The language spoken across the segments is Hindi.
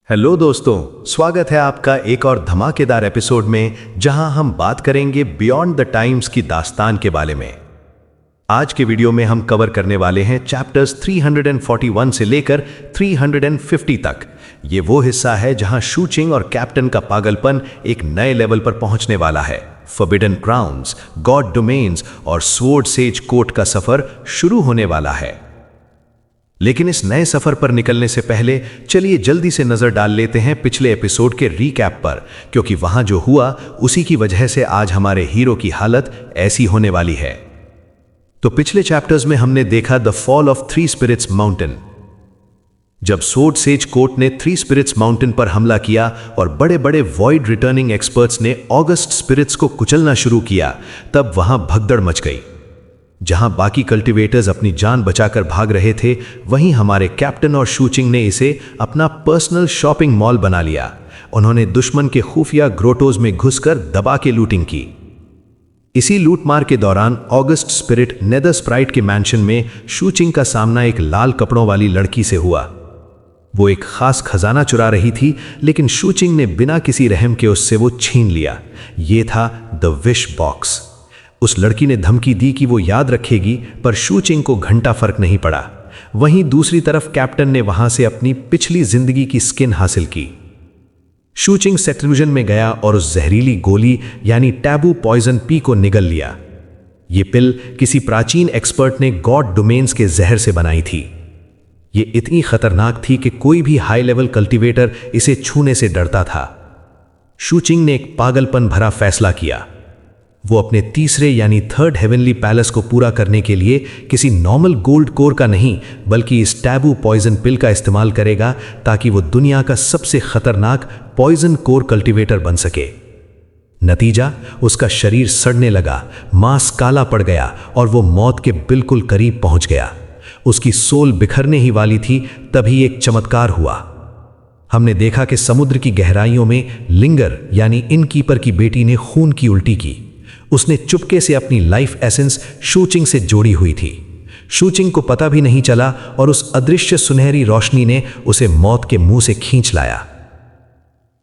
हेलो दोस्तों, स्वागत है आपका एक और धमाकेदार एपिसोड में जहां हम बात करेंगे बियॉन्ड द टाइम्स की दास्तान के बारे में। आज के वीडियो में हम कवर करने वाले हैं चैप्टर्स 341 से लेकर 350 तक। ये वो हिस्सा है जहां शू चिंग और कैप्टन का पागलपन एक नए लेवल पर पहुंचने वाला है। फॉरबिडन क्राउन्स, गॉड डोमेन्स और स्वॉर्ड सेज कोर्ट का सफर शुरू होने वाला है। लेकिन इस नए सफर पर निकलने से पहले चलिए जल्दी से नजर डाल लेते हैं पिछले एपिसोड के रीकैप पर, क्योंकि वहां जो हुआ उसी की वजह से आज हमारे हीरो की हालत ऐसी होने वाली है। तो पिछले चैप्टर्स में हमने देखा the fall of Three Spirits Mountain. जब स्वॉर्ड सेज कोर्ट ने थ्री स्पिरिट्स माउंटेन पर हमला किया और बड़े बड़े वॉइड रिटर्निंग एक्सपर्ट्स ने ऑगस्ट स्पिरिट्स को कुचलना शुरू किया, तब वहां भगदड़ मच गई। जहां बाकी कल्टीवेटर्स अपनी जान बचाकर भाग रहे थे, वहीं हमारे कैप्टन और शू चिंग ने इसे अपना पर्सनल शॉपिंग मॉल बना लिया। उन्होंने दुश्मन के खुफिया ग्रोटोज में घुसकर दबा के लूटिंग की। इसी लूटमार के दौरान ऑगस्ट स्पिरिट नेदर स्प्राइट के मैंशन में शू चिंग का सामना एक लाल कपड़ों वाली लड़की से हुआ। वो एक खास खजाना चुरा रही थी, लेकिन शू चिंग ने बिना किसी रहम के उससे वो छीन लिया। ये था द विश बॉक्स। उस लड़की ने धमकी दी कि वो याद रखेगी, पर शू चिंग को घंटा फर्क नहीं पड़ा। वहीं दूसरी तरफ कैप्टन ने वहां से अपनी पिछली जिंदगी की स्किन हासिल की। शू चिंग सेक्लूजन में गया और उस जहरीली गोली यानी टैबू पॉइजन पी को निगल लिया। ये पिल किसी प्राचीन एक्सपर्ट ने गॉड डोमेन्स के जहर से बनाई थी। ये इतनी खतरनाक थी कि कोई भी हाई लेवल कल्टीवेटर इसे छूने से डरता था। शू चिंग ने एक पागलपन भरा फैसला किया। वो अपने तीसरे यानी थर्ड हेवनली पैलेस को पूरा करने के लिए किसी नॉर्मल गोल्ड कोर का नहीं, बल्कि इस टैबू पॉइजन पिल का इस्तेमाल करेगा, ताकि वो दुनिया का सबसे खतरनाक पॉइजन कोर कल्टीवेटर बन सके। नतीजा, उसका शरीर सड़ने लगा, मांस काला पड़ गया और वो मौत के बिल्कुल करीब पहुंच गया। उसकी सोल बिखरने ही वाली थी, तभी एक चमत्कार हुआ। हमने देखा कि समुद्र की गहराइयों में लिंगर यानी इनकीपर की बेटी ने खून की उल्टी की। उसने चुपके से अपनी लाइफ एसेंस शू चिंग से जोड़ी हुई थी। शू चिंग को पता भी नहीं चला और उस अदृश्य सुनहरी रोशनी ने उसे मौत के मुंह से खींच लाया।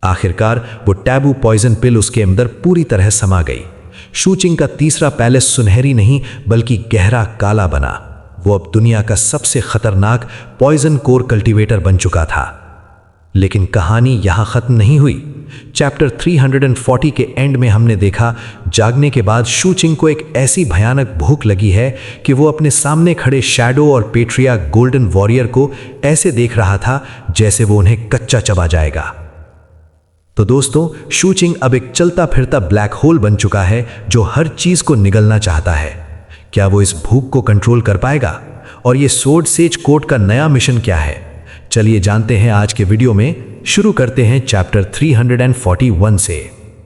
आखिरकार वो टैबू पॉइजन पिल उसके अंदर पूरी तरह समा गई। शू चिंग का तीसरा पैलेस सुनहरी नहीं बल्कि गहरा काला बना। वो अब दुनिया का सबसे खतरनाक पॉइजन कोर कल्टीवेटर बन चुका था। लेकिन कहानी यहां खत्म नहीं हुई। चैप्टर 340 के एंड में हमने देखा, जागने के बाद शू चिंग को एक ऐसी भयानक भूख लगी है कि वो अपने सामने खड़े शैडो और पेट्रिया गोल्डन वॉरियर को ऐसे देख रहा था जैसे वो उन्हें कच्चा चबा जाएगा। तो दोस्तों, शू चिंग अब एक चलता फिरता ब्लैक होल बन चुका है जो हर चीज को निगलना चाहता है। क्या वो इस भूख को कंट्रोल कर पाएगा? और ये स्वॉर्ड सेज कोर्ट का नया मिशन क्या है? चलिए जानते हैं आज के वीडियो में। शुरू करते हैं चैप्टर 341 से।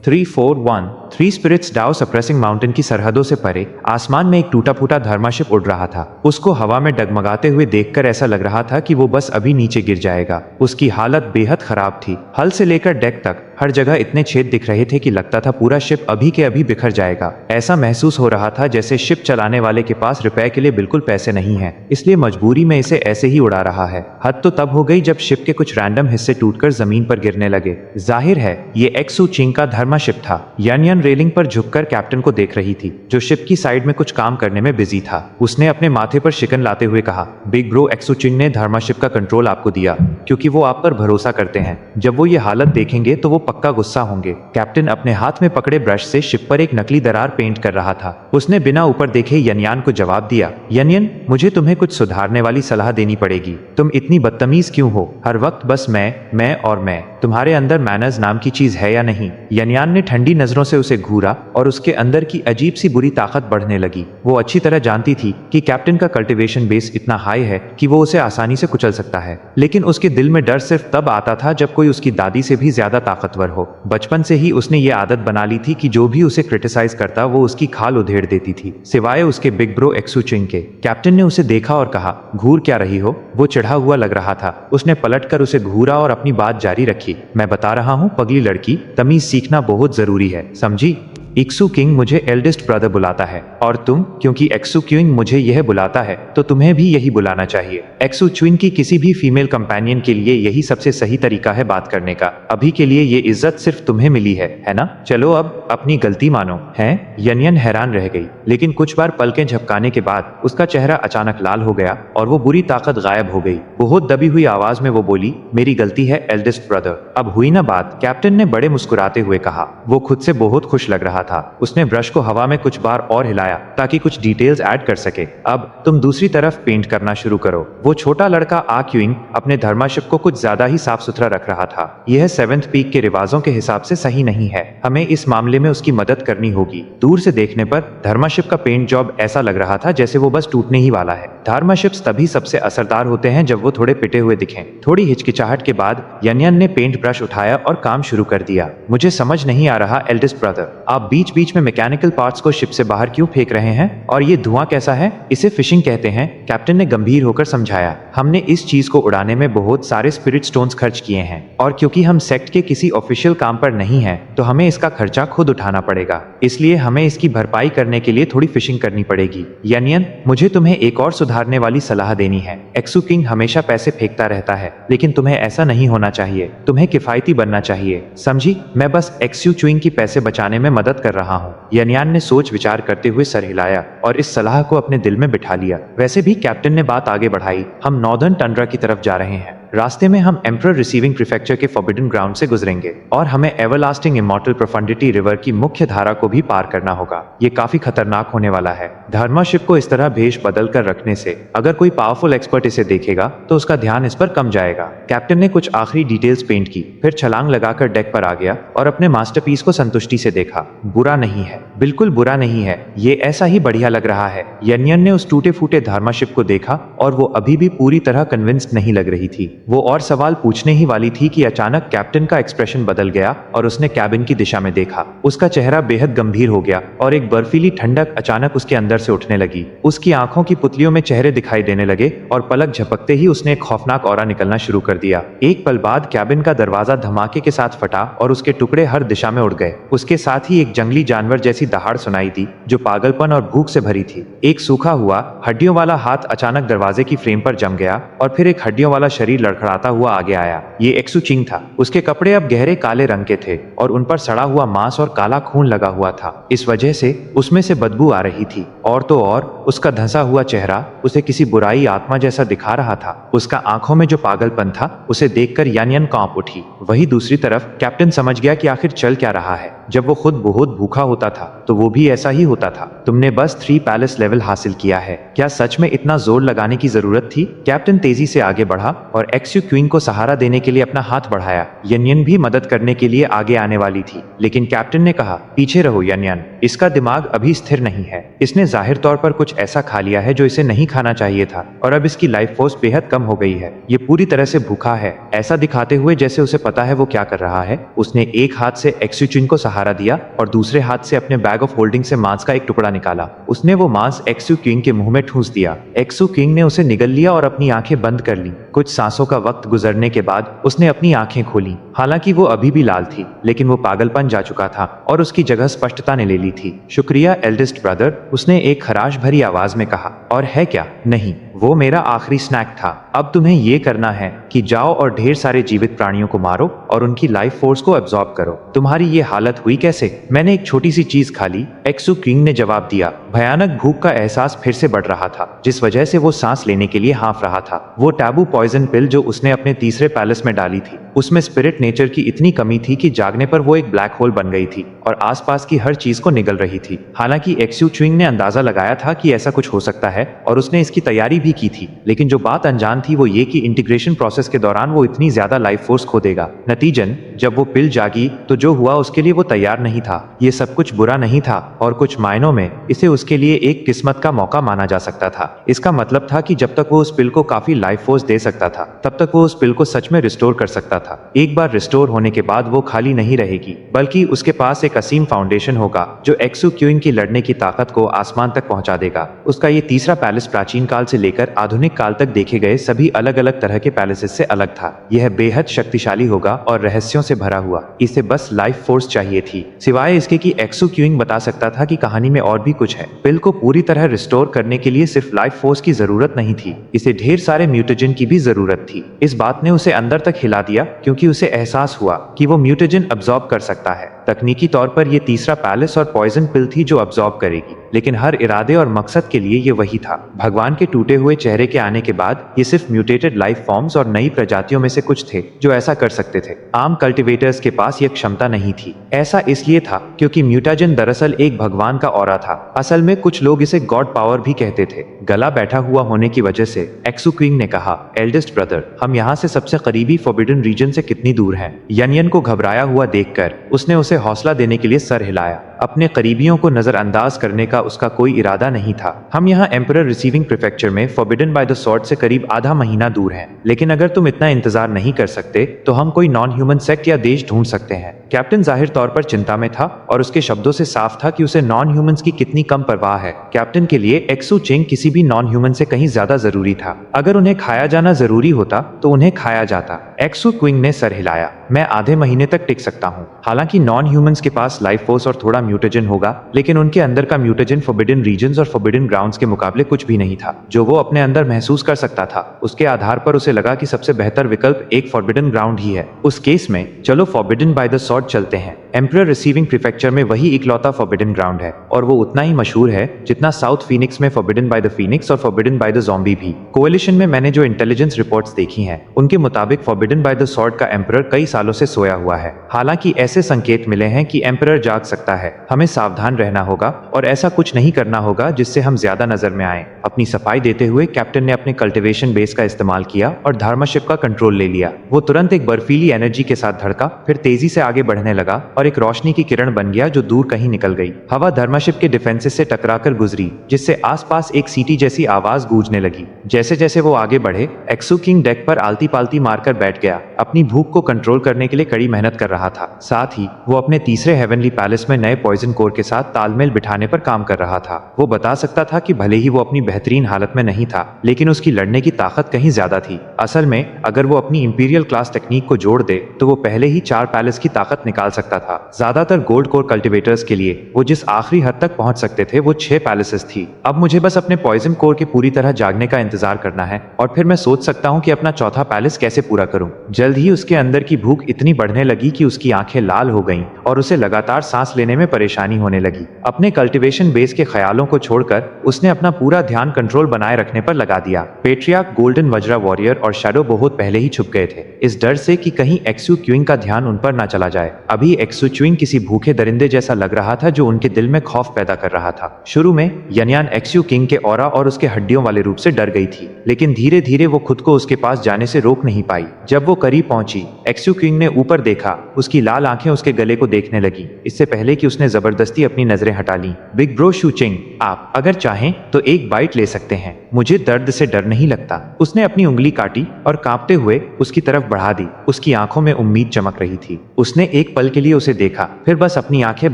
341 Three Spirits Dao suppressing Mountain की सरहदों से परे आसमान में एक टूटा फूटा धर्माशिप उड़ रहा था। उसको हवा में डगमगाते हुए देखकर ऐसा लग रहा था कि वो बस अभी नीचे गिर जाएगा। उसकी हालत बेहद खराब थी। हल से लेकर डेक तक हर जगह इतने छेद दिख रहे थे कि लगता था पूरा शिप अभी के अभी बिखर जाएगा। ऐसा महसूस हो रहा था जैसे शिप चलाने वाले के पास रुपए के लिए बिल्कुल पैसे नहीं है, इसलिए मजबूरी में इसे ऐसे ही उड़ा रहा है। हद तो तब हो गई जब शिप के कुछ रैंडम हिस्से टूटकर जमीन पर गिरने लगे। जाहिर है ये एक्सू चिंग का धर्माशिप था। यन रेलिंग पर झुककर कैप्टन को देख रही थी, जो शिप की साइड में कुछ काम करने में बिजी था। उसने अपने माथे पर शिकन लाते हुए कहा, बिग ब्रो, एक्सू चिंग ने धर्माशिप का कंट्रोल आपको दिया क्योंकि वो आप पर भरोसा करते हैं। जब वो ये हालत देखेंगे तो वो पक्का गुस्सा होंगे। कैप्टन अपने हाथ में पकड़े ब्रश से शिप पर एक नकली दरार पेंट कर रहा था। उसने बिना ऊपर देखे यनयान को जवाब दिया, यनयन, मुझे तुम्हें कुछ सुधारने वाली सलाह देनी पड़ेगी। तुम इतनी बदतमीज क्यों हो? हर वक्त बस मैं और मैं। तुम्हारे अंदर मैनर्स नाम की चीज है या नहीं? यनयान ने ठंडी नजरों से उसे घूरा और उसके अंदर की अजीब सी बुरी ताकत बढ़ने लगी। वो अच्छी तरह जानती थी कि कैप्टन का कल्टीवेशन बेस इतना हाई है कि वो उसे आसानी से कुचल सकता है, लेकिन उसके दिल में डर सिर्फ तब आता था जब कोई उसकी दादी से भी ज्यादा ताकतवर हो। बचपन से ही उसने ये आदत बना ली थी कि जो भी उसे क्रिटिसाइज करता वो उसकी खाल उधेड़ देती थी, सिवाय उसके बिग ब्रो एक्सू चिंग के। कैप्टन ने उसे देखा और कहा, घूर क्या रही हो? वो चिढ़ा हुआ लग रहा था। उसने पलटकर उसे घूरा और अपनी बात जारी रखी, मैं बता रहा हूँ पगली लड़की, तमीज सीखना बहुत जरूरी है, समझी? इक्सू किंग मुझे एल्डेस्ट ब्रदर बुलाता है और तुम, क्योंकि एक्सू किंग मुझे यह बुलाता है तो तुम्हें भी यही बुलाना चाहिए। एक्सू क्वीन की किसी भी फीमेल कंपेनियन के लिए यही सबसे सही तरीका है बात करने का। अभी के लिए ये इज्जत सिर्फ तुम्हें मिली है ना? चलो अब अपनी गलती मानो। हैं? यनियन हैरान रह गई, लेकिन कुछ बार पलकें झपकाने के बाद उसका चेहरा अचानक लाल हो गया और वो बुरी ताकत गायब हो गई। बहुत दबी हुई आवाज में वो बोली, मेरी गलती है एल्डेस्ट ब्रदर। अब हुई ना बात, कैप्टन ने बड़े मुस्कुराते हुए कहा। वो खुद से बहुत खुश लग रहा था। उसने ब्रश को हवा में कुछ बार और हिलाया ताकि कुछ डिटेल्स ऐड कर सके। अब तुम दूसरी तरफ पेंट करना शुरू करो। वो छोटा लड़का क्यूइंग अपने धर्माशिप को कुछ ज्यादा ही साफ सुथरा रख रहा था। यह 7th पीक के रिवाजों के हिसाब से सही नहीं है। हमें इस मामले में उसकी मदद करनी होगी। दूर से देखने पर धर्माशिप का पेंट जॉब ऐसा लग रहा था जैसे वो बस टूटने ही वाला है। धर्माशिप्स तभी सबसे असरदार होते हैं जब वो थोड़े पिटे हुए दिखें। थोड़ी हिचकिचाहट के बाद यनियन ने पेंट ब्रश उठाया और काम शुरू कर दिया। मुझे समझ नहीं आ रहा एल्डेस्ट ब्रदर, आप बीच बीच में मैकेनिकल पार्ट्स को शिप से बाहर क्यों फेंक रहे हैं? और ये धुआं कैसा है? इसे फिशिंग कहते हैं, कैप्टन ने गंभीर होकर समझाया। हमने इस चीज को उड़ाने में बहुत सारे स्पिरिट स्टोन्स खर्च किए हैं और क्योंकि हम सेक्ट के किसी ऑफिशियल काम पर नहीं हैं, तो हमें इसका खर्चा खुद उठाना पड़ेगा। इसलिए हमें इसकी भरपाई करने के लिए थोड़ी फिशिंग करनी पड़ेगी। यनियन, मुझे तुम्हें एक और सुधारने वाली सलाह देनी है। एक्सू किंग हमेशा पैसे फेंकता रहता है, लेकिन तुम्हें ऐसा नहीं होना चाहिए। तुम्हें किफायती बनना चाहिए, समझी? मैं बस एक्सू क्वीन की पैसे बचाने में मदद कर रहा हूँ। यनियन ने सोच विचार करते हुए सर हिलाया और इस सलाह को अपने दिल में बिठा लिया। वैसे भी कैप्टन ने बात आगे बढ़ाई। हम नॉर्दर्न टंड्रा की तरफ जा रहे हैं। रास्ते में हम एम्परर रिसीविंग प्रीफेक्चर के फॉरबिडन ग्राउंड से गुजरेंगे और हमें एवरलास्टिंग इमॉर्टल प्रोफंडिटी रिवर की मुख्य धारा को भी पार करना होगा। ये काफी खतरनाक होने वाला है। धर्माशिप को इस तरह भेष बदल कर रखने से अगर कोई पावरफुल एक्सपर्ट इसे देखेगा तो उसका ध्यान इस पर कम जाएगा। कैप्टन ने कुछ आखिरी डिटेल्स पेंट की, फिर छलांग लगाकर डेक पर आ गया और अपने मास्टरपीस को संतुष्टि से देखा। बुरा नहीं है, बिल्कुल बुरा नहीं है, ये ऐसा ही बढ़िया लग रहा है। यनियन ने उस टूटे फूटे धर्माशिप को देखा और वो अभी भी पूरी तरह कन्विंस्ड नहीं लग रही थी। वो और सवाल पूछने ही वाली थी कि अचानक कैप्टन का एक्सप्रेशन बदल गया और उसने कैबिन की दिशा में देखा। उसका चेहरा बेहद गंभीर हो गया और एक बर्फीली ठंडक अचानक उसके अंदर से उठने लगी। उसकी आंखों की पुतलियों में चेहरे दिखाई देने लगे और पलक झपकते ही उसने एक खौफनाक ऑरा निकलना शुरू कर दिया। एक पल बाद कैबिन का दरवाजा धमाके के साथ फटा और उसके टुकड़े हर दिशा में उड़ गए। उसके साथ ही एक जंगली जानवर जैसी दहाड़ सुनाई दी जो पागलपन और भूख से भरी थी। एक सूखा हुआ हड्डियों वाला हाथ अचानक दरवाजे की फ्रेम पर जम गया और फिर एक हड्डियों वाला शरीर लड़खड़ाता हुआ आगे आया। ये एक्सू चिंग था। उसके कपड़े अब गहरे काले रंग के थे और उन पर सड़ा हुआ मांस और काला खून लगा हुआ था। इस वजह से उसमें से बदबू आ रही थी और तो और उसका धंसा हुआ चेहरा उसे किसी बुराई आत्मा जैसा दिखा रहा था। उसका आंखों में जो पागलपन था उसे देखकर यानियन कांप उठी। वही दूसरी तरफ कैप्टन समझ गया कि आखिर चल क्या रहा है। जब वो खुद बहुत भूखा होता था तो वो भी ऐसा ही होता था। तुमने बस 3 पैलेस लेवल हासिल किया है, क्या सच में इतना जोर लगाने की जरूरत थी? कैप्टन तेजी से आगे बढ़ा और एक्सू क्वीन को सहारा देने के लिए अपना हाथ बढ़ाया। यनियन भी मदद करने के लिए आगे आने वाली थी, लेकिन कैप्टन ने कहा, पीछे रहो यनियन, इसका दिमाग अभी स्थिर नहीं है। इसने जाहिर तौर पर कुछ ऐसा खा लिया है जो इसे नहीं खाना चाहिए था और अब इसकी लाइफ फोर्स बेहद कम हो गई है। ये पूरी तरह से भूखा है, ऐसा दिखाते हुए जैसे उसे पता है वो क्या कर रहा है। उसने एक हाथ से एक्सू क्वीन को सहारा दिया और दूसरे हाथ से अपने बैग ऑफ होल्डिंग से मांस का एक टुकड़ा निकाला। उसने वो मांस एक्सू क्वीन के मुंह में ठूंस दिया। एक्सू क्वीन ने उसे निगल लिया और अपनी आंखें बंद कर ली। कुछ सांसों का वक्त गुजरने के बाद उसने अपनी आंखें खोली। हालांकि वो अभी भी लाल थी, लेकिन वो पागलपन जा चुका था और उसकी जगह स्पष्टता ने ले ली थी। शुक्रिया एल्डेस्ट ब्रदर, उसने एक खराश भरी आवाज में कहा। और है क्या? नहीं, वो मेरा आखिरी स्नैक था। अब तुम्हें ये करना है कि जाओ और ढेर सारे जीवित प्राणियों को मारो और उनकी लाइफ फोर्स को एब्जॉर्ब करो। तुम्हारी ये हालत हुई कैसे? मैंने एक छोटी सी चीज खा ली, एक्सू क्वीन ने जवाब दिया। भयानक भूख का एहसास फिर से बढ़ रहा था, जिस वजह से वो सांस लेने के लिए हाँफ रहा था। वो टैबू पॉइजन पिल जो उसने अपने तीसरे पैलेस में डाली थी, उसमें स्पिरिट नेचर की इतनी कमी थी कि जागने पर वो एक ब्लैक होल बन गई थी और आसपास की हर चीज को निगल रही थी। हालांकि एक्सू क्वीन ने अंदाजा लगाया था कि ऐसा कुछ हो सकता है और उसने इसकी तैयारी भी की थी, लेकिन जो बात अनजान थी वो ये कि इंटीग्रेशन प्रोसेस के दौरान वो इतनी ज्यादा लाइफ फोर्स खो देगा। नतीजन जब वो पिल जागी तो जो हुआ उसके लिए वो तैयार नहीं था। ये सब कुछ बुरा नहीं था और कुछ मायनों में इसे उसके लिए एक किस्मत का मौका माना जा सकता था। इसका मतलब था कि जब तक वो उस पिल को काफी लाइफ फोर्स दे सकता था तब तक वो उस पिल को सच में रिस्टोर कर सकता था। एक बार रिस्टोर होने के बाद वो खाली नहीं रहेगी, बल्कि उसके पास एक असीम फाउंडेशन होगा जो एक्सू क्यूइंग की लड़ने की ताकत को आसमान तक पहुंचा देगा। उसका ये तीसरा पैलेस प्राचीन काल से लेकर आधुनिक काल तक देखे गए सभी अलग अलग तरह के पैलेसेस से अलग था। यह बेहद शक्तिशाली होगा और रहस्यों से भरा हुआ। इसे बस लाइफ फोर्स चाहिए थी, सिवाय इसके कि एक्सू क्यूइंग बता सकता था कि कहानी में और भी कुछ है। बिल को पूरी तरह रिस्टोर करने के लिए सिर्फ लाइफ फोर्स की जरूरत नहीं थी, इसे ढेर सारे म्यूटेजन की भी जरूरत थी। इस बात ने उसे अंदर तक हिला दिया, क्योंकि उसे एहसास हुआ कि वो म्यूटेजन अब्सॉर्ब कर सकता है। तकनीकी तौर पर यह तीसरा पैलेस और पॉइजन पिल थी जो अब्सॉर्ब करेगी, लेकिन हर इरादे और मकसद के लिए ये वही था। भगवान के टूटे हुए चेहरे के आने के बाद ये सिर्फ म्यूटेटेड लाइफ फॉर्म्स और नई प्रजातियों में से कुछ थे जो ऐसा कर सकते थे। आम कल्टिवेटर्स के पास यह क्षमता नहीं थी। ऐसा इसलिए था क्योंकि म्यूटाजन दरअसल एक भगवान का ऑरा था। असल में कुछ लोग इसे गॉड पावर भी कहते थे। गला बैठा हुआ होने की वजह से एक्सू क्विंग ने कहा, एल्डेस्ट ब्रदर, हम यहाँ से सबसे करीबी फॉरबिडन रीजन से कितनी दूर हैं? यनियन को घबराया हुआ देखकर उसने उसे हौसला देने के लिए सर हिलाया। अपने करीबियों को नजरअंदाज करने का उसका कोई इरादा नहीं था। हम यहाँ एम्परर रिसीविंग प्रीफेक्चर में फॉरबिडन बाय द सॉर्ड से करीब आधा महीना दूर हैं, लेकिन अगर तुम इतना इंतजार नहीं कर सकते तो हम कोई नॉन ह्यूमन सेक्ट या देश ढूंढ सकते हैं। कैप्टन जाहिर तौर पर चिंता में था और उसके शब्दों से साफ था कि उसे नॉन ह्यूमंस की कितनी कम परवाह है। कैप्टन के लिए एक्सू चिंग किसी भी नॉन ह्यूमन से कहीं ज्यादा जरूरी था। अगर उन्हें खाया जाना जरूरी होता तो उन्हें खाया जाता। एक्सू क्विंग ने सर हिलाया, मैं आधे महीने तक टिक सकता हूँ। हालांकि नॉन ह्यूमंस के पास लाइफ फोर्स और थोड़ा म्यूटेजन होगा, लेकिन उनके अंदर का म्यूटेजन फॉरबिडन रीजन्स और फॉरबिडन ग्राउंड्स के मुकाबले कुछ भी नहीं था। जो वो अपने अंदर महसूस कर सकता था, उसके आधार पर उसे लगा कि सबसे बेहतर विकल्प एक फॉरबिडन ग्राउंड ही है। उस केस में चलो फॉरबिडन बाय द सॉर्ड चलते हैं। एम्परर रिसीविंग प्रीफेक्चर में वही इकलौता फॉरबिडन ग्राउंड है और वो उतना ही मशहूर है जितना साउथ फीनिक्स में फॉरबिडन बाय द फीनिक्स और फॉरबिडन बाय द ज़ॉम्बी भी। कोएलिशन में मैंने जो इंटेलिजेंस रिपोर्ट्स देखी हैं, उनके मुताबिक फॉरबिडन बाय द सॉर्ड का एम्परर कई सालों से सोया हुआ है। हालांकि ऐसे संकेत मिले हैं कि एम्परर जाग सकता है। हमें सावधान रहना होगा और ऐसा कुछ नहीं करना होगा जिससे हम ज्यादा नजर में आए। अपनी सफाई देते हुए कैप्टन ने अपने कल्टिवेशन बेस का इस्तेमाल किया और धर्माशिप का कंट्रोल ले लिया। वो तुरंत एक बर्फीली एनर्जी के साथ धड़का, फिर तेजी से आगे बढ़ने लगा और एक रोशनी की किरण बन गया जो दूर कहीं निकल गई। हवा धर्माशिप के डिफेंसेस से टकराकर गुजरी, जिससे आसपास एक सीटी जैसी आवाज गूंजने लगी। जैसे जैसे वो आगे बढ़े, एक्सू किंग डेक पर आलती पालती मारकर बैठ गया। अपनी भूख को कंट्रोल करने के लिए कड़ी मेहनत कर रहा था। साथ ही वो अपने तीसरे हेवनली पैलेस में नए पॉइजन कोर के साथ तालमेल बिठाने पर काम कर रहा था। वो बता सकता था कि भले ही वो अपनी बेहतरीन हालत में नहीं था, लेकिन उसकी लड़ने की ताकत कहीं ज्यादा थी। असल में अगर वो अपनी इंपीरियल क्लास टेक्निक को जोड़ दे तो वो पहले ही 4 पैलेस की ताकत निकाल सकता था। ज्यादातर गोल्ड कोर कल्टिवेटर्स के लिए वो जिस आखिरी हद तक पहुंच सकते थे वो 6 पैलेसेस थी। अब मुझे बस अपने पॉइजन कोर के पूरी तरह जागने का इंतजार करना है और फिर मैं सोच सकता हूँ कि अपना चौथा पैलेस कैसे पूरा करूँ। जल्द ही उसके अंदर की भूख इतनी बढ़ने लगी कि उसकी आंखें लाल हो गईं और उसे लगातार सांस लेने में परेशानी होने लगी। अपने कल्टिवेशन बेस के ख्यालों को छोड़कर उसने अपना पूरा ध्यान कंट्रोल बनाए रखने पर लगा दिया। पेट्रियार्क, गोल्डन वज्रा वॉरियर और शैडो बहुत पहले ही छुप गए थे, इस डर से कि कहीं एक्सू क्यूइंग का ध्यान उन पर ना चला जाए। अभी एक्सू क्यूइंग किसी भूखे दरिंदे जैसा लग रहा था जो उनके दिल में खौफ पैदा कर रहा था। शुरू में यनियान एक्सू किंग के ऑरा और उसके हड्डियों वाले रूप से डर गई थी, लेकिन धीरे धीरे वो खुद को उसके पास जाने से रोक नहीं पाई। जब वो करीब पहुंची, एक्सू किंग ने ऊपर देखा। उसकी लाल आंखें उसके गले को देखने लगी, इससे पहले कि उसने जबरदस्ती अपनी नजरें हटा ली। बिग ब्रो शू चिंग, आप अगर चाहें तो एक बाइट ले सकते हैं, मुझे दर्द से डर नहीं लगता। उसने अपनी उंगली काटी और कांपते हुए उसकी तरफ बढ़ा दी। उसकी आंखों में उम्मीद चमक रही थी। उसने एक पल के लिए उसे देखा, फिर बस अपनी आंखें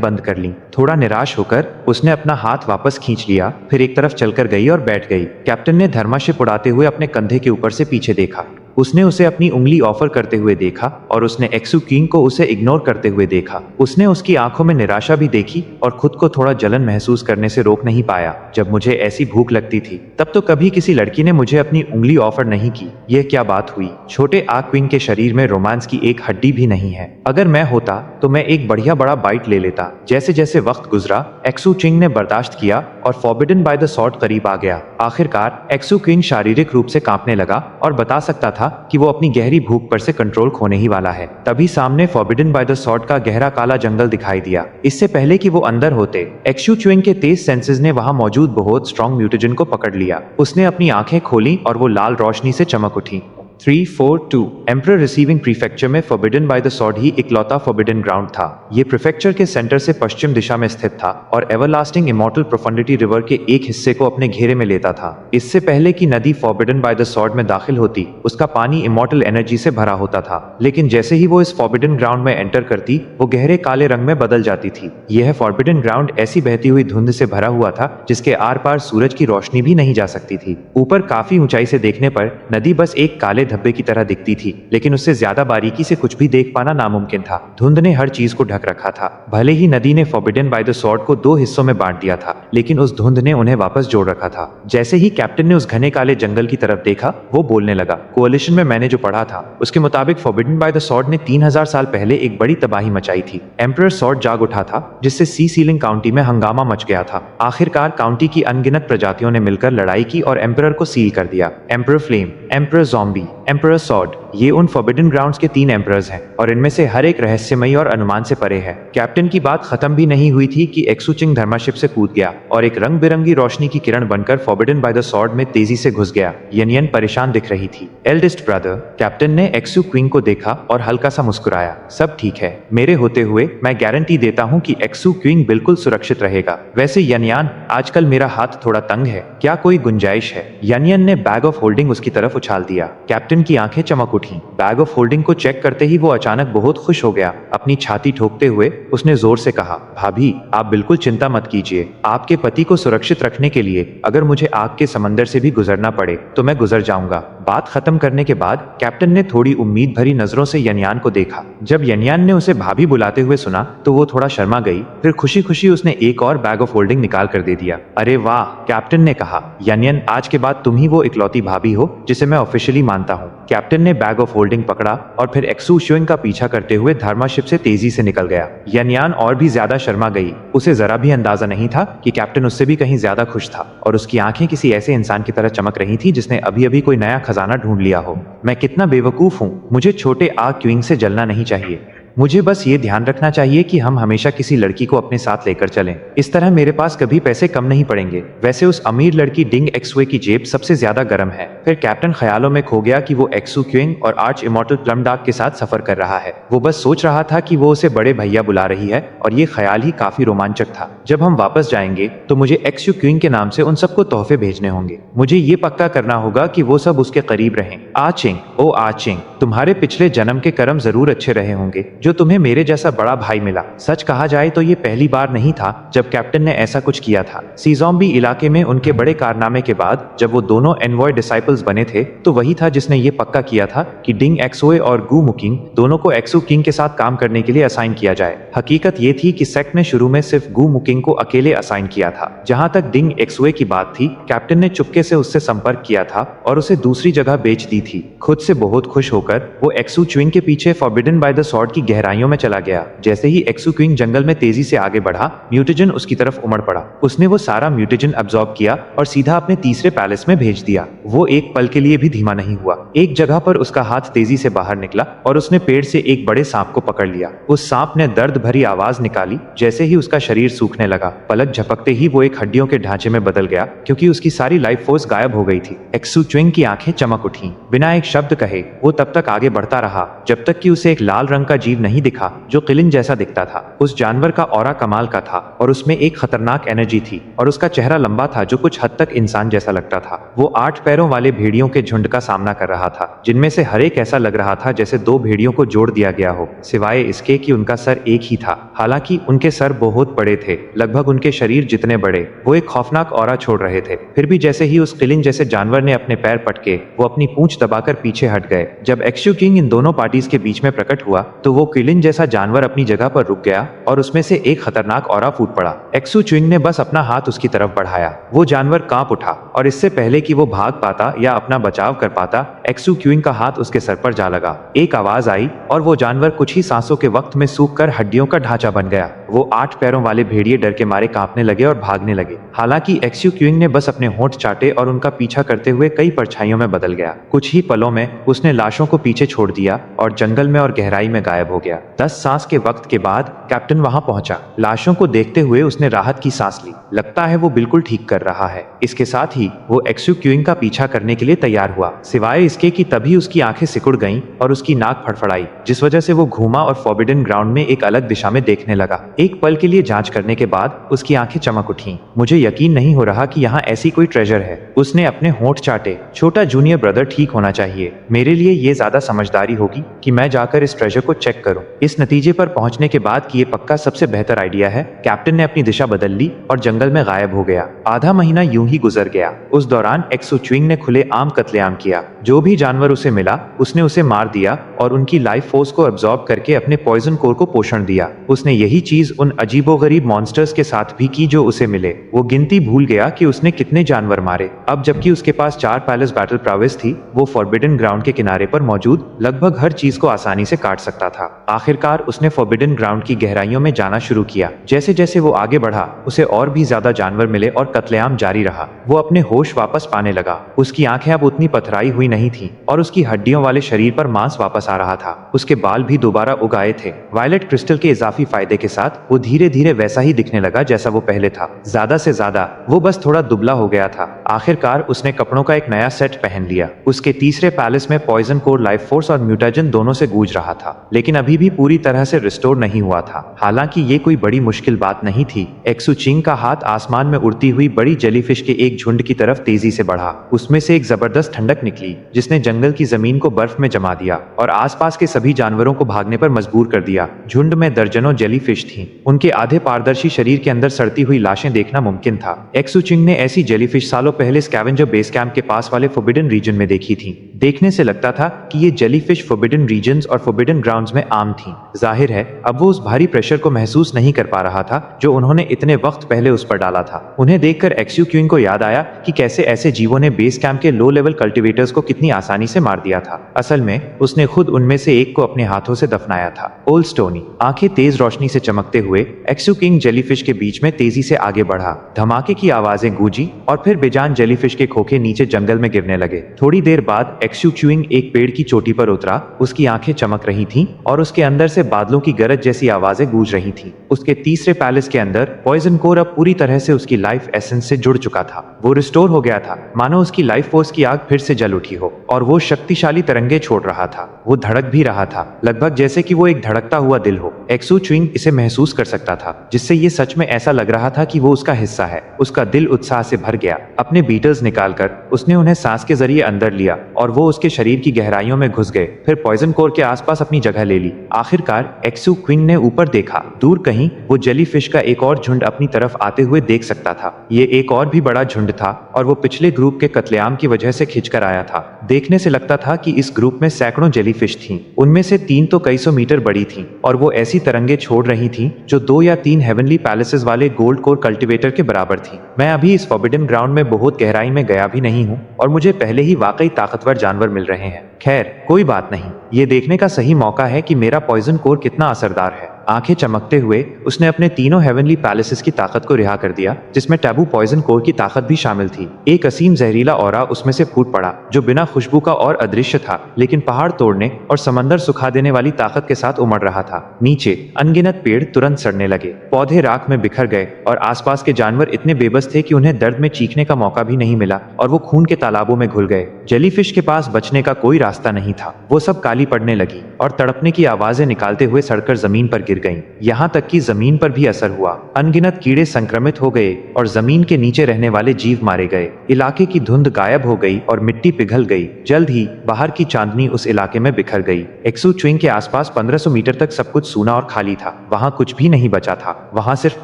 बंद कर लीं। थोड़ा निराश होकर उसने अपना हाथ वापस खींच लिया, फिर एक तरफ चलकर गई और बैठ गई। कैप्टन ने धर्माशिप उड़ाते हुए अपने कंधे के ऊपर से पीछे देखा। उसने उसे अपनी उंगली ऑफर करते हुए देखा और उसने एक्सू किंग को उसे इग्नोर करते हुए देखा। उसने उसकी आंखों में निराशा भी देखी और खुद को थोड़ा जलन महसूस करने से रोक नहीं पाया। जब मुझे ऐसी भूख लगती थी तब तो कभी किसी लड़की ने मुझे अपनी उंगली ऑफर नहीं की। यह क्या बात हुई? छोटे आग क्वीन के शरीर में रोमांस की एक हड्डी भी नहीं है। अगर मैं होता तो मैं एक बढ़िया बड़ा बाइट ले लेता। जैसे जैसे वक्त गुजरा, एक्सू किंग ने बर्दाश्त किया और फॉरबिडन बाय द सॉर्ड करीब आ गया। आखिरकार एक्सू किंग शारीरिक रूप से कांपने लगा और बता सकता था कि वो अपनी गहरी भूख पर से कंट्रोल खोने ही वाला है। तभी सामने फॉरबिडन बाय द सॉर्ड का गहरा काला जंगल दिखाई दिया। इससे पहले कि वो अंदर होते, एक्सू क्यूइंग के तेज सेंसेस ने वहां मौजूद बहुत स्ट्रॉन्ग म्यूटेजन को पकड़ लिया। उसने अपनी आंखें खोली और वो लाल रोशनी से चमक उठी। 342 एम्परर रिसीविंग प्रीफेक्चर में फॉरबिडन बाय द सॉर्ड ही इकलौता फॉरबिडन ग्राउंड था। ये प्रीफेक्चर के सेंटर से पश्चिम दिशा में स्थित था और एवरलास्टिंग इमॉर्टल प्रोफंडिटी रिवर के एक हिस्से को अपने घेरे में लेता था। इससे पहले कि नदी फॉरबिडन बाय द सॉर्ड में दाखिल होती, उसका पानी इमॉर्टल एनर्जी से भरा होता था, लेकिन जैसे ही वो इस फॉरबिडन ग्राउंड में एंटर करती, वो गहरे काले रंग में बदल जाती थी। यह फॉरबिडन ग्राउंड ऐसी बहती हुई धुंध से भरा हुआ था जिसके आर पार सूरज की रोशनी भी नहीं जा सकती थी। ऊपर काफी ऊंचाई से देखने पर नदी बस एक काले धब्बे की तरह दिखती थी, लेकिन उससे ज्यादा बारीकी से कुछ भी देख पाना नामुमकिन था। धुंध ने हर चीज को ढक रखा था। भले ही नदी ने फॉरबिडन बाय द सॉर्ड को 2 हिस्सों में बांट दिया था, लेकिन उस धुंध ने उन्हें वापस जोड़ रखा था। जैसे ही कैप्टन ने उस घने काले जंगल की तरफ देखा, वो बोलने लगा, कोalition में मैंने जो पढ़ा था उसके मुताबिक फॉरबिडन बाय द सॉर्ड ने 3000 साल पहले एक बड़ी तबाही मचाई थी। एम्परर सॉर्ड जाग उठा था, जिससे सी सीलिंग काउंटी में हंगामा मच गया था। आखिरकार काउंटी की अनगिनत प्रजातियों ने मिलकर लड़ाई की और एम्परर को सील कर दिया। Emperor flame, emperor zombie, emperor sword, ये उन फॉरबिडन ग्राउंड्स के 3 एम्परर्स हैं और इनमें से हर एक रहस्यमयी और अनुमान से परे है। कैप्टन की बात खत्म भी नहीं हुई थी कि एक्सू चिंग धर्माशिप से कूद गया और एक रंग बिरंगी रोशनी की किरण बनकर फॉरबिडन बाय द सॉर्ड में तेजी से घुस गया। यनियन परेशान दिख रही थी। एल्डेस्ट ब्रदर, कैप्टन ने एक्सू क्वीन को देखा और हल्का सा मुस्कुराया। सब ठीक है, मेरे होते हुए मैं गारंटी देता हूँ कि एक्सू क्वीन बिल्कुल सुरक्षित रहेगा। वैसे यनियान, आजकल मेरा हाथ थोड़ा तंग है, क्या कोई गुंजाइश है? यनियन ने बैग ऑफ होल्डिंग उसकी तरफ उछाल दिया। कैप्टन की आंखें चमक उठी। बैग ऑफ होल्डिंग को चेक करते ही वो अचानक बहुत खुश हो गया। अपनी छाती ठोकते हुए उसने जोर से कहा, भाभी, आप बिल्कुल चिंता मत कीजिए। आपके पति को सुरक्षित रखने के लिए अगर मुझे आग के समंदर से भी गुजरना पड़े तो मैं गुजर जाऊंगा। बात खत्म करने के बाद कैप्टन ने थोड़ी उम्मीद भरी नजरों से यनियान को देखा। जब यनियान ने उसे भाभी बुलाते हुए सुना तो वो थोड़ा शर्मा गई। फिर खुशी खुशी उसने एक और बैग ऑफ होल्डिंग निकाल कर दे दिया। अरे वाह, कैप्टन ने कहा, यनियन, आज के बाद तुम ही वो इकलौती भाभी हो जिसे मैं ऑफिशियली मानता हूँ। कैप्टन ने बैग ऑफ होल्डिंग पकड़ा और फिर एक्सू श्योइंग का पीछा करते हुए धर्माशिप से तेजी से निकल गया। यनियान और भी ज्यादा शर्मा गई। उसे जरा भी अंदाजा नहीं था कि कैप्टन उससे भी कहीं ज्यादा खुश था और उसकी आंखें किसी ऐसे इंसान की तरह चमक रही थी जिसने अभी अभी कोई नया खजाना ढूंढ लिया हो। मैं कितना बेवकूफ हूँ, मुझे छोटे आग क्यूइंग से जलना नहीं चाहिए। मुझे बस ये ध्यान रखना चाहिए कि हम हमेशा किसी लड़की को अपने साथ लेकर चलें। इस तरह मेरे पास कभी पैसे कम नहीं पड़ेंगे। वैसे उस अमीर लड़की डिंग एक्सवे की जेब सबसे ज्यादा गर्म है। फिर कैप्टन ख्यालों में खो गया कि वो एक्सू क्यूइंग और आर्च इमॉर्टल प्लम डार्क के साथ सफर कर रहा है। वो बस सोच रहा था कि वो उसे बड़े भैया बुला रही है और ये ख्याल ही काफी रोमांचक था। जब हम वापस जाएंगे तो मुझे एक्सू क्यूइंग के नाम से उन सबको तोहफे भेजने होंगे। मुझे ये पक्का करना होगा कि वो सब उसके करीब रहें। आचिंग, ओ आचिंग, तुम्हारे पिछले जन्म के कर्म जरूर अच्छे रहे होंगे जो तुम्हें मेरे जैसा बड़ा भाई मिला। सच कहा जाए तो ये पहली बार नहीं था जब कैप्टन ने ऐसा कुछ किया था। सी ज़ॉम्बी इलाके में उनके बड़े कारनामे के बाद जब वो दोनों एनवॉय डिसाइपल्स बने थे तो वही था जिसने ये पक्का किया था कि डिंग एक्सोए और गू मुकिंग दोनों को एक्सू किंग के साथ काम करने के लिए असाइन किया जाए। हकीकत ये थी कि सेक्ट ने शुरू में सिर्फ गू मुकिंग को अकेले असाइन किया था। जहां तक डिंग एक्सोए की बात थी, कैप्टन ने चुपके से उससे संपर्क किया था और उसे दूसरी जगह बेच दी थी। खुद से बहुत खुश होकर वो एक्सू च्विंग के पीछे फॉरबिडन बाय द सॉर्ड की गहराइयों में चला गया। जैसे ही एक्सू क्विंग जंगल में तेजी से आगे बढ़ा, म्यूटेजन उसकी तरफ उमड़ पड़ा। उसने वो सारा म्यूटेजन अब्सॉर्ब किया और सीधा अपने तीसरे पैलेस में भेज दिया। वो एक पल के लिए भी धीमा नहीं हुआ। एक जगह पर उसका हाथ तेजी से बाहर निकला और उसने पेड़ से एक बड़े सांप को पकड़ लिया। उस सांप ने दर्द भरी आवाज निकाली। जैसे ही उसका शरीर सूखने लगा, पलक झपकते ही वो एक हड्डियों के ढांचे में बदल गया क्योंकि उसकी सारी लाइफ फोर्स गायब हो गई थी। एक्सू च्विंग की आंखें चमक उठी। बिना एक शब्द कहे वो तब तक आगे बढ़ता रहा जब तक कि उसे एक लाल रंग का जीव नहीं दिखा जो किलिन जैसा दिखता था। उस जानवर का ऑरा कमाल का था और उसमें एक खतरनाक एनर्जी थी और उसका चेहरा लंबा था जो कुछ हद तक इंसान जैसा लगता था। वो 8 पैरों वाले भेड़ियों के झुंड का सामना कर रहा था जिनमें से हर एक ऐसा लग रहा था जैसे 2 भेड़ियों को जोड़ दिया गया हो, सिवाय इसके कि उनका सर एक ही था। हालांकि उनके सर बहुत बड़े थे, लगभग उनके शरीर जितने बड़े। वो एक खौफनाक ऑरा छोड़ रहे थे। फिर भी जैसे ही उस किलिन जैसे जानवर ने अपने पैर पटके, वो अपनी पूंछ दबाकर पीछे हट गए। जब एक्सू किंग इन दोनों पार्टीज के बीच में प्रकट हुआ तो वो किलिन जैसा जानवर अपनी जगह पर रुक गया और उसमें से एक खतरनाक ऑरा फूट पड़ा। एक्सू च्विंग ने बस अपना हाथ उसकी तरफ बढ़ाया। वो जानवर कांप उठा और इससे पहले कि वो भाग पाता या अपना बचाव कर पाता, एक्सू च्विंग का हाथ उसके सर पर जा लगा। एक आवाज आई और वो जानवर कुछ ही सांसों के वक्त में सूख कर हड्डियों का ढांचा बन गया। वो 8 पैरों वाले भेड़िए डर के मारे कांपने लगे और भागने लगे। हालांकि एक्सू क्यूइंग ने बस अपने होंठ चाटे और उनका पीछा करते हुए कई परछाइयों में बदल गया। कुछ ही पलों में उसने लाशों को पीछे छोड़ दिया और जंगल में और गहराई में गायब हो गया। 10 सांस के वक्त के बाद कैप्टन वहां पहुंचा। लाशों को देखते हुए उसने राहत की सांस ली। लगता है वो बिल्कुल ठीक कर रहा है। इसके साथ ही वो एक्सू क्यूइंग का पीछा करने के लिए तैयार हुआ, सिवाय इसके कि तभी उसकी आंखें सिकुड़ गईं और उसकी नाक फड़फड़ाई, जिस वजह से वो घूमा और फॉरबिडन ग्राउंड में एक अलग दिशा में देखने लगा। एक पल के लिए जांच करने के बाद उसकी आंखें चमक उठीं। मुझे यकीन नहीं हो रहा कि यहाँ ऐसी कोई ट्रेजर है। उसने अपने होंठ चाटे। छोटा जूनियर ब्रदर ठीक होना चाहिए। मेरे लिए ये ज्यादा समझदारी होगी कि मैं जाकर इस ट्रेजर को चेक करूं। इस नतीजे पर पहुंचने के बाद कि ये पक्का सबसे बेहतर आइडिया है, कैप्टन ने अपनी दिशा बदल ली और जंगल में गायब हो गया। आधा महीना यूं ही गुजर गया। उस दौरान एक्सू क्यूइंग ने खुले आम कत्लेआम किया। जो भी जानवर उसे मिला उसने उसे मार दिया और उनकी लाइफ फोर्स को एब्जॉर्ब करके अपने पॉइजन कोर को पोषण दिया। उसने यही चीज उन अजीबोगरीब मॉन्स्टर्स के साथ भी की जो उसे मिले। वो गिनती भूल गया कि उसने कितने जानवर मारे। अब जबकि उसके पास 4 पैलेस बैटल प्राविस थी, वो फॉरबिडन ग्राउंड के किनारे पर मौजूद लगभग हर चीज को आसानी से काट सकता था। आखिरकार उसने फॉरबिडन ग्राउंड की गहराइयों में जाना शुरू किया। जैसे जैसे वो आगे बढ़ा, उसे और भी ज्यादा जानवर मिले और कत्लेआम जारी रहा। वो अपने होश वापस पाने लगा। उसकी आंखें अब उतनी पथराई हुई नहीं थी और उसकी हड्डियों वाले शरीर पर मांस वापस आ रहा था। उसके बाल भी दोबारा उग आए थे। वायलेट क्रिस्टल के इजाफी फायदे के साथ वो धीरे धीरे वैसा ही दिखने लगा जैसा वो पहले था। ज्यादा से ज्यादा वो बस थोड़ा दुबला हो गया था। आखिरकार उसने कपड़ों का एक नया सेट पहन लिया। उसके तीसरे पैलेस में पॉइजन कोर, लाइफ फोर्स और म्यूटाजन दोनों से गूंज रहा था, लेकिन अभी भी पूरी तरह से रिस्टोर नहीं हुआ था। हालांकि ये कोई बड़ी मुश्किल बात नहीं थी। एक्सू चिंग का हाथ आसमान में उड़ती हुई बड़ी जेलीफिश के एक झुंड की तरफ तेजी से बढ़ा। उसमें से एक जबरदस्त ठंडक निकली जिसने जंगल की जमीन को बर्फ में जमा दिया और आसपास के सभी जानवरों को भागने पर मजबूर कर दिया। झुंड में दर्जनों जेलीफिश थीं। उनके आधे पारदर्शी शरीर के अंदर सड़ती हुई लाशें देखना मुमकिन था। एक्सू चिंग ने ऐसी जेलीफिश सालों पहले स्कैवेंजर बेस कैंप के पास वाले फॉरबिडन रीजन में देखी थी। देखने से लगता था कि ये जेलीफिश फॉरबिडन रीजन्स और फॉरबिडन ग्राउंड्स में आम थी। जाहिर है अब वो उस भारी प्रेशर को महसूस नहीं कर पा रहा था जो उन्होंने इतने वक्त पहले उस पर डाला था। उन्हें देखकर एक्सू क्यूइंग को याद आया कि कैसे ऐसे जीवों ने बेस कैंप के लो लेवल कल्टिवेटर्स को कितनी आसानी से मार दिया था। असल में उसने खुद उनमें से एक को अपने हाथों से दफनाया था। Old stony. आंखें तेज रोशनी से चमकते हुए एक्सू किंग जेलीफिश के बीच में तेजी से आगे बढ़ा। धमाके की आवाजें गूंजी और फिर बेजान जेलीफिश के खोखे नीचे जंगल में गिरने लगे। थोड़ी देर बाद एक्सू क्यूइंग एक पेड़ की चोटी पर उतरा। उसकी आंखें चमक रही थीं और उसके अंदर से बादलों की गरज जैसी आवाजें गूंज रही थीं। उसके तीसरे पैलेस के अंदर पॉइजन कोर अब पूरी तरह से उसकी लाइफ एसेंस से जुड़ चुका था। वो रिस्टोर हो गया था, मानो उसकी लाइफ फोर्स की आग फिर से जल उठी हो और वो शक्तिशाली तरंगे छोड़ रहा था। वो धड़क भी रहा था, लगभग जैसे कि वो एक धड़कता हुआ दिल हो। एक्सू क्यूइंग इसे महसूस कर सकता था, जिससे ये सच में ऐसा लग रहा था कि वो उसका हिस्सा है। उसका दिल उत्साह से भर गया। अपने बीटल्स निकालकर उसने उन्हें सांस के जरिए अंदर लिया और वो उसके शरीर की गहराइयों में घुस गए, फिर पॉइजन कोर के आसपास अपनी जगह ले ली। आखिरकार एक्सू क्यूइंग ने ऊपर देखा। दूर कहीं वो जेलीफिश का एक और झुंड अपनी तरफ आते हुए देख सकता था। ये एक और भी बड़ा झुंड था और वो पिछले ग्रुप के कत्लेआम की वजह से खिंचकर आया था। देखने से लगता था कि इस ग्रुप में सैकड़ों जेलीफिश थीं। उनमें से 3 तो कई सौ मीटर बड़ी थीं और वो ऐसी तरंगे छोड़ रही थीं जो 2 या 3 हेवनली पैलेसेस वाले गोल्ड कोर कल्टीवेटर के बराबर थी। मैं अभी इस फॉरबिडन ग्राउंड में बहुत गहराई में गया भी नहीं हूँ और मुझे पहले ही वाकई ताकतवर जानवर मिल रहे हैं। खैर कोई बात नहीं, ये देखने का सही मौका है कि मेरा पॉइजन कोर कितना असरदार है। आंखें चमकते हुए उसने अपने तीनों हेवनली पैलेसेस की ताकत को रिहा कर दिया, जिसमें टैबू पॉइजन कोर की ताकत भी शामिल थी। एक असीम जहरीला ऑरा उसमें से फूट पड़ा जो बिना खुशबू का और अदृश्य था, लेकिन पहाड़ तोड़ने और समंदर सुखा देने वाली ताकत के साथ उमड़ रहा था। नीचे अनगिनत पेड़ तुरंत सड़ने लगे, पौधे राख में बिखर गए और आसपास के जानवर इतने बेबस थे कि उन्हें दर्द में चीखने का मौका भी नहीं मिला और वो खून के तालाबों में घुल गए। जेलीफिश के पास बचने का कोई रास्ता नहीं था। वो सब काली पड़ने लगी और तड़पने की आवाजें निकालते हुए सड़कर जमीन पर गिर गईं। यहाँ तक कि जमीन पर भी असर हुआ। अनगिनत कीड़े संक्रमित हो गए और जमीन के नीचे रहने वाले जीव मारे गए। इलाके की धुंध गायब हो गई और मिट्टी पिघल गई। जल्द ही बाहर की चांदनी उस इलाके में बिखर गई। एक्सू क्यूइंग के आसपास 1500 मीटर तक सब कुछ सूना और खाली था। वहाँ कुछ भी नहीं बचा था, वहाँ सिर्फ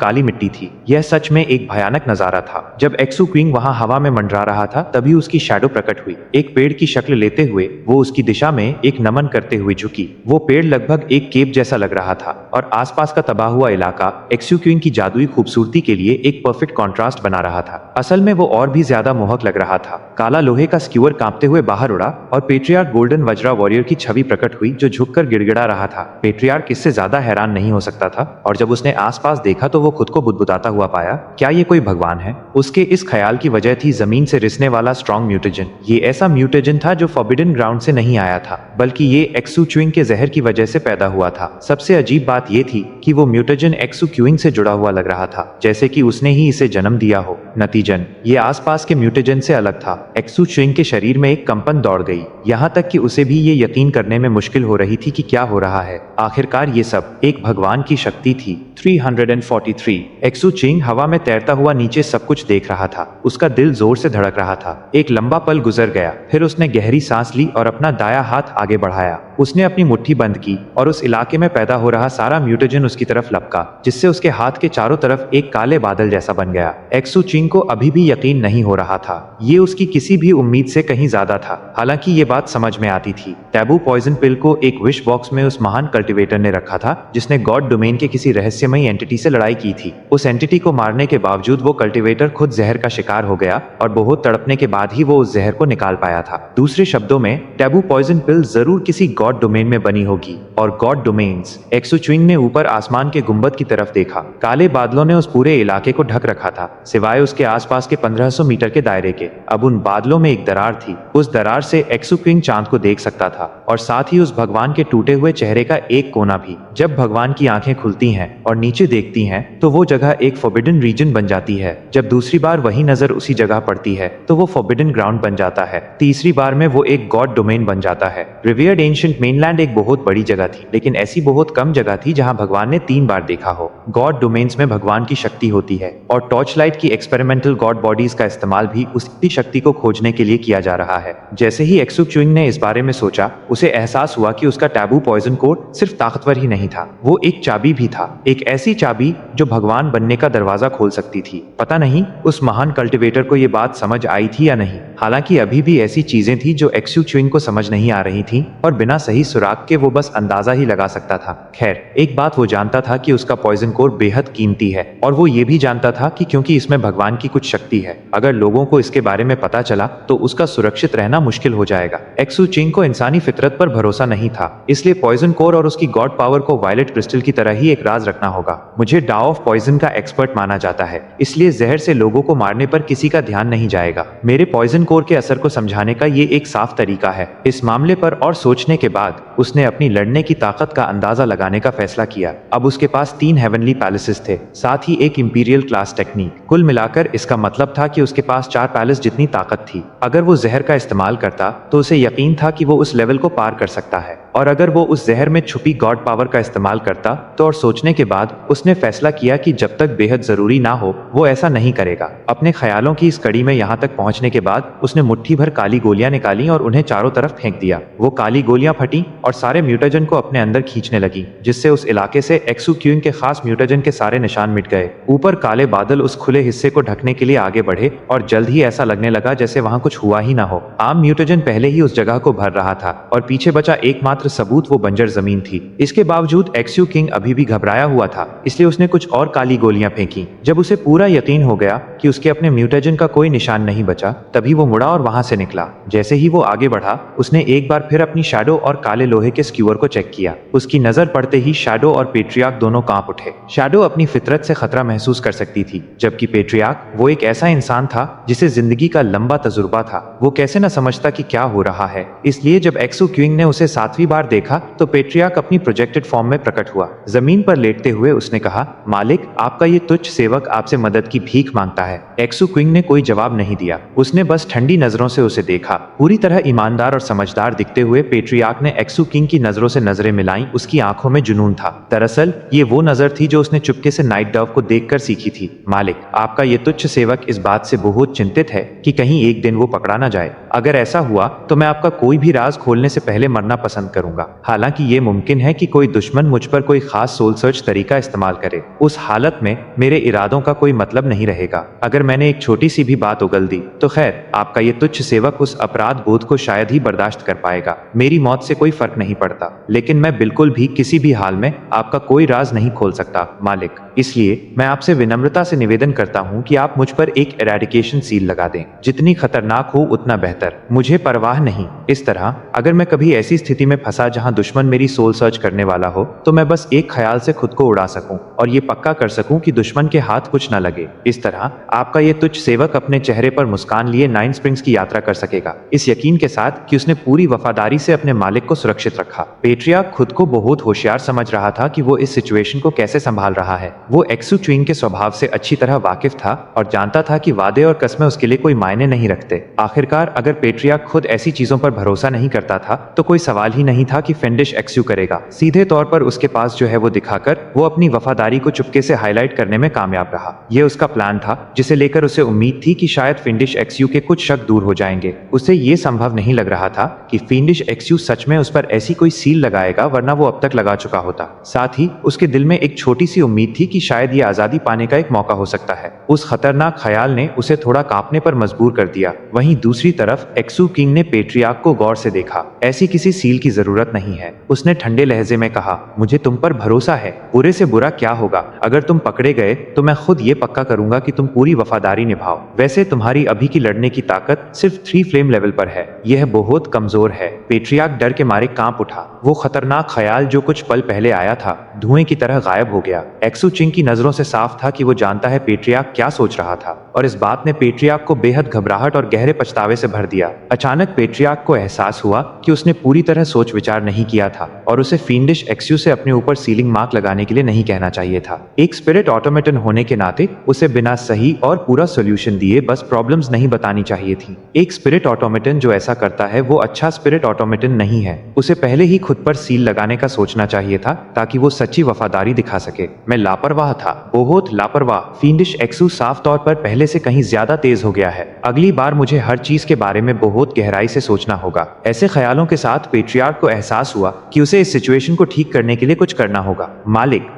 काली मिट्टी थी। यह सच में एक भयानक नजारा था। जब एक्सू क्यूइंग वहाँ हवा में मंडरा रहा था, तभी उसकी शैडो प्रकट हुई। एक पेड़ की शक्ल लेते हुए वो उसकी दिशा में एक नमन करते हुए झुकी। वो पेड़ लगभग एक केप जैसा लग रहा था और आसपास का तबाह हुआ इलाका एक्सू क्वीन की जादुई खूबसूरती के लिए एक परफेक्ट कॉन्ट्रास्ट बना रहा था। असल में वो और भी ज्यादा मोहक लग रहा था। काला लोहे का स्क्यूअर कांपते हुए बाहर उड़ा और पेट्रियार्क गोल्डन वज्रा वॉरियर की छवि प्रकट हुई जो झुककर गिड़गिड़ा रहा था। पेट्रियार्क इससे ज्यादा हैरान नहीं हो सकता था और जब उसने आसपास देखा तो वो खुद को बुदबुदाता हुआ पाया, क्या ये कोई भगवान है? उसके इस ख्याल की वजह थी जमीन से रिसने वाला स्ट्रॉन्ग म्यूटेजन। ये ऐसा म्यूटेजन था जो फॉरबिडन ग्राउंड से नहीं आया था, बल्कि ये एक्सू च्यूइंग के जहर की वजह से पैदा हुआ था। सबसे अजीब बात ये थी कि वो म्यूटेजन एक्सू क्यूइंग से जुड़ा हुआ लग रहा था, जैसे कि उसने ही इसे जन्म दिया हो। नतीजन ये आसपास के म्यूटेजन से अलग था। एक्सू च्यूइंग के शरीर में एक कंपन दौड़ गई, यहाँ तक कि उसे भी ये यकीन करने में मुश्किल हो रही थी कि क्या हो रहा है। आखिरकार ये सब एक भगवान की शक्ति थी। 343 एक्सू च्यूइंग हवा में तैरता हुआ नीचे सब कुछ देख रहा था। उसका दिल जोर से धड़क रहा था। एक लंबा पल गुजर गया, फिर उसने गहरी सांस ली और अपना दायां हाथ आगे बढ़ाया। उसने अपनी मुट्ठी बंद की और उस इलाके में पैदा हो रहा सारा म्यूटेजन उसकी तरफ लपका, जिससे उसके हाथ के चारों तरफ एक काले बादल जैसा बन गया। एक्सू च्यूइंग को अभी भी यकीन नहीं हो रहा था। ये उसकी किसी भी उम्मीद से कहीं ज्यादा था। हालांकि ये बात समझ में आती थी। टैबू पॉइजन पिल को एक विश बॉक्स में उस महान कल्टिवेटर ने रखा था जिसने गॉड डोमेन के किसी रहस्यमयी एंटिटी से लड़ाई की थी। उस एंटिटी को मारने के बावजूद वो कल्टिवेटर खुद जहर का शिकार हो गया और बहुत तड़पने के बाद ही वो उस जहर को निकाल पाया था। दूसरे शब्दों में टैबू पॉइजन पिल जरूर किसी गॉड डोमेन में बनी होगी। और गॉड डोमेन्स। एक्सू च्यूइंग ने ऊपर आसमान के गुंबद की तरफ देखा। काले बादलों ने उस पूरे इलाके को ढक रखा था, सिवाय उसके आसपास के 1500 मीटर के दायरे के। अब उन बादलों में एक दरार थी। उस दरार से एक्सू क्वीन चांद को देख सकता था और साथ ही उस भगवान के टूटे हुए चेहरे का एक कोना भी। जब भगवान की आंखें खुलती हैं और नीचे देखती हैं तो वो जगह एक फॉरबिडन रीजन बन जाती है। जब दूसरी बार वही नजर उसी जगह पड़ती है तो वो फॉरबिडन ग्राउंड बन जाता है। तीसरी बार में वो एक गॉड डोमेन बन जाता है। रिवियर्ड एंशिएंट मेनलैंड एक बहुत बड़ी जगह थी, लेकिन ऐसी बहुत कम जगह थी जहां भगवान ने 3 बार देखा हो। गॉड डोमेन्स में भगवान की शक्ति होती है और टॉर्च लाइट की एक्सपेरिमेंटल गॉड बॉडीज का इस्तेमाल भी उसी शक्ति को खोजने के लिए किया जा रहा है। जैसे ही एक्सू च्यूइंग ने इस बारे में सोचा, उसे एहसास हुआ कि उसका टैबू पॉइजन कोड सिर्फ ताकतवर ही नहीं था, वो एक चाबी भी था। एक ऐसी चाबी जो भगवान बनने का दरवाजा खोल सकती थी। पता नहीं उस महान कल्टिवेटर को ये बात समझ आई थी या नहीं। हालांकि अभी भी ऐसी चीजें थी जो एक्सू च्यूइंग को समझ नहीं आ रही थी और बिना सही सुराग के वो बस अंदाजा ही लगा सकता था। खैर, एक बात वो जानता था कि उसका पॉइजन कोर बेहद कीमती है और वो ये भी जानता था कि क्योंकि इसमें भगवान की कुछ शक्ति है, अगर लोगों को इसके बारे में पता चला तो उसका सुरक्षित रहना मुश्किल हो जाएगा। एक्सू च्यूइंग को इंसानी फितरत पर भरोसा नहीं था, इसलिए पॉइजन कोर और उसकी गॉड पावर को वायलेट क्रिस्टल की तरह ही एक राज रखना होगा। मुझे डाओ ऑफ पॉइजन का एक्सपर्ट माना जाता है, इसलिए जहर से लोगों को मारने पर किसी का ध्यान नहीं जाएगा। मेरे पॉइजन कोर के असर को समझाने का ये एक साफ तरीका है। इस मामले पर और सोचने के बाद उसने अपनी लड़ने की ताकत का अंदाजा लगाने का फैसला किया। अब उसके पास 3 हेवनली पैलेसेस थे, साथ ही एक इंपीरियल क्लास टेक्निक। कुल मिलाकर इसका मतलब था कि उसके पास 4 पैलेस जितनी ताकत थी। अगर वो जहर का इस्तेमाल करता तो उसे यकीन था कि वो उस लेवल को पार कर सकता है, और अगर वो उस जहर में छुपी गॉड पावर का इस्तेमाल करता तो और सोचने के बाद उसने फैसला किया कि जब तक बेहद जरूरी ना हो वो ऐसा नहीं करेगा। अपने ख्यालों की इस कड़ी में यहाँ तक पहुँचने के बाद उसने मुट्ठी भर काली गोलियां निकाली और उन्हें चारों तरफ फेंक दिया। वो काली गोलियां फटी और सारे म्यूटेजन को अपने अंदर खींचने लगी, जिससे उस इलाके से एक्सू क्यूइंग के खास म्यूटेजन के सारे निशान मिट गए। ऊपर काले बादल उस खुले हिस्से को ढकने के लिए आगे बढ़े और जल्द ही ऐसा लगने लगा जैसे वहां कुछ हुआ ही ना हो। आम म्यूटेजन पहले ही उस जगह को भर रहा था और पीछे बचा एकमात्र सबूत वो बंजर जमीन थी। इसके बावजूद एक्सू किंग अभी भी घबराया हुआ था, इसलिए उसने कुछ और काली गोलियां फेंकी। जब उसे पूरा यकीन हो गया कि उसके अपने म्यूटेजन का कोई निशान नहीं बचा, तभी वो मुड़ा और वहां से निकला। जैसे ही वो आगे बढ़ा, उसने एक बार फिर अपनी शैडो और काले लोहे के स्क्यूअर को चेक किया। उसकी नजर पड़ते ही शैडो और पेट्रियार्क दोनों कांप उठे। शैडो अपनी फितरत से खतरा महसूस कर सकती थी, जबकि पेट्रियार्क वो एक ऐसा इंसान था जिसे जिंदगी का लंबा तजुर्बा था। वो कैसे न समझता कि क्या हो रहा है। इसलिए जब एक्सू क्यूइंग ने उसे 7वीं बार देखा तो पेट्रियार्क अपनी प्रोजेक्टेड फॉर्म में प्रकट हुआ। जमीन पर लेटते हुए उसने कहा, मालिक, आपका ये तुच्छ सेवक आपसे मदद की भीख मांगता है। एक्सू क्यूइंग ने कोई जवाब नहीं दिया। उसने बस ठंडी नजरों से उसे देखा। पूरी तरह ईमानदार और समझदार दिखते हुए पेट्रियार्क ने एक्सू किंग की नजरों से नजरें मिलाई। उसकी आंखों में जुनून था। दरअसल ये वो नजर थी जो उसने चुपके से नाइट डव को देखकर सीखी थी। मालिक, आपका ये तुच्छ सेवक इस बात से बहुत चिंतित है कि कहीं एक दिन वो पकड़ा ना जाए। अगर ऐसा हुआ तो मैं आपका कोई भी राज खोलने से पहले मरना पसंद करूंगा। हालांकि ये मुमकिन है कि कोई दुश्मन मुझ पर कोई खास सोल सर्च तरीका इस्तेमाल करे। उस हालत में मेरे इरादों का कोई मतलब नहीं रहेगा। अगर मैंने एक छोटी सी भी बात उगल दी तो खैर, आपका ये तुच्छ सेवक उस अपराध बोध को शायद ही बर्दाश्त कर पाएगा। मेरी मौत से कोई फर्क नहीं पड़ता, लेकिन मैं बिल्कुल भी किसी भी हाल में आपका कोई राज नहीं खोल सकता मालिक। इसलिए मैं आपसे विनम्रता से निवेदन करता हूँ कि आप मुझ पर एक एरेडिकेशन सील लगा दें। जितनी खतरनाक हो उतना बेहतर, मुझे परवाह नहीं। इस तरह अगर मैं कभी ऐसी स्थिति में फंसा जहां दुश्मन मेरी सोल सर्च करने वाला हो, तो मैं बस एक ख्याल से खुद को उड़ा सकूं और ये पक्का कर सकूं कि दुश्मन के हाथ कुछ न लगे। इस तरह आपका ये तुच्छ सेवक अपने चेहरे पर मुस्कान लिए 9 स्प्रिंग्स की यात्रा कर सकेगा, इस यकीन के साथ कि उसने पूरी वफादारी से अपने मालिक को सुरक्षित रखा। पेट्रियार्क खुद को बहुत होशियार समझ रहा था कि वो इस सिचुएशन को कैसे संभाल रहा है। वो एक्सू च्विंग के स्वभाव से अच्छी तरह वाकिफ था और जानता था कि वादे और कस्में उसके लिए कोई मायने नहीं रखते। आखिरकार अगर पेट्रियार्क खुद ऐसी चीजों पर भरोसा नहीं करता था तो कोई सवाल ही नहीं था कि फिंडिश एक्सू करेगा। सीधे तौर पर उसके पास जो है वो दिखाकर वो अपनी वफादारी को चुपके से हाईलाइट करने में कामयाब रहा। यह उसका प्लान था जिसे लेकर उसे उम्मीद थी कि शायद फिंडिश एक्सयू के कुछ शक दूर हो जाएंगे। उसे ये संभव नहीं लग रहा था कि फिंडिश एक्सयू सच में उस पर ऐसी कोई सील लगाएगा, वरना वो अब तक लगा चुका होता। साथ ही उसके दिल में एक छोटी सी उम्मीद थी कि शायद ये आजादी पाने का एक मौका हो सकता है। उस खतरनाक ख्याल ने उसे थोड़ा कांपने पर मजबूर कर दिया। वहीं दूसरी तरफ एक्सू किंग ने पेट्रियार्क को गौर से देखा। ऐसी किसी सील की जरूरत नहीं है, उसने ठंडे लहजे में कहा। मुझे तुम पर भरोसा है। बुरे से बुरा क्या होगा, अगर तुम पकड़े गए तो मैं खुद ये पक्का करूंगा कि तुम पूरी वफादारी निभाओ। वैसे तुम्हारी अभी की लड़ने की ताकत सिर्फ 3 फ्लेम लेवल पर है, यह बहुत कमजोर है। पेट्रियार्क डर के मारे कांप उठा। वो खतरनाक ख्याल जो कुछ पल पहले आया था धुएं की तरह गायब हो गया। एक्सू चिंग की नजरों से साफ था कि वो जानता है पेट्रियार्क क्या सोच रहा था, और इस बात ने पेट्रियार्क को बेहद घबराहट और गहरे पछतावे से भर दिया। अचानक पेट्रियार्क को एहसास हुआ कि उसने पूरी तरह सोच विचार नहीं किया था और उसे फिंडिश एक्सयू से अपने ऊपर सीलिंग मार्क लगाने के लिए नहीं कहना चाहिए था। एक स्पिरिट ऑटोमेटन होने के नाते उसे बिना सही और पूरा सोल्यूशन दिए बस प्रॉब्लम्स नहीं बतानी चाहिए थी। एक स्पिरिट ऑटोमेटन जो ऐसा करता है वो अच्छा स्पिरिट ऑटोमेटन नहीं है। उसे पहले ही खुद पर सील लगाने का सोचना चाहिए था ताकि वो सच्ची वफादारी दिखा सके। मैं लापरवाह था, बहुत लापरवाह। फिंडिश एक्सयू साफ तौर पर पहले से कहीं ज्यादा तेज हो गया है। अगली बार मुझे हर चीज के बारे में बहुत गहराई से सोचना होगा। ऐसे ख्यालों के साथ पेट्रियार्क को एहसास हुआ कि उसे इस सिचुएशन को ठीक करने के लिए कुछ करना होगा। मालिक,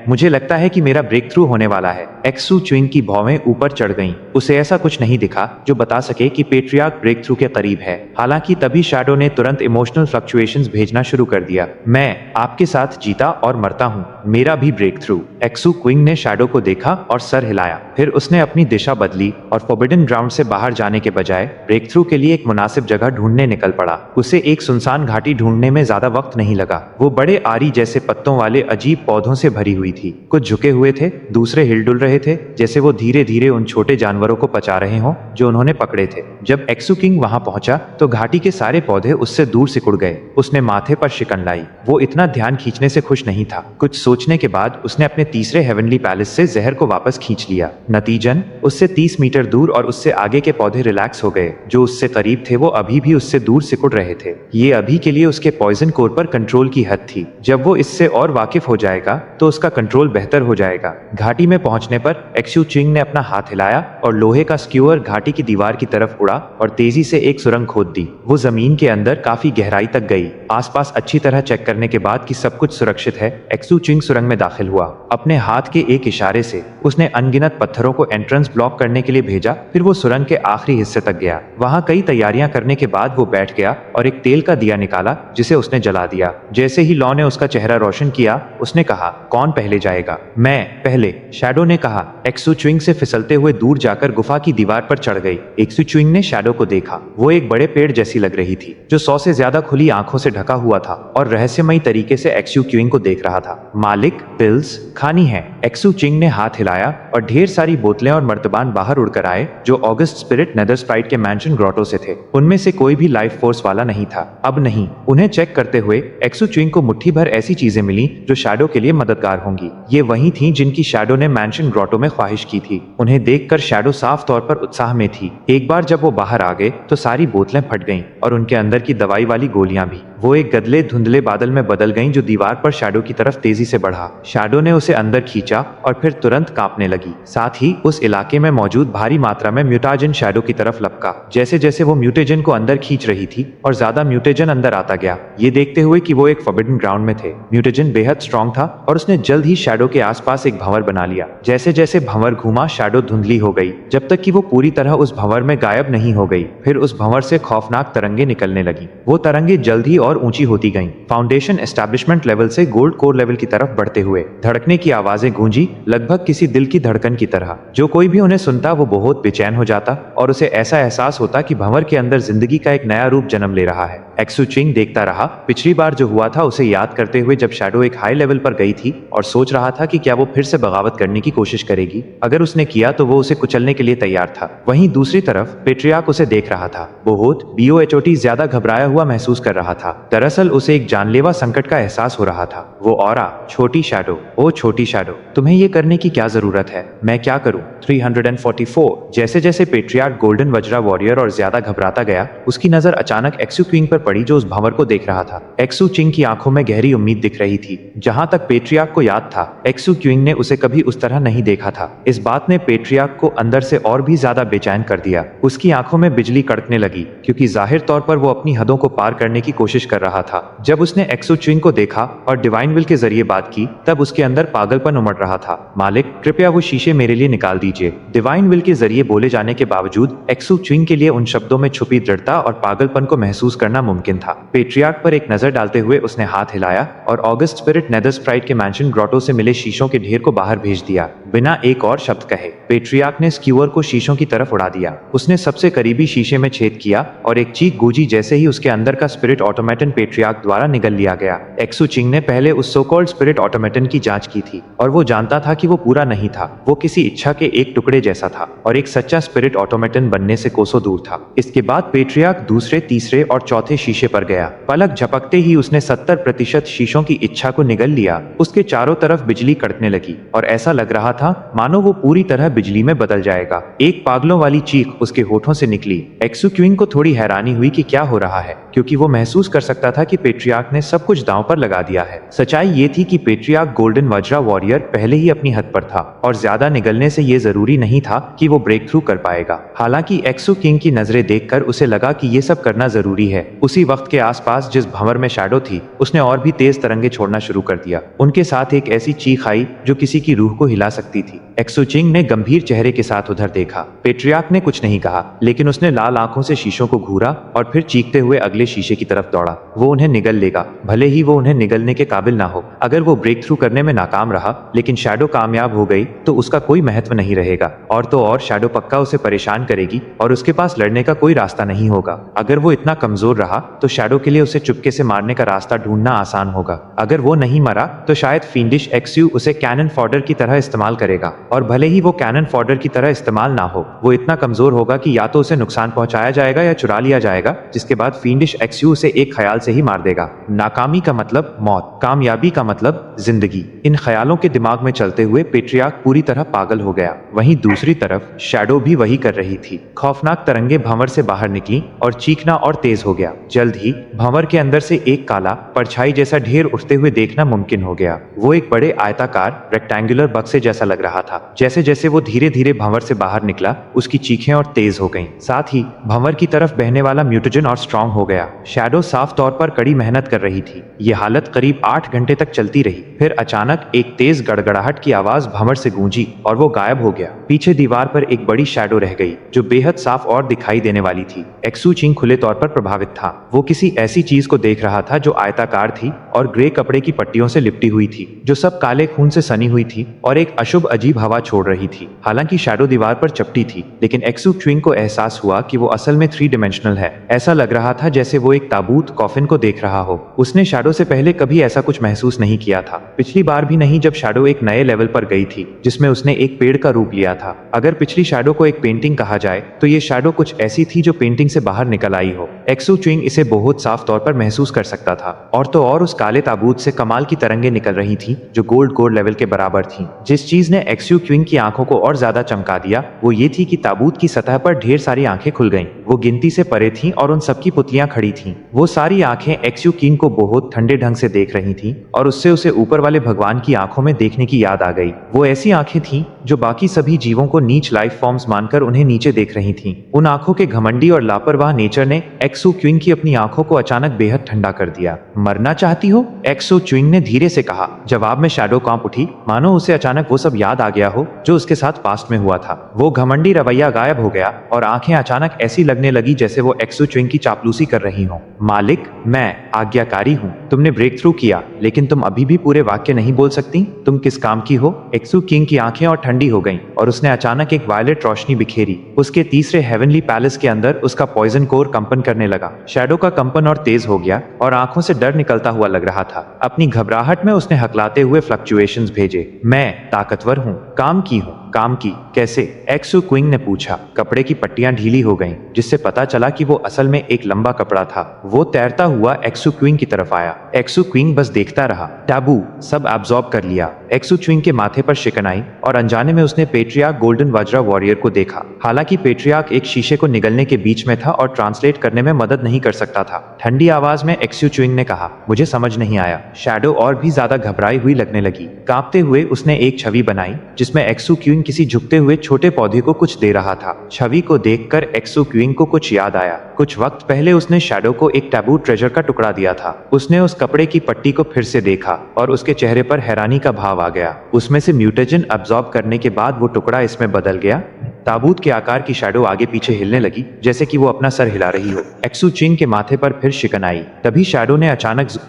मुझे लगता है कि मेरा ब्रेक थ्रू होने वाला है। एक्सू च्विंग की भौवें ऊपर चढ़ गईं। उसे ऐसा कुछ नहीं दिखा जो बता सके कि पेट्रियार्क ब्रेक थ्रू के करीब है। हालांकि तभी शैडो ने तुरंत इमोशनल फ्लक्चुएशंस भेजना शुरू कर दिया। मैं आपके साथ जीता और मरता हूँ, मेरा भी ब्रेक थ्रू। एक्सू क्विंग ने शैडो को देखा और सर हिलाया। फिर उसने अपनी दिशा बदली और फॉरबिडन ग्राउंड से बाहर जाने के बजाय ब्रेक थ्रू के लिए एक मुनासिब जगह ढूंढने निकल पड़ा। उसे एक सुनसान घाटी ढूंढने में ज्यादा वक्त नहीं लगा। वो बड़े आरी जैसे पत्तों वाले अजीब पौधों से भरी हुई थी। कुछ झुके हुए थे, दूसरे हिलडुल रहे थे, जैसे वो धीरे धीरे उन छोटे जानवरों को पचा रहे हों जो उन्होंने पकड़े थे। जब एक्सू किंग वहां पहुंचा तो घाटी के सारे पौधे उससे दूर सिकुड़ गए। उसने माथे पर शिकन लाई। वो इतना ध्यान खींचने से खुश नहीं था। कुछ सोचने के बाद उसने अपने तीसरे हेवनली पैलेस से जहर को वापस खींच लिया। नतीजन उससे 30 मीटर दूर और उससे आगे के पौधे रिलैक्स हो गए। जो उससे करीब थे वो अभी भी उससे दूर सिकुड़ रहे थे। ये अभी के लिए उसके पॉइजन कोर पर कंट्रोल की हद थी। जब वो इससे और वाकिफ हो जाएगा तो उसका कंट्रोल बेहतर हो जाएगा। घाटी में पहुंचने पर एक्सू चिंग ने अपना हाथ हिलाया और लोहे का स्क्यूअर घाटी की दीवार की तरफ उड़ा और तेजी से एक सुरंग खोद दी। वो जमीन के अंदर काफी गहराई तक गई। आसपास अच्छी तरह चेक करने के बाद कि सब कुछ सुरक्षित है, एक्सू चिंग सुरंग में दाखिल हुआ। अपने हाथ के एक इशारे से उसने अनगिनत पत्थरों को एंट्रेंस ब्लॉक करने के लिए भेजा। फिर वो सुरंग के आखिरी हिस्से तक गया। वहां कई तैयारियां करने के बाद वो बैठ गया और एक तेल का दिया निकाला जिसे उसने जला दिया। जैसे ही लॉ ने उसका चेहरा रोशन किया उसने कहा, कौन पहले जाएगा? मैं पहले, शैडो ने कहा। एक्सू च्विंग से फिसलते हुए दूर जाकर गुफा की दीवार पर चढ़ गई। एक्सू च्विंग ने शैडो को देखा। वो एक बड़े पेड़ जैसी लग रही थी जो 100 से ज्यादा खुली आंखों से ढका हुआ था और रहस्यमयी तरीके से एक्सू च्विंग को देख रहा था। मालिक, पिल्स खानी है। एक्सू चिंग ने हाथ हिलाया और ढेर सारी बोतलें और मर्तबान बाहर उड़कर आए जो ऑगस्ट स्पिरिट नेदर स्प्राइट के मैंशन ग्रोटो से थे। उनमें से कोई भी लाइफ फोर्स वाला नहीं था। अब नहीं। उन्हें चेक करते हुए एक्सू चिंग को मुट्ठी भर ऐसी चीजें मिली जो शैडो के लिए मददगार होंगी। ये वही थी जिनकी शैडो ने मैंशन ग्रोटो में ख्वाहिश की थी। उन्हें देखकर शैडो साफ तौर पर उत्साह में थी। एक बार जब वो बाहर आ गए तो सारी बोतलें फट गईं और उनके अंदर की दवाई वाली गोलियां भी। वो एक गदले धुंधले बादल में बदल गईं जो दीवार पर शैडो की तरफ तेजी से बढ़ा। शैडो ने उसे अंदर खींचा और फिर तुरंत कांपने लगी। साथ ही उस इलाके में मौजूद भारी मात्रा में म्यूटाजन शैडो की तरफ लपका। जैसे जैसे वो म्यूटेजन को अंदर खींच रही थी और ज्यादा म्यूटेजन अंदर आता गया, ये देखते हुए कि वो एक फॉरबिडन ग्राउंड में थे। म्यूटेजन बेहद स्ट्रांग था और उसने जल्द ही शैडो के आसपास एक भंवर बना लिया। जैसे जैसे भंवर घूमा, शैडो धुंधली हो गई जब तक कि वो पूरी तरह उस भंवर में गायब नहीं हो गई। फिर उस भंवर से खौफनाक तरंगे निकलने लगी। वो तरंगे जल्द ही और ऊंची होती गईं। फाउंडेशन एस्टैब्लिशमेंट लेवल से गोल्ड कोर लेवल की तरफ बढ़ते हुए धड़कने की आवाजें गूंजी, लगभग किसी दिल की धड़कन की तरह। जो कोई भी उन्हें सुनता वो बहुत बेचैन हो जाता और उसे ऐसा एहसास होता कि भंवर के अंदर जिंदगी का एक नया रूप जन्म ले रहा है। एक्सू चिंग देखता रहा। पिछली बार जो हुआ था उसे याद करते हुए जब शैडो एक हाई लेवल पर गई थी और सोच रहा था कि क्या वो फिर से बगावत करने की कोशिश करेगी। अगर उसने किया तो वो उसे कुचलने के लिए तैयार था। वहीं दूसरी तरफ पेट्रियार्क उसे देख रहा था। बहुत BOHOT ज्यादा घबराया हुआ महसूस कर रहा था। दरअसल उसे एक जानलेवा संकट का एहसास हो रहा था। वो ऑरा, छोटी शैडो, ओ छोटी शैडो, तुम्हें ये करने की क्या जरूरत है? मैं क्या करूं? 344। जैसे जैसे पेट्रियार्क गोल्डन वज्रा वॉरियर और ज्यादा घबराता गया, उसकी नजर अचानक एक्सू क्विंग पर पड़ी जो उस भंवर को देख रहा था। एक्सू चिंग की आंखों में गहरी उम्मीद दिख रही थी। जहां तक पेट्रियार्क को याद था, एक्सू क्विंग ने उसे कभी उस तरह नहीं देखा था। इस बात ने पेट्रियार्क को अंदर से और भी ज्यादा बेचैन कर दिया। उसकी आंखों में बिजली कड़कने लगी क्योंकि जाहिर तौर पर वो अपनी हदों को पार करने की कोशिश कर रहा था। जब उसने एक्सू चिंग को देखा और डिवाइन विल के जरिए बात की, तब उसके अंदर पागलपन उमड़ रहा था। मालिक, कृपया वो शीशे मेरे लिए निकाल दीजिए। डिवाइन विल के जरिए बोले जाने के बावजूद एक्सू चिंग के लिए उन शब्दों में छुपी दृढ़ता और पागलपन को महसूस करना मुमकिन था। पेट्रियार्क पर एक नजर डालते हुए उसने हाथ हिलाया और ऑगस्ट स्पिरिट नेदर स्प्राइट के मैंशन ग्रोटो से मिले शीशों के ढेर को बाहर भेज दिया, बिना एक और शब्द कहे। पेट्रियार्क ने स्क्यूअर को शीशों की तरफ उड़ा दिया। उसने सबसे करीबी शीशे में छेद किया और एक चीख गूंजी जैसे ही उसके अंदर का स्पिरिट ऑटोमेटन पेट्रियार्क द्वारा निगल लिया गया। एक्सू चिंग ने पहले उस सो कॉल्ड स्पिरिट ऑटोमेटन की जांच की थी और वो जानता था कि वो पूरा नहीं था। वो किसी इच्छा के एक टुकड़े जैसा था और एक सच्चा स्पिरिट ऑटोमेटन बनने से कोसों दूर था। इसके बाद पेट्रियार्क दूसरे, तीसरे और चौथे शीशे पर गया। पलक झपकते ही उसने 70% शीशों की इच्छा को निगल लिया। उसके चारों तरफ बिजली कड़कने लगी और ऐसा लग रहा था मानो वो पूरी तरह बिजली में बदल जाएगा। एक पागलों वाली चीख उसके होठों से निकली। एक्सू क्विंग को थोड़ी हैरानी हुई कि क्या हो रहा है, क्योंकि वो महसूस कर सकता था कि पेट्रियार्क ने सब कुछ दांव पर लगा दिया है। सच्चाई ये थी कि पेट्रियार्क गोल्डन वज्रा वॉरियर पहले ही अपनी हद पर था और ज्यादा निगलने से ये जरूरी नहीं था कि वो ब्रेक थ्रू कर पाएगा। हालांकि एक्सू किंग की नजरें देखकर उसे लगा कि ये सब करना जरूरी है। उसी वक्त के आसपास जिस भंवर में शैडो थी, उसने और भी तेज तरंगे छोड़ना शुरू कर दिया। उनके साथ एक ऐसी चीख आई जो किसी की रूह को हिला सकती थी। एक्सू चिंग ने गंभीर चेहरे के साथ उधर देखा। पेट्रियार्क ने कुछ नहीं कहा, लेकिन उसने लाल आंखों से शीशों को घूरा और फिर चीखते हुए अगले शीशे की तरफ दौड़ा। वो उन्हें निगल लेगा, भले ही वो उन्हें निगलने के काबिल ना हो। अगर वो ब्रेक थ्रू करने में नाकाम रहा लेकिन शैडो कामयाब हो गई तो उसका कोई महत्व नहीं रहेगा। और तो और शैडो पक्का उसे परेशान करेगी और उसके पास लड़ने का कोई रास्ता नहीं होगा। अगर वो इतना कमजोर रहा तो शैडो के लिए उसे चुपके से मारने का रास्ता ढूंढना आसान होगा। अगर वो नहीं मरा तो शायद फिंडिश एक्सयू उसे कैनन फॉडर की तरह इस्तेमाल करेगा, और भले ही वो कैनन फॉडर की तरह इस्तेमाल ना हो, वो इतना कमजोर होगा कि या तो उसे नुकसान पहुंचाया जाएगा या चुरा लिया जाएगा, जिसके बाद फिंडिश एक्सयू उसे एक ख्याल से ही मार देगा। नाकामी का मतलब मौत, कामयाबी का मतलब जिंदगी। इन ख्यालों के दिमाग में चलते हुए पेट्रियार्क पूरी तरह पागल हो गया। वहीं दूसरी तरफ शैडो भी वही कर रही थी। खौफनाक तरंगे भंवर से बाहर निकली और चीखना और तेज हो गया। जल्द ही भंवर के अंदर से एक काला परछाई जैसा ढेर उठते हुए देखना मुमकिन हो गया। वो एक बड़े आयताकार रेक्टेंगुलर बक्से जैसा लग रहा था। जैसे जैसे वो धीरे धीरे भंवर से बाहर निकला, उसकी चीखें और तेज हो गईं। साथ ही भंवर की तरफ बहने वाला म्यूटेजन और स्ट्रांग हो गया। शैडो साफ तौर पर कड़ी मेहनत कर रही थी। ये हालत करीब 8 घंटे तक चलती रही। फिर अचानक एक तेज गड़गड़ाहट की आवाज भंवर से गूंजी और वो गायब हो गया। पीछे दीवार पर एक बड़ी शैडो रह गई जो बेहद साफ और दिखाई देने वाली थी। एक्सू चिंग खुले तौर पर प्रभावित था। वो किसी ऐसी चीज को देख रहा था जो आयताकार थी और ग्रे कपड़े की पट्टियों से लिपटी हुई थी, जो सब काले खून से सनी हुई थी और एक अशुभ अजीब हवा छोड़ रही थी। हालांकि शैडो दीवार पर चपटी थी, लेकिन एक्सू चिंग को एहसास हुआ कि वो असल में 3 डायमेंशनल है। ऐसा लग रहा था जैसे वो एक ताबूत कॉफिन को देख रहा हो। उसने शैडो से पहले कभी ऐसा कुछ महसूस नहीं किया था, पिछली बार भी नहीं जब शैडो एक नए लेवल पर गई थी जिसमें उसने एक पेड़ का रूप लिया था। अगर पिछली शैडो को एक पेंटिंग कहा जाए तो ये शैडो कुछ ऐसी थी जो पेंटिंग से बाहर निकल आई हो। एक्सू चिंग इसे बहुत साफ तौर पर महसूस कर सकता था। और तो और उस काले ताबूत से कमाल की तरंगे निकल रही थी जो गोल्ड कोर लेवल के बराबर थी। जिस चीज ने एक्सयू क्विंग की आंखों को और ज्यादा चमका दिया वो ये थी कि ताबूत की सतह पर ढेर सारी आंखें खुल गईं। वो गिनती से परे थीं और उन सबकी पुतलियां खड़ी थीं। वो सारी आंखें एक्सयू किंग को बहुत ठंडे ढंग से देख रही थीं और उससे उसे ऊपर वाले भगवान की आंखों में देखने की याद आ गई। वो ऐसी आंखें थीं जो बाकी सभी जीवों को नीच लाइफ फॉर्म्स मानकर उन्हें नीचे देख रही थीं। उन आंखों के घमंडी और लापरवाह नेचर ने एक्सो क्विंग की अपनी आंखों को अचानक बेहद ठंडा कर दिया। मरना चाहती हो? एक्सो क्विंग ने धीरे से कहा। जवाब में शैडो कांप उठी, मानो उसे अचानक वो सब याद आ गया हो जो उसके साथ पास्ट में हुआ था। वो घमंडी रवैया गायब हो गया और आंखें अचानक ऐसी लगने लगी जैसे वो एक्सो क्विंग की चापलूसी कर रही हो। मालिक, मैं आज्ञाकारी हूँ। तुमने ब्रेक थ्रू किया, लेकिन तुम अभी भी पूरे वाक्य नहीं बोल सकती। तुम किस काम की हो? एक्सो किंग की आंखें और ठंडी हो गईं और उसने अचानक एक वायलेट रोशनी बिखेरी। उसके तीसरे हेवनली पैलेस के अंदर उसका पॉइजन कोर कंपन करने लगा। शैडो का कंपन और तेज हो गया और आंखों से डर निकलता हुआ लग रहा था। अपनी घबराहट में उसने हकलाते हुए फ्लक्चुएशंस भेजे। मैं ताकतवर हूँ, काम की हूँ। काम की? कैसे? एक्सो क्विंग ने पूछा। कपड़े की पट्टियां ढीली हो गईं, जिससे पता चला कि वो असल में एक लंबा कपड़ा था। वो तैरता हुआ एक्सो क्विंग की तरफ आया। एक्सो क्विंग बस देखता रहा। टैबू सब एब्जॉर्ब कर लिया। एक्सो क्विंग के माथे पर शिकन आई और अनजाने में उसने पेट्रियार्क गोल्डन वज्रा वॉरियर को देखा। हालांकि पेट्रियार्क एक शीशे को निगलने के बीच में था और ट्रांसलेट करने में मदद नहीं कर सकता था। ठंडी आवाज में एक्सो क्विंग ने कहा, मुझे समझ नहीं आया। शैडो और भी ज्यादा घबराई हुई लगने लगी। कांपते हुए उसने एक छवि बनाई जिसमें एक्सो क्विंग किसी झुकते हुए छोटे पौधे को कुछ दे रहा था। छवि को देखकर एक्सो क्विंग को कुछ याद आया। कुछ वक्त पहले उसने शैडो को एक टैबू ट्रेजर का टुकड़ा दिया था। उसने उस कपड़े की पट्टी को फिर से देखा और उसके चेहरे पर हैरानी का भाव आ गया। उसमें से म्यूटेजन अब्सॉर्ब करने के बाद वो टुकड़ा इसमें बदल गया। ताबूत के आकार की शैडो आगे पीछे हिलने लगी जैसे कि वो अपना सर हिला रही हो। एक्सो क्विंग के माथे पर फिर शिकन आई। तभी शैडो ने अचानक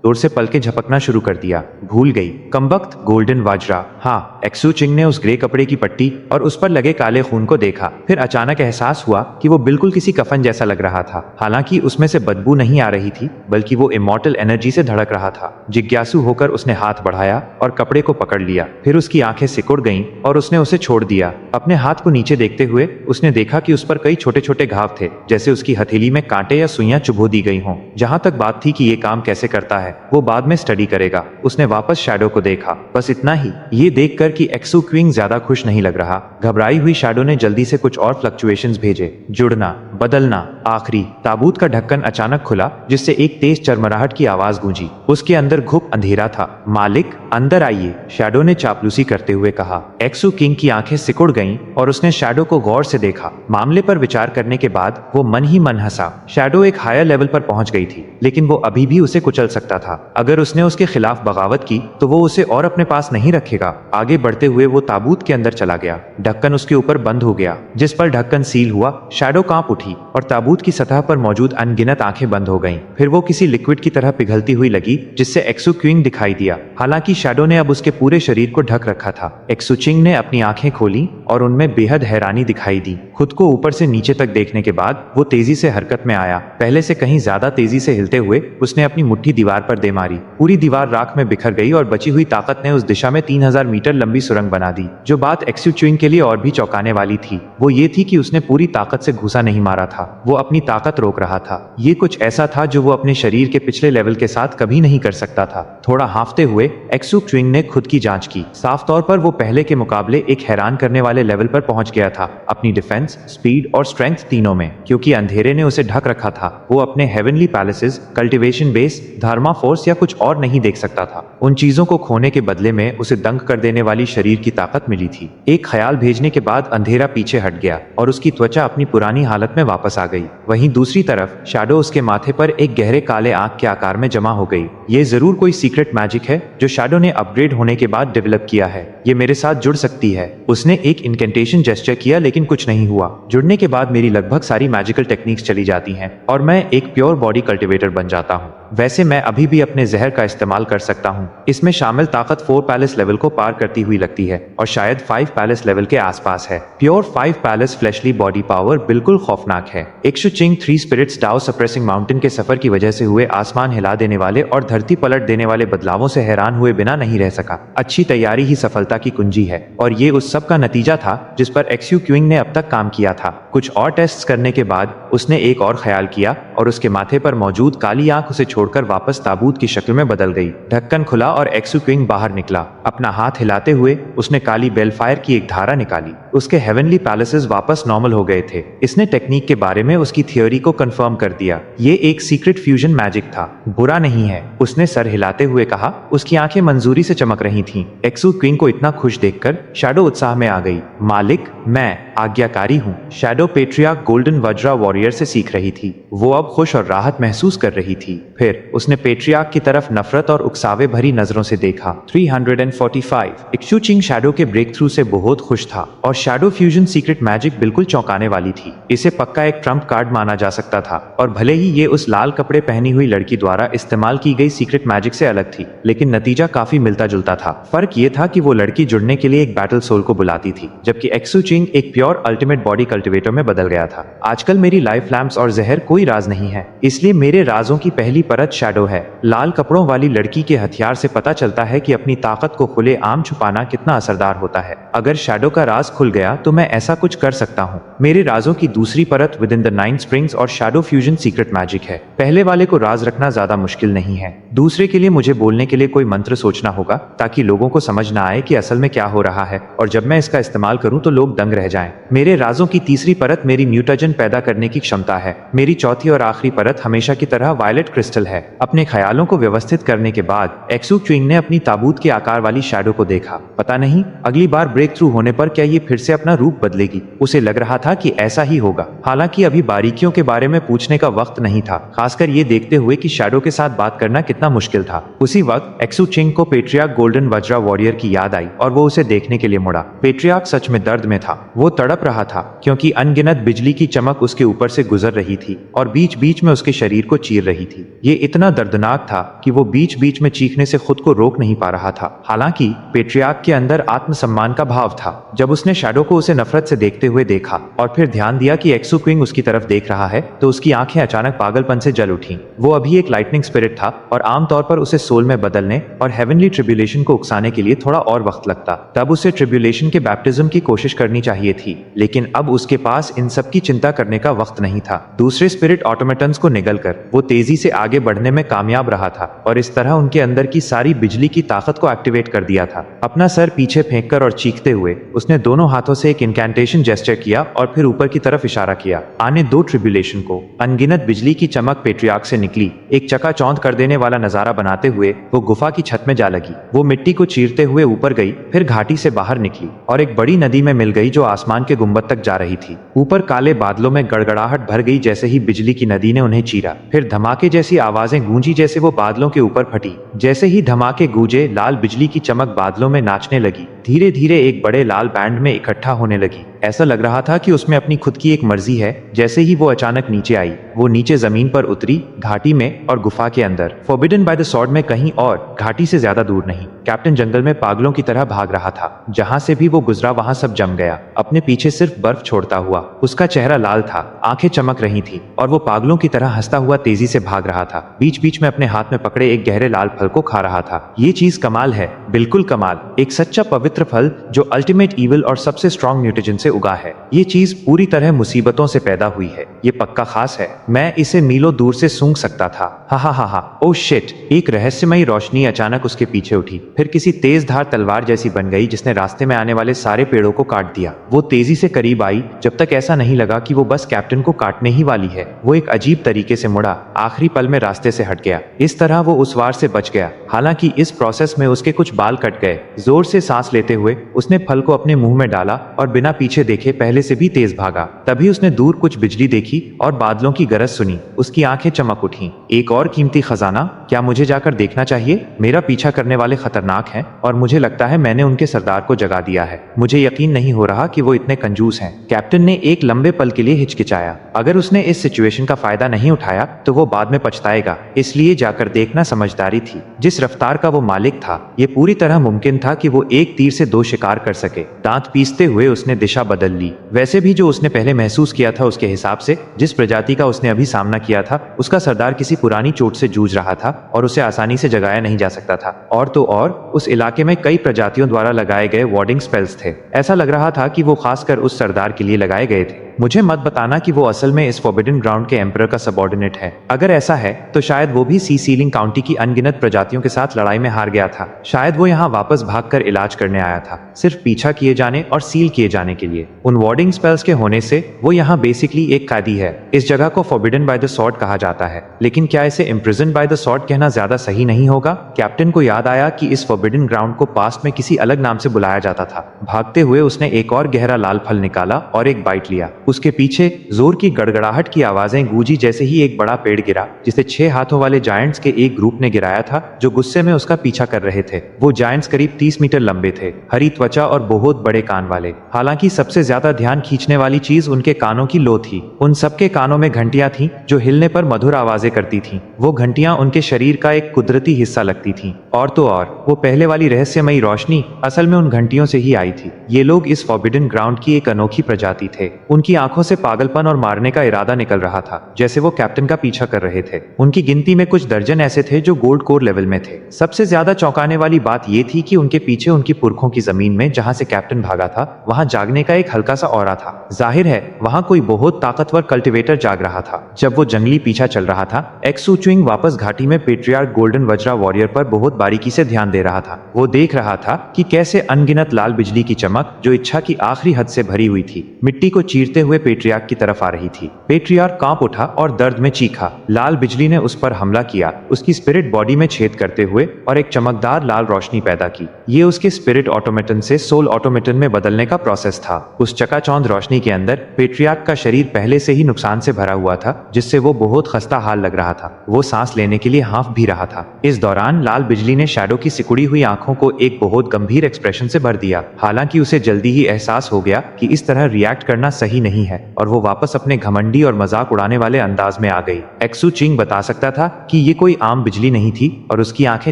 जोर से पलके झपकना शुरू कर दिया। भूल गई, कमबख्त, गोल्डन वाजरा। हाँ, एक्सो क्विंग ने उस ग्रे कपड़े की पट्टी और उस पर लगे काले खून को देखा। फिर अचानक एहसास हुआ कि वो बिल्कुल किसी कफन जैसा लग रहा था। हालांकि उसमें से बदबू नहीं आ रही थी, बल्कि वो इमॉर्टल एनर्जी से धड़क रहा था। जिज्ञासु होकर उसने हाथ बढ़ाया और कपड़े को पकड़ लिया। फिर उसकी आंखें सिकुड़ गईं और उसने उसे छोड़ दिया। अपने हाथ को नीचे देखते हुए उसने देखा कि उस पर कई छोटे छोटे घाव थे, जैसे उसकी हथेली में कांटे या सुइयां चुभो दी गई हों। जहां तक बात थी कि ये काम कैसे करता है, वो बाद में स्टडी करेगा। उसने वापस शैडो को देखा, बस इतना ही। ये देखकर कि एक्सो क्विंग ज्यादा खुश नहीं लग रहा, घबराई हुई शैडो ने जल्दी से कुछ और फ्लक्चुएशंस भेजे। जुड़ना, बदलना, आखिरी। ताबूत का ढक्कन अचानक खुला जिससे एक तेज चरमराहट की आवाज गूंजी। उसके अंदर घुप अंधेरा था। मालिक, अंदर आइए, शैडो ने चापलूसी करते हुए कहा। एक्सो किंग की आंखें सिकुड़ गईं और उसने शैडो को गौर से देखा। मामले पर विचार करने के बाद वो मन ही मन हंसा। शैडो एक हायर लेवल पर पहुंच गई थी, लेकिन वो अभी भी उसे कुचल सकता था। अगर उसने उसके खिलाफ बगावत की तो वो उसे और अपने पास नहीं रखेगा। आगे बढ़ते हुए वो ताबूत के अंदर चला गया। ढक्कन उसके ऊपर बंद हो गया। जिस पर ढक्कन सील हुआ, शैडो कांप उठी और ताबूत की सतह पर मौजूद अनगिनत आंखें बंद हो गईं। फिर वो किसी लिक्विड की तरह पिघलती हुई लगी जिससे एक्सो क्विंग दिखाई दिया। हालांकि शैडो ने अब उसके पूरे शरीर को ढक रखा था। एक्सो क्विंग ने अपनी आंखें खोली और उनमें बेहद हैरानी दिखाई दी। खुद को ऊपर से नीचे तक देखने के बाद वो तेजी से हरकत में आया। पहले से कहीं ज्यादा तेजी से हिलते हुए उसने अपनी मुट्ठी दीवार पर दे मारी। पूरी दीवार राख में बिखर गई और बची हुई ताकत ने उस दिशा में 3000 मीटर लंबी सुरंग बना दी। जो बात एक्सो क्विंग के लिए और भी चौंकाने वाली थी वो ये थी कि उसने पूरी ताकत से घुसा नहीं मारा था, वो अपनी ताकत रोक रहा था। ये कुछ ऐसा था जो वो अपने शरीर के पिछले लेवल के साथ कभी नहीं कर सकता था। थोड़ा हांफते हुए एक्सो क्विंग ने खुद की जांच की। साफ तौर पर वो पहले के मुकाबले एक हैरान करने वाले लेवल पर पहुंच गया था, अपनी डिफेंस, स्पीड और स्ट्रेंथ तीनों में। क्योंकि अंधेरे ने उसे ढक रखा था, वो अपने हेवनली पैलेसेस, कल्टीवेशन बेस, धर्मा फोर्स या कुछ और नहीं देख सकता था। उन चीजों को खोने के बदले में उसे दंग कर देने वाली शरीर की ताकत मिली थी। एक ख्याल भेजने के बाद अंधेरा पीछे हट गया और उसकी त्वचा अपनी पुरानी हालत में वापस आ गई। वहीं दूसरी तरफ शैडो उसके माथे पर एक गहरे काले आंख के आकार में जमा हो गई। ये जरूर कोई सीक्रेट मैजिक है जो शैडो ने अपग्रेड होने के बाद डेवलप किया है। ये मेरे साथ जुड़ सकती है। उसने एक इनकेंटेशन जेस्चर किया लेकिन कुछ नहीं हुआ। जुड़ने के बाद मेरी लगभग सारी मैजिकल टेक्निक्स चली जाती हैं और मैं एक प्योर बॉडी कल्टिवेटर बन जाता हूँ। वैसे मैं अभी भी अपने जहर का इस्तेमाल कर सकता हूँ। इसमें शामिल ताकत 4 पैलेस लेवल को पार करती हुई लगती है और शायद 5 पैलेस लेवल के आसपास है। Pure 5 palace fleshly body power बिल्कुल खौफनाक है। एक्सो क्विंग 3 स्पिरिट्स डाओ सप्रेसिंग माउंटेन के सफर की वजह से हुए आसमान हिला देने वाले और धरती पलट देने वाले बदलावों से हैरान हुए बिना नहीं रह सका। अच्छी तैयारी ही सफलता की कुंजी है और ये उस सब का नतीजा था जिस पर एक्सो क्विंग ने अब तक काम किया था। कुछ और टेस्ट्स करने के बाद उसने एक और ख्याल किया और उसके माथे पर मौजूद काली आंख उसे छोड़ छोड़कर वापस ताबूत की शक्ल में बदल गई। ढक्कन खुला और एक्सू क्विंग बाहर निकला। अपना हाथ हिलाते हुए उसने काली बेलफायर की एक धारा निकाली। उसके हेवनली पैलेसेस वापस नॉर्मल हो गए थे। इसने टेक्निक के बारे में उसकी थियोरी को कंफर्म कर दिया। ये एक सीक्रेट फ्यूजन मैजिक था, बुरा नहीं है, उसने सर हिलाते हुए कहा। उसकी आंखें मंजूरी से चमक रही थीं। एक्सू क्विंग को इतना खुश देखकर शैडो उत्साह में आ गई। मालिक, मैं आज्ञाकारी हूँ। Shadow patriarch golden Vajra warrior से सीख रही थी। वो अब खुश और राहत महसूस कर रही थी। फिर उसने पेट्रियार्क की तरफ नफरत और उकसावे भरी नजरों से देखा। 345 एक्सू चिंग शैडो के ब्रेक थ्रू से बहुत खुश था और शैडो फ्यूजन सीक्रेट मैजिक बिल्कुल चौंकाने वाली थी। इसे पक्का एक ट्रम्प कार्ड माना जा सकता था और भले ही ये उस लाल कपड़े पहनी हुई लड़की द्वारा इस्तेमाल की गई सीक्रेट मैजिक से अलग थी, लेकिन नतीजा काफी मिलता जुलता था। फर्क ये था कि वो लड़की जुड़ने के लिए एक बैटल सोल को बुलाती थी, जबकि एक्सू चिंग एक प्योर अल्टीमेट बॉडी कल्टिवेटर में बदल गया था। आजकल मेरी लाइफ लैम्प्स और जहर कोई राज नहीं है, इसलिए मेरे राजों की पहली परत शैडो है। लाल कपड़ों वाली लड़की के हथियार से पता चलता है कि अपनी ताकत को खुले आम छुपाना कितना असरदार होता है। अगर शैडो का राज खुल गया तो मैं ऐसा कुछ कर सकता हूँ। मेरे राजों की दूसरी परत विद इन द 9 स्प्रिंग्स और शैडो फ्यूजन सीक्रेट मैजिक है। पहले वाले को राज रखना ज्यादा मुश्किल नहीं है, दूसरे के लिए मुझे बोलने के लिए कोई मंत्र सोचना होगा ताकि लोगों को समझ ना आए कि असल में क्या हो रहा है, और जब मैं इसका इस्तेमाल करूं तो लोग दंग रह जाएं। मेरे राजों की तीसरी परत मेरी म्यूटाजन पैदा करने की क्षमता है। मेरी चौथी और आखिरी परत हमेशा की तरह वायलेट क्रिस्टल है। अपने ख्यालों को व्यवस्थित करने के बाद एक्सू क्विंग ने अपनी ताबूत के आकार वाली शैडो को देखा। पता नहीं अगली बार ब्रेक थ्रू होने पर क्या ये फिर से अपना रूप बदलेगी। उसे लग रहा था कि ऐसा ही होगा। हालांकि अभी बारीकियों के बारे में पूछने का वक्त नहीं था, खासकर ये देखते हुए कि शैडो के साथ बात करना कितना मुश्किल था। उसी वक्त एक्सू चिंग को पेट्रियार्क गोल्डन वज्रा वॉरियर की याद आई और वो उसे देखने के लिए मुड़ा। पेट्रियार्क सच में दर्द में था। वो तड़प रहा था क्योंकि अनगिनत बिजली की चमक उसके ऊपर से गुजर रही थी और बीच बीच में उसके शरीर को चीर रही थी। ये इतना दर्दनाक था कि वो बीच बीच में चीखने से खुद को रोक नहीं पा रहा था। हालांकि पेट्रियार्क के अंदर आत्मसम्मान का भाव था। जब उसने शैडो को उसे नफरत से देखते हुए देखा और फिर ध्यान दिया कि एक्सू क्विंग उसकी तरफ देख रहा है, तो उसकी आंखें अचानक पागलपन से जल उठीं। वो अभी एक लाइटनिंग स्पिरिट था और आमतौर पर उसे सोल में बदलने और हेवनली ट्रिब्यूलेशन को उकसाने के लिए थोड़ा और वक्त लगता। तब उसे ट्रिब्यूलेशन के बैप्टिज्म की कोशिश करनी चाहिए थी, लेकिन अब उसके पास इन सब की चिंता करने का वक्त नहीं था। दूसरे स्पिरिट ऑटोमेटन्स को निगलकर वो तेजी से आगे बढ़ने में कामयाब रहा था और इस तरह उनके अंदर की सारी बिजली की ताकत को एक्टिवेट कर दिया था। अपना सर पीछे फेंककर और चीखते हुए उसने दोनों हाथों से एक इनकैंटेशन जेस्चर किया और फिर ऊपर की तरफ इशारा किया। आने दो ट्रिब्यूलेशन को। अनगिनत बिजली की चमक पेट्रियार्क से निकली। एक चकाचौंध कर देने वाला नजारा बनाते हुए वो गुफा की छत में जा लगी। वो मिट्टी को चीरते हुए ऊपर गई, फिर घाटी से बाहर निकली और एक बड़ी नदी में मिल गई जो आसमान के गुंबद तक जा रही थी। ऊपर काले बादलों में गड़गड़ाहट भर गई जैसे ही बिजली की नदी ने उन्हें चीरा। फिर धमाके जैसी आवाजें गूंजी जैसे वो बादलों के ऊपर फटी। जैसे ही धमाके गूंजे, लाल बिजली की चमक बादलों में नाचने लगी। धीरे धीरे एक बड़े लाल बैंड में इकट्ठा होने लगी। ऐसा लग रहा था कि उसमें अपनी खुद की एक मर्जी है। जैसे ही वो अचानक नीचे आई, वो नीचे जमीन पर उतरी, घाटी में और गुफा के अंदर। फॉरबिडन बाय द सॉर्ड में कहीं और, घाटी से ज्यादा दूर नहीं। कैप्टन जंगल में पागलों की तरह भाग रहा था। जहां से भी वो गुजरा वहां सब जम गया, अपने पीछे सिर्फ बर्फ छोड़ता हुआ। उसका चेहरा लाल था, आंखें चमक रही थी और वो पागलों की तरह हंसता हुआ तेजी से भाग रहा था। बीच बीच में अपने हाथ में पकड़े एक गहरे लाल फल को खा रहा था। ये चीज कमाल है, बिल्कुल कमाल। एक सच्चा पवित्र फल जो अल्टीमेट इविल और सबसे स्ट्रॉन्ग म्यूटेजन से उगा है। ये चीज पूरी तरह मुसीबतों से पैदा हुई है। ये पक्का खास है। मैं इसे मीलों दूर से सूंघ सकता था। हा हा हा हा। Oh shit. एक रहस्यमयी रोशनी अचानक उसके पीछे उठी, फिर किसी तेज धार तलवार जैसी बन गई जिसने रास्ते में आने वाले सारे पेड़ों को काट दिया। वो तेजी से करीब आई, जब तक ऐसा नहीं लगा कि वो बस कैप्टन को काटने ही वाली है। वो एक अजीब तरीके से मुड़ा, आखिरी पल में रास्ते से हट गया। इस तरह वो उस वार से बच गया। हालांकि इस प्रोसेस में उसके कुछ बाल कट गए। जोर से सांस लेते हुए उसने फल को अपने मुंह में डाला और बिना पीछे देखे पहले से भी तेज भागा। तभी उसने दूर कुछ बिजली देखी और बादलों की गरज सुनी। उसकी आंखें चमक उठी। एक और कीमती खजाना? क्या मुझे जाकर देखना चाहिए? मेरा पीछा करने वाले खतरनाक हैं और मुझे लगता है मैंने उनके सरदार को जगा दिया है। मुझे यकीन नहीं हो रहा कि वो इतने कंजूस हैं। कैप्टन ने एक लंबे पल के लिए हिचकिचाया। अगर उसने इस सिचुएशन का फायदा नहीं उठाया तो वो बाद में पछताएगा, इसलिए जाकर देखना समझदारी थी। जिस रफ्तार का वो मालिक था, ये पूरी तरह मुमकिन था कि वो एक तीर से दो शिकार कर सके। दांत पीसते हुए उसने दिशा बदल ली। वैसे भी जो उसने पहले महसूस किया था उसके हिसाब से, जिस प्रजाति का उसने अभी सामना किया था, उसका सरदार किसी पुरानी चोट से जूझ रहा था और उसे आसानी से जगाया नहीं जा सकता था। और तो और उस इलाके में कई प्रजातियों द्वारा लगाए गए वार्डिंग स्पेल्स थे। ऐसा लग रहा था कि वो खासकर उस सरदार के लिए लगाए गए थे। मुझे मत बताना कि वो असल में इस फॉरबिडन ग्राउंड के एम्परर का सबऑर्डिनेट है। अगर ऐसा है तो शायद वो भी सी सीलिंग काउंटी की अनगिनत प्रजातियों के साथ लड़ाई में हार गया था। शायद वो यहाँ वापस भागकर इलाज करने आया था, सिर्फ पीछा किए जाने और सील किए जाने के लिए। उन वार्डिंग स्पेल्स के होने से वो यहाँ बेसिकली एक कैदी है। इस जगह को फॉरबिडन बाय द सॉर्ड कहा जाता है, लेकिन क्या इसे इम्प्रिजन बाय द सॉर्ड कहना ज्यादा सही नहीं होगा? कैप्टन को याद आया कि इस फॉरबिडन ग्राउंड को पास्ट में किसी अलग नाम से बुलाया जाता था। भागते हुए उसने एक और गहरा लाल फल निकाला और एक बाइट लिया। उसके पीछे जोर की गड़गड़ाहट की आवाजें गूंजी जैसे ही एक बड़ा पेड़ गिरा, जिसे 6 हाथों वाले जायंट्स के एक ग्रुप ने गिराया था, जो गुस्से में उसका पीछा कर रहे थे। वो जायंट्स करीब 30 मीटर लंबे थे, हरी त्वचा और बहुत बड़े कान वाले। हालांकि सबसे ज्यादा ध्यान खींचने वाली चीज उनके कानों की लो थी। उन सबके कानों में घंटियां थीं, जो हिलने पर मधुर आवाजें करती थीं। वो घंटियां उनके शरीर का एक कुदरती हिस्सा लगती थीं। और तो और वो पहले वाली रहस्यमयी रोशनी असल में उन घंटियों से ही आई थी। ये लोग इस फॉरबिडन ग्राउंड की एक अनोखी प्रजाति थे। उनकी आंखों से पागलपन और मारने का इरादा निकल रहा था, जैसे वो कैप्टन का पीछा कर रहे थे। उनकी गिनती में कुछ दर्जन ऐसे थे जो गोल्ड कोर लेवल में थे। सबसे ज्यादा चौंकाने वाली बात यह थी कि उनके पीछे उनकी पुरखों की जमीन में जहां से कैप्टन भागा था, वहां जागने का एक हल्का सा ऑरा था। जाहिर है वहां कोई बहुत ताकतवर कल्टिवेटर जाग रहा था। जब वो जंगली पीछा चल रहा था, एक्सू चुइंग वापस घाटी में पेट्रियार्क गोल्डन वज्रा वॉरियर पर बहुत बारीकी से ध्यान दे रहा था। वो देख रहा था कि कैसे अनगिनत लाल बिजली की चमक, जो इच्छा की आखिरी हद से भरी हुई थी, मिट्टी को चीरते हुए पेट्रियार्क की तरफ आ रही थी। पेट्रियार्क कांप उठा और दर्द में चीखा। लाल बिजली ने उस पर हमला किया, उसकी स्पिरिट बॉडी में छेद करते हुए, और एक चमकदार लाल रोशनी पैदा की। ये उसके स्पिरिट ऑटोमेटन से सोल ऑटोमेटन में बदलने का प्रोसेस था। उस चकाचौंध रोशनी के अंदर पेट्रियार्क का शरीर पहले से ही नुकसान से भरा हुआ था, जिससे वो बहुत खस्ता हाल लग रहा था। वो सांस लेने के लिए हाँफ भी रहा था। इस दौरान लाल बिजली ने शैडो की सिकुड़ी हुई आंखों को एक बहुत गंभीर एक्सप्रेशन से भर दिया। हालांकि उसे जल्दी ही एहसास हो गया कि इस तरह रिएक्ट करना सही नहीं है, और वो वापस अपने घमंडी और मजाक उड़ाने वाले अंदाज में आ गई। एक्सू चिंग बता सकता था कि ये कोई आम बिजली नहीं थी, और उसकी आंखें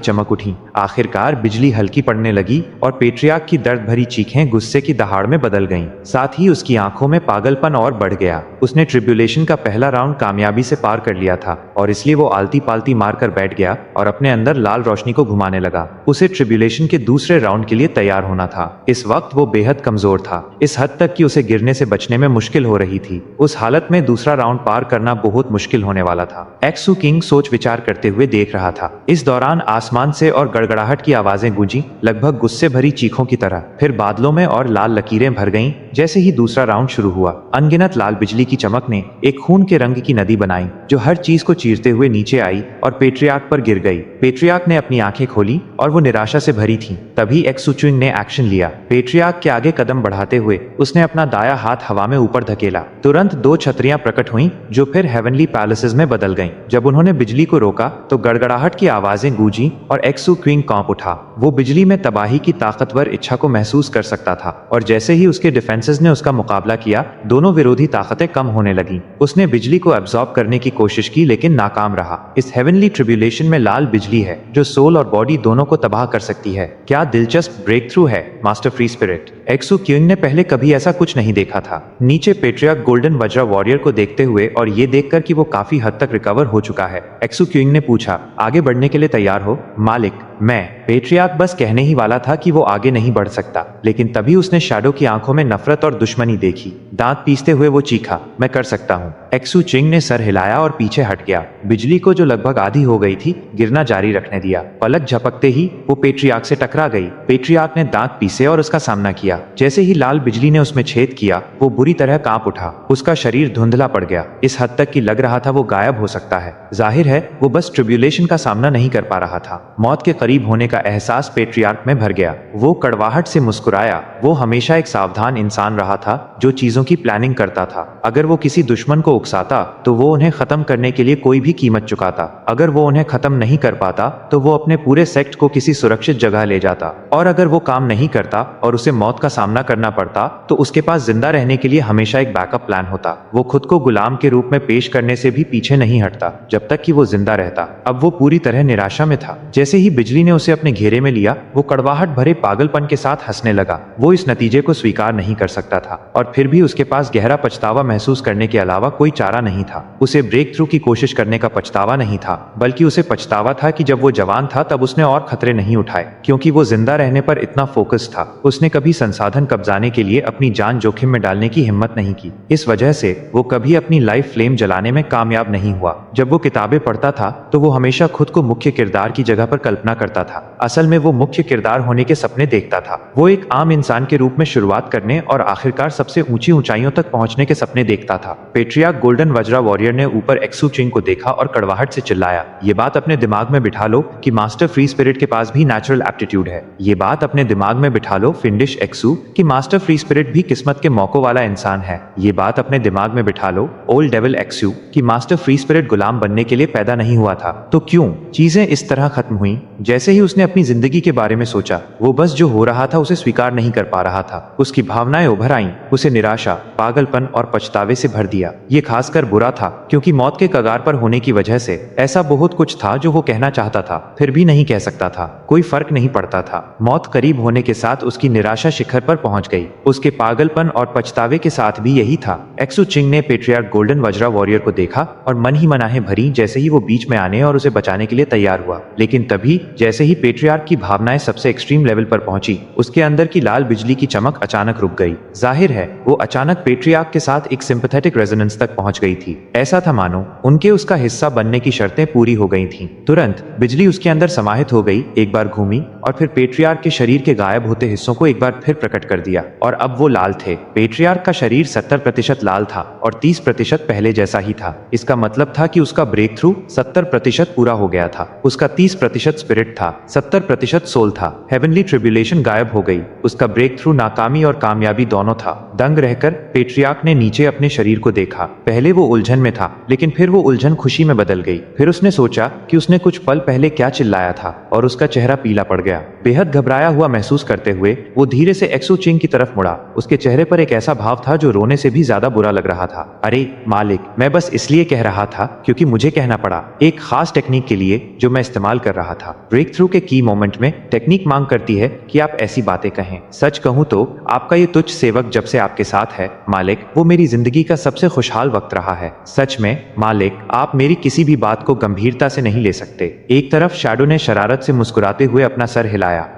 चमक उठी। आखिरकार बिजली हल्की पड़ने लगी और पेट्रियार्क की दर्द भरी चीखें गुस्से की दहाड़ में बदल गईं। साथ ही उसकी आंखों में पागलपन और बढ़ गया। उसने ट्रिब्यूलेशन का पहला राउंड कामयाबी से पार कर लिया था, और इसलिए वो आलती पालती मारकर बैठ गया और अपने अंदर लाल रोशनी को घुमाने लगा। उसे ट्रिब्यूलेशन के दूसरे राउंड के लिए तैयार होना था। इस वक्त वो बेहद कमजोर था, इस हद तक कि उसे गिरने से बचने में मुश्किल हो रही थी। उस हालत में दूसरा राउंड पार करना बहुत मुश्किल होने वाला था। एक्सू किंग सोच विचार करते हुए देख रहा था। इस दौरान आसमान से और गड़गड़ाहट की आवाजें गूंजी, लगभग गुस्से भरी चीखों की तरह। फिर बादलों में और लाल लकीरें भर गईं जैसे ही दूसरा राउंड शुरू हुआ। अनगिनत लाल बिजली की चमक ने एक खून के रंग की नदी बनाई, जो हर चीज को चीरते हुए नीचे आई और पेट्रियार्क पर गिर गई। पेट्रियार्क ने अपनी आंखें खोली और वो निराशा से भरी थी। तभी एक्सू चुइंग ने एक्शन लिया। पेट्रियार्क के आगे कदम बढ़ाते हुए उसने अपना दाया हाथ हवा में ऊपर धकेला। तुरंत 2 छतरियां प्रकट हुईं, जो फिर हेवनली पैलेसेस में बदल गईं। जब उन्होंने बिजली को रोका तो गड़गड़ाहट की आवाजें गूंजी और एक्सू क्विंग कांप उठा। वो बिजली में तबाही की ताकतवर इच्छा को महसूस कर सकता था, और जैसे ही उसके डिफेंसेस ने उसका मुकाबला किया, दोनों विरोधी ताकतें कम होने लगीं। उसने बिजली को एब्जॉर्ब करने की कोशिश की, लेकिन नाकाम रहा। इस हेवनली ट्रिब्यूलेशन में लाल बिजली है, जो सोल और बॉडी दोनों को तबाह कर सकती है। क्या दिलचस्प ब्रेक थ्रू है, मास्टर फ्री स्पिरिट। एक्सू क्विंग ने पहले कभी ऐसा कुछ नहीं देखा था। नीचे पेट्रियार्क गोल्डन वज्रा वॉरियर को देखते हुए और ये देखकर कि वो काफी हद तक रिकवर हो चुका है, एक्सू क्विंग ने पूछा, आगे बढ़ने के लिए तैयार हो? मालिक, मैं। पेट्रियार्क बस कहने ही वाला था कि वो आगे नहीं बढ़ सकता, लेकिन तभी उसने शैडो की आंखों में नफरत और दुश्मनी देखी। दांत पीसते हुए वो चीखा, मैं कर सकता हूँ। एक्सू चिंग ने सर हिलाया और पीछे हट गया। बिजली को, जो लगभग आधी हो गई थी, गिरना जारी रखने दिया। पलक झपकते ही वो पेट्रियार्क से टकरा गई। पेट्रियार्क ने दांत पीसे और उसका सामना किया। जैसे ही लाल बिजली ने उसमें छेद किया, वो बुरी तरह कांप उठा। उसका शरीर धुंधला पड़ गया, इस हद तक कि लग रहा था वो गायब हो सकता है। जाहिर है वो बस ट्रिब्यूलेशन का सामना नहीं कर पा रहा था। मौत के करीब होने का एहसास पेट्रियार्क में भर गया। वो कड़वाहट से मुस्कुराया। वो हमेशा एक सावधान इंसान रहा था, जो चीजों की प्लानिंग करता था। अगर वो किसी दुश्मन को उकसाता तो वो उन्हें खत्म करने के लिए कोई भी कीमत चुकाता। अगर वो उन्हें खत्म नहीं कर पाता तो वो अपने पूरे सेक्ट को किसी सुरक्षित जगह ले जाता। और अगर वो काम नहीं करता और उसे मौत का सामना करना पड़ता, तो उसके पास जिंदा रहने के लिए हमेशा एक बैकअप प्लान होता। वो खुद को गुलाम के रूप में पेश करने से भी पीछे नहीं हटता, जब तक कि वो जिंदा रहता। अब वो पूरी तरह निराशा में था। जैसे ही बिजली ने उसे अपने घेरे में लिया, वो कड़वाहट भरे पागलपन के साथ हंसने लगा। वो इस नतीजे को स्वीकार नहीं कर सकता था, और फिर भी उसके पास गहरा पछतावा महसूस करने के अलावा कोई चारा नहीं था। उसे ब्रेक थ्रू की कोशिश करने का पछतावा नहीं था, बल्कि उसे पछतावा था कि जब वो जवान था तब उसने और खतरे नहीं उठाए, क्योंकि वो जिंदा रहने पर इतना फोकस था। उसने कभी संसाधन कब्जाने के लिए अपनी जान जोखिम में डालने की हिम्मत नहीं की। इस वजह से वो कभी अपनी लाइफ फ्लेम जलाने में कामयाब नहीं हुआ। जब वो किताबें पढ़ता था तो वो हमेशा खुद को मुख्य किरदार की जगह पर कल्पना करता था। असल में वो मुख्य किरदार होने के सपने देखता था। वो एक आम इंसान के रूप में शुरुआत करने और आखिरकार सबसे ऊंची ऊंचाइयों तक पहुंचने के सपने देखता था। पेट्रियार्क गोल्डन वज्रा वॉरियर ने ऊपर एक्सू चिंग को देखा और कड़वाहट से चिल्लाया, ये बात अपने दिमाग में बिठा लो कि मास्टर फ्री स्पिरिट के पास भी नेचुरल एप्टीट्यूड है। ये बात अपने दिमाग में बिठा लो फिंडिश एक्सू कि मास्टर फ्री स्पिरिट भी किस्मत के मौकों वाला इंसान है। ये बात अपने दिमाग में बिठा लो ओल्ड डेविल एक्सू कि मास्टर फ्री स्पिरिट गुलाम बनने के लिए पैदा नहीं हुआ था। तो क्यों चीजें इस तरह खत्म हुई? जैसे ही उसने अपनी जिंदगी के बारे में सोचा, वो बस जो हो रहा था उसे स्वीकार नहीं कर पा रहा था। उसकी भावनाएं उभर आईं, उसे निराशा, पागलपन और पछतावे से भर दिया। ये खासकर बुरा था क्योंकि मौत के कगार पर होने की वजह से ऐसा बहुत कुछ था जो वो कहना चाहता था, फिर भी नहीं कह सकता था। कोई फर्क नहीं पड़ता था। मौत करीब होने के साथ उसकी निराशा शिखर पर पहुंच गई। उसके पागलपन और पछतावे के साथ भी यही था। एक्सू चिंग ने पेट्रियार्क गोल्डन वज्रा वॉरियर को देखा और मन ही मनाहे भरी जैसे ही वो बीच में आने और उसे बचाने के लिए तैयार हुआ। लेकिन तभी जैसे ही पेट्रियार्क की भावनाएं सबसे एक्सट्रीम लेवल पर पहुंची, उसके अंदर की लाल बिजली की चमक अचानक रुक गई। जाहिर है वो अचानक पेट्रियार्क के साथ एक सिंपैथेटिक रेजोनेंस तक पहुंच गई थी। ऐसा था मानो उनके उसका हिस्सा बनने की शर्तें पूरी हो गई थीं। तुरंत बिजली उसके अंदर समाहित हो गई, एक बार घूमी और फिर पेट्रियार्क के शरीर के गायब होते हिस्सों को एक बार फिर प्रकट कर दिया और अब वो लाल थे। पेट्रियार्क का शरीर 70% लाल था और 30% पहले जैसा ही था। इसका मतलब था कि उसका ब्रेक थ्रू 70% पूरा हो गया था। उसका 30% स्पिरिट था, 70% सोल था। हेवनली ट्रिब्यूलेशन गायब हो गई। उसका ब्रेक थ्रू नाकामी और कामयाबी दोनों था। दंग रहकर पेट्रियार्क ने नीचे अपने शरीर को देखा। पहले वो उलझन में था, लेकिन फिर वो उलझन खुशी में बदल गई। फिर उसने सोचा कि उसने कुछ पल पहले क्या चिल्लाया था और उसका चेहरा पीला पड़ गया। बेहद घबराया हुआ महसूस करते हुए वो धीरे से एक्सू चिंग की तरफ मुड़ा। उसके चेहरे पर एक ऐसा भाव था जो रोने से भी ज्यादा बुरा लग रहा था। अरे मालिक, मैं बस इसलिए कह रहा था क्योंकि मुझे कहना पड़ा, एक खास टेक्निक के लिए जो मैं इस्तेमाल कर रहा था। ब्रेक थ्रू के की मोमेंट में टेक्निक मांग करती है कि आप ऐसी बातें कहें। सच कहूं तो आपका ये तुच्छ सेवक जब से आपके साथ है मालिक, वो मेरी जिंदगी का सबसे खुशहाल वक्त रहा है। सच में मालिक, आप मेरी किसी भी बात को गंभीरता से नहीं ले सकते। एक तरफ शैडो ने शरारत से मुस्कुराते हुए अपना सर हिलाया।